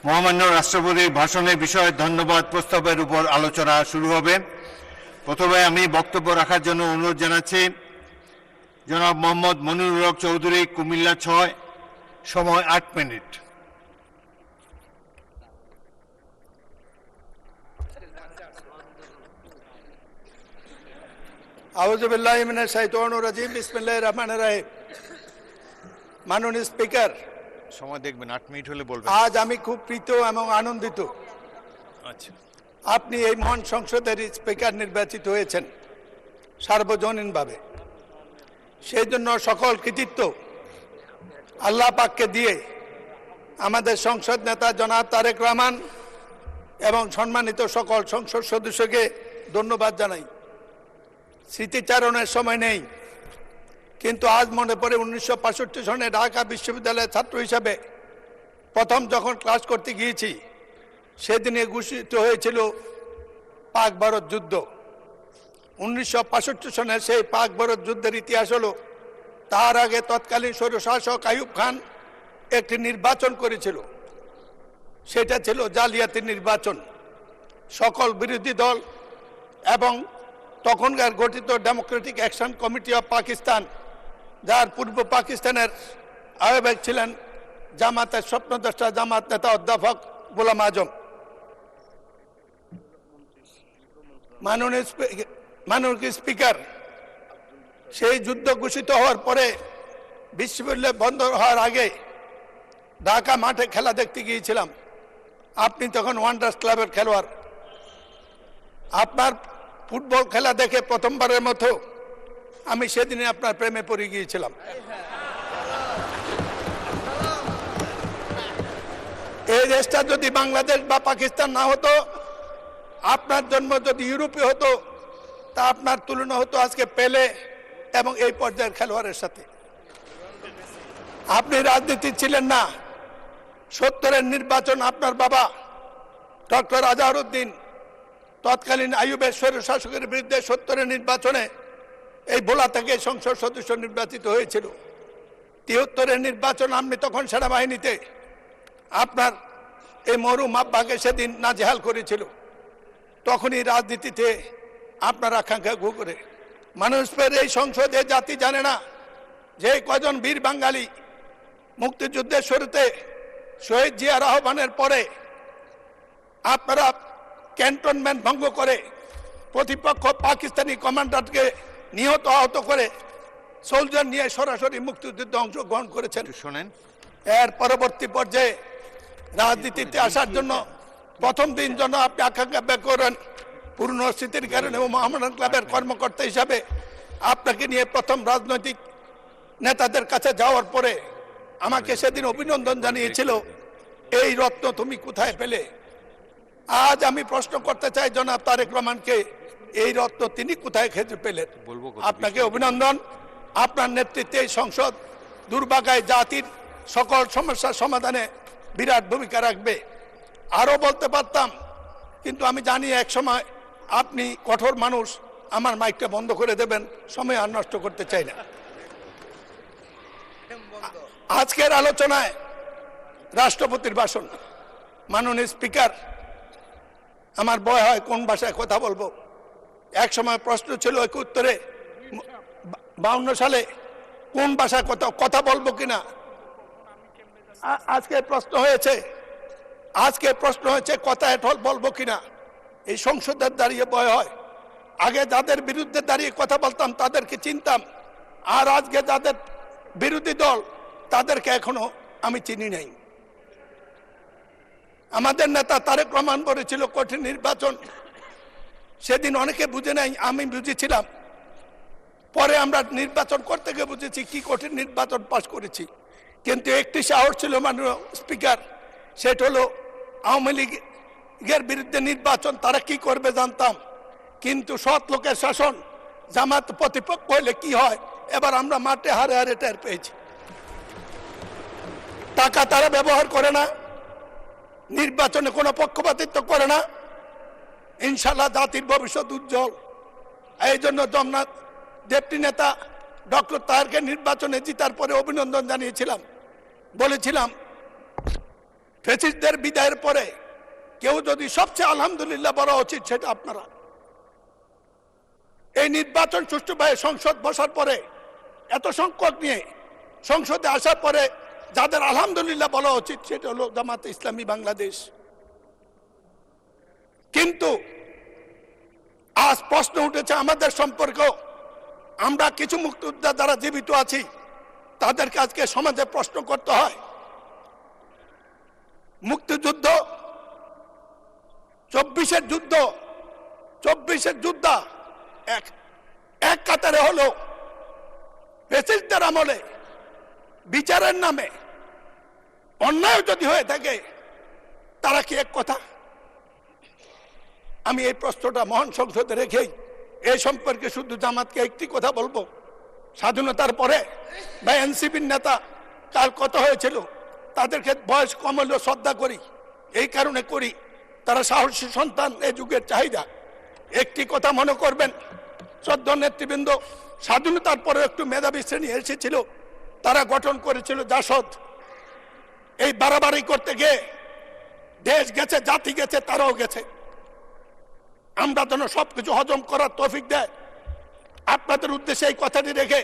মহামান্য রাষ্ট্রপতির ভাষণের বিষয়ে ধন্যবাদ প্রস্তাবের উপর আলোচনা শুরু হবে। প্রথমে আমি বক্তব্য রাখার জন্য অনুরোধ জানাচ্ছি জনাব মোহাম্মদ মনিরুল হক চৌধুরী, কুমিল্লা 6, সময় 8 মিনিট। আউযু বিল্লাহি মিনাশ শাইতানির রাজিম। বিসমিল্লাহির রহমানির রহিম। মাননীয় স্পিকার, সময় দেখবেন, 8 মিনিট হলে বলবেন। আজ আমি খুব প্রীত এবং আনন্দিত। আচ্ছা, আপনি এই মহান সংসদের স্পিকার নির্বাচিত হয়েছেন সার্বজনীনভাবে। সেই জন্য সকল কৃতিত্ব আল্লাহ পাককে দিয়ে আমাদের সংসদ নেতা জনাব তারেক রহমান এবং সম্মানিত সকল সংসদ সদস্যকে ধন্যবাদ জানাই। স্মৃতিচারণের সময় নেই, কিন্তু আজ মনে পড়ে 1965 সনে ঢাকা বিশ্ববিদ্যালয়ের ছাত্র হিসাবে প্রথম যখন ক্লাস করতে গিয়েছি, সেদিনে ঘোষিত হয়েছিল পাক ভারত যুদ্ধ। 1965 সনের সেই পাক ভারত যুদ্ধের ইতিহাস হলো, তার আগে তৎকালীন স্বৈরশাসক আইয়ুব খান একটি নির্বাচন করেছিল। সেটা ছিল জালিয়াতি নির্বাচন। সকল বিরোধী দল এবং তখনকার গঠিত Democratic action committee of Pakistan, যার পূর্ব পাকিস্তানের আহ্বায়ক ছিলেন জামাতের স্বপ্নদ্রষ্টা জামাত নেতা অধ্যাপক গোলাম আজম। মাননীয় স্পিকার, সেই যুদ্ধ ঘোষিত হওয়ার পরে বিশ্ববিদ্যালয় বন্ধ হওয়ার আগে ঢাকা মাঠে খেলা দেখতে গিয়েছিলাম। আপনি তখন ওয়ান্ডার্স ক্লাবের খেলোয়াড়। আপনার ফুটবল খেলা দেখে প্রথমবারের মতো আমি সেদিনে আপনার প্রেমে পড়ে গিয়েছিলাম। এই দেশটা যদি বাংলাদেশ বা পাকিস্তান না হতো, আপনার জন্ম যদি ইউরোপে হতো, তা আপনার তুলনা হতো আজকে পেলে এবং এই পর্যায়ের খেলোয়াড়ের সাথে। আপনি রাজনীতি ছিলেন না। 70-এর নির্বাচন আপনার বাবা ডক্টর আজহারউদ্দিন তৎকালীন আইয়ুবের স্বৈরশাসকের বিরুদ্ধে 70-এর নির্বাচনে এই ভোলা থেকে সংসদ সদস্য নির্বাচিত হয়েছিল। 73-এর নির্বাচন আপনি তখন সেনাবাহিনীতে আপনার এই মরহুম আব্বাকে সেদিন নাজেহাল করেছিল। তখনই রাজনীতিতে আপনার আকাঙ্ক্ষা ঘু করে মানুষের এই সংসদে জাতি জানে না যে কজন বীর বাঙালি মুক্তিযুদ্ধের শুরুতে শহীদ জিয়ার আহ্বানের পরে আপনারা ক্যান্টনমেন্ট ভঙ্গ করে প্রতিপক্ষ পাকিস্তানি কমান্ডারকে নিহত আহত করে সোলজার নিয়ে সরাসরি মুক্তিযুদ্ধে অংশগ্রহণ করেছেন। শোনেন, এর পরবর্তী পর্যায়ে রাজনীতিতে আসার জন্য প্রথম দিন জন্য আপনি আকাঙ্ক্ষা ব্যক্ত করেন। পূর্ণ স্মৃতির কারণে ও মহামেডান ক্লাবের কর্মকর্তা হিসাবে আপনাকে নিয়ে প্রথম রাজনৈতিক নেতাদের কাছে যাওয়ার পরে আমাকে সেদিন অভিনন্দন জানিয়েছিল, এই রত্ন তুমি কোথায় পেলে? আজ আমি প্রশ্ন করতে চাই জনাব তারেক রহমানকে, এই রত্ন তিনি কোথায় খেতে পেলেন? আপনাকে অভিনন্দন। আপনার নেতৃত্বে এই সংসদ দুর্ভাগায় জাতির সকল সমস্যার সমাধানে বিরাট ভূমিকা রাখবে। আরও বলতে পারতাম, কিন্তু আমি জানি এক সময় আপনি কঠোর মানুষ, আমার মাইকটা বন্ধ করে দেবেন, সময় আর নষ্ট করতে চাই না। আজকের আলোচনায় রাষ্ট্রপতির ভাষণ। মাননীয় স্পিকার, আমার ভয় হয় কোন ভাষায় কথা বলবো। এক সময় প্রশ্ন ছিল 71-এ 52 সালে কোন ভাষায় কথা বলবো কিনা। আজকে প্রশ্ন হয়েছে কথা এঠল বলবো কিনা। এই সংসদে দাঁড়িয়ে ভয় হয়। আগে যাদের বিরুদ্ধে দাঁড়িয়ে কথা বলতাম তাদেরকে চিনতাম, আর আজকে যাদের বিরোধী দল তাদেরকে এখনো আমি চিনি নাই। আমাদের নেতা তারেক রহমান বলেছিল কঠিন নির্বাচন, সেদিন অনেকে বুঝে নাই, আমি বুঝেছিলাম। পরে আমরা নির্বাচন করতে গিয়ে বুঝেছি কি কঠিন নির্বাচন পাশ করেছি। কিন্তু একটি সাহস ছিল মাননীয় স্পিকার, সেটা হলো আওয়ামী লীগের বিরুদ্ধে নির্বাচন তারা কি করবে জানতাম, কিন্তু সৎ লোকের শাসন, জামাত প্রতিপক্ষ হলে কি হয় এবার আমরা মাঠে হারে হারে টের পেয়েছি। টাকা তারা ব্যবহার করে না, নির্বাচনে কোনো পক্ষপাতিত্ব করে না। ইনশাল্লাহ জাতির ভবিষ্যৎ উজ্জ্বল। এই জন্য জগন্নাথ ডেপুটি নেতা ডক্টর তাহেরকে নির্বাচনে জিতার পরে অভিনন্দন জানিয়েছিলাম। বলেছিলাম ফ্যাসিস্টদের বিদায়ের পরে কেউ যদি সবচেয়ে আলহামদুলিল্লাহ বলা উচিত সেটা আপনারা। এই নির্বাচন সুষ্ঠুভাবে সংসদ বসার পরে এত সংখ্যক নিয়ে সংসদে আসার পরে যাদের আলহামদুলিল্লাহ বলা উচিত সেটা হলো জামাতে ইসলামী বাংলাদেশ। কিন্তু আজ প্রশ্ন উঠেছে আমাদের সম্পর্ক। আমরা কিছু মুক্তিযোদ্ধা যারা জীবিত আছি তাদেরকে আজকে সমাজে প্রশ্ন করতে হয়। মুক্তিযুদ্ধ 24-এর যোদ্ধা এক কাতারে হলো ফ্যাসিস্টদের আমলে বিচারের নামে অন্যায় যদি হয়ে থাকে তারা কি এক কথা? আমি এই প্রশ্নটা মহান সংসদে রেখেই এই সম্পর্কে শুধু জামাতকে একটি কথা বলবো। স্বাধীনতার পরে বা এনসিপির নেতা কাল কথা হয়েছিল, তাদেরকে বয়স কম হলেও শ্রদ্ধা করি, এই কারণে করি তারা সাহসী সন্তান, এই যুগের চাহিদা। একটি কথা মনে করবেন, শ্রদ্ধা নেতৃবৃন্দ, স্বাধীনতার পরে একটু মেধাবী শ্রেণী এসেছিল, তারা গঠন করেছিল জাসদ। এই বাড়াবাড়ি করতে গিয়ে দেশ গেছে, জাতি গেছে, তারাও গেছে। আমরা যেন সবকিছু হজম করার তৌফিক দেয়। আপনাদের উদ্দেশ্যে এই কথাটি রেখে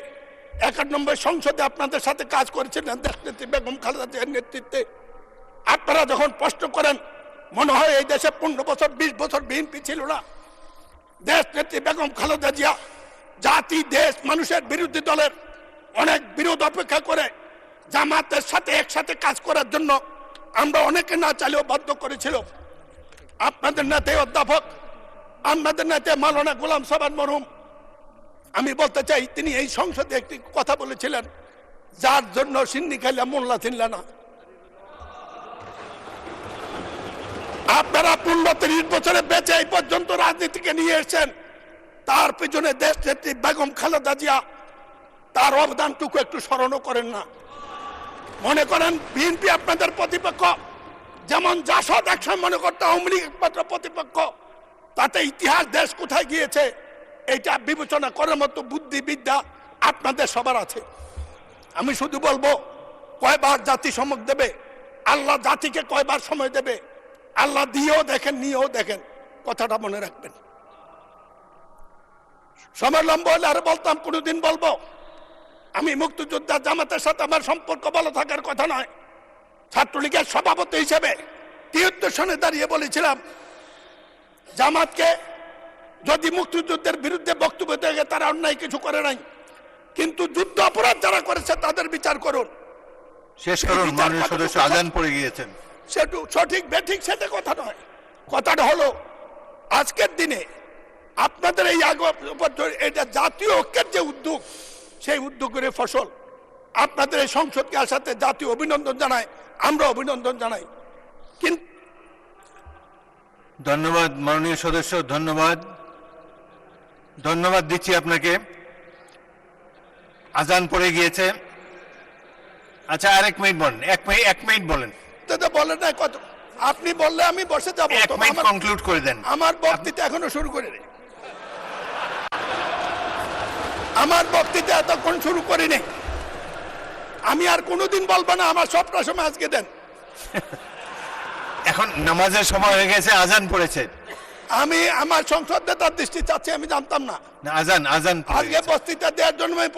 91 সংসদে আপনাদের সাথে কাজ করেছিলেন দেশনেত্রী বেগম খালেদা জিয়ার নেতৃত্বে। আপনারা যখন প্রশ্ন করেন মনে হয় এই দেশে 15 বছর 20 বছর বিএনপি ছিল না। দেশনেত্রী বেগম খালেদা জিয়া জাতি, দেশ, মানুষের বিরোধী দলের অনেক বিরোধ অপেক্ষা করে জামাতের সাথে একসাথে কাজ করার জন্য আমরা অনেকে না চাইলেও বাধ্য করেছিল। আপনাদের নেতা অধ্যাপক, আপনাদের নেতা মাওলানা গোলাম সাবান মরহুম, আমি বলতে চাই তিনি এই সংসদে একটি কথা বলেছিলেন, যার জন্য সিন্নি খাইলা মোল্লা চিনলা না। আপনারা 15-30 বছরে বেঁচে এই পর্যন্ত রাজনীতিকে নিয়ে এসেছেন, তার পিছনে দেশ নেত্রী বেগম খালেদা জিয়া তার অবদানটুকু একটু স্মরণও করেন না। মনে করেন বিএনপি আপনাদের প্রতিপক্ষ, যেমন জাসদ একসময় মনে করতে আওয়ামী লীগ একমাত্র প্রতিপক্ষ, তাতে ইতিহাস দেশ কোথায় গিয়েছে এটা বিবেচনা করার মতো বুদ্ধি বিদ্যা আপনাদের সবার আছে। আমি শুধু বলবো, কয়বার জাতি সমক দেবে, আল্লাহ জাতিকে কয়বার সময় দেবে, আল্লাহ দিয়েও দেখেন, নিয়েও দেখেন, কথাটা মনে রাখবেন। সময় লম্বা হলে আরো বলতাম, কোনোদিন বলবো। আমি মুক্তিযোদ্ধা, জামাতের সাথে আমার সম্পর্ক ভালো থাকার কথা নয়। ছাত্রলীগের সভাপতি হিসেবে 73 সনে দাঁড়িয়ে বলেছিলাম, জামাতকে যদি মুক্তিযুদ্ধের বিরুদ্ধে বক্তব্য দেয় তারা অন্যায় কিছু করে নাই, কিন্তু যুদ্ধ অপরাধ যারা করেছে তাদের বিচার করুন। শেষ করুন, মাননীয় সদস্য, আজান পড়ে গিয়েছেন। সেটু সঠিক বেঠিক সেটা কথা নয়। কথাটা হলো আজকের দিনে আপনাদের এই এটা জাতীয় ঐক্যের যে উদ্যোগ, সেই উদ্যোগের ফসল। আপনাদের এই সংসদকে আসাতে জাতীয় অভিনন্দন জানায়, আমরা অভিনন্দন জানাই। কিন্তু ধন্যবাদ মাননীয় সদস্য, ধন্যবাদ দিচ্ছি আপনাকে। আজান পড়ে গিয়েছে। আচ্ছা, আর 1 মিনিট বলেন, 1 মিনিট বলেন। বলেন না কত, আপনি বললে আমি বসে যাবো। 1 মিনিট কনক্লুড করে দেন। আমার বক্তৃতা এখনো শুরু করিনি, আমার বক্তৃতা এতক্ষণ শুরু করিনি। আমি আর কোনোদিন বলবো না, আমার সবটা সময় আজকে দেন। এখন নামাজের সময় হয়ে গেছে, আজান পড়েছে। আমি আমার সংসদ নেতার দৃষ্টি চাচ্ছি, আমি জানতাম না আজান আজান আজকে বক্তৃতা দেওয়ার জন্য আমি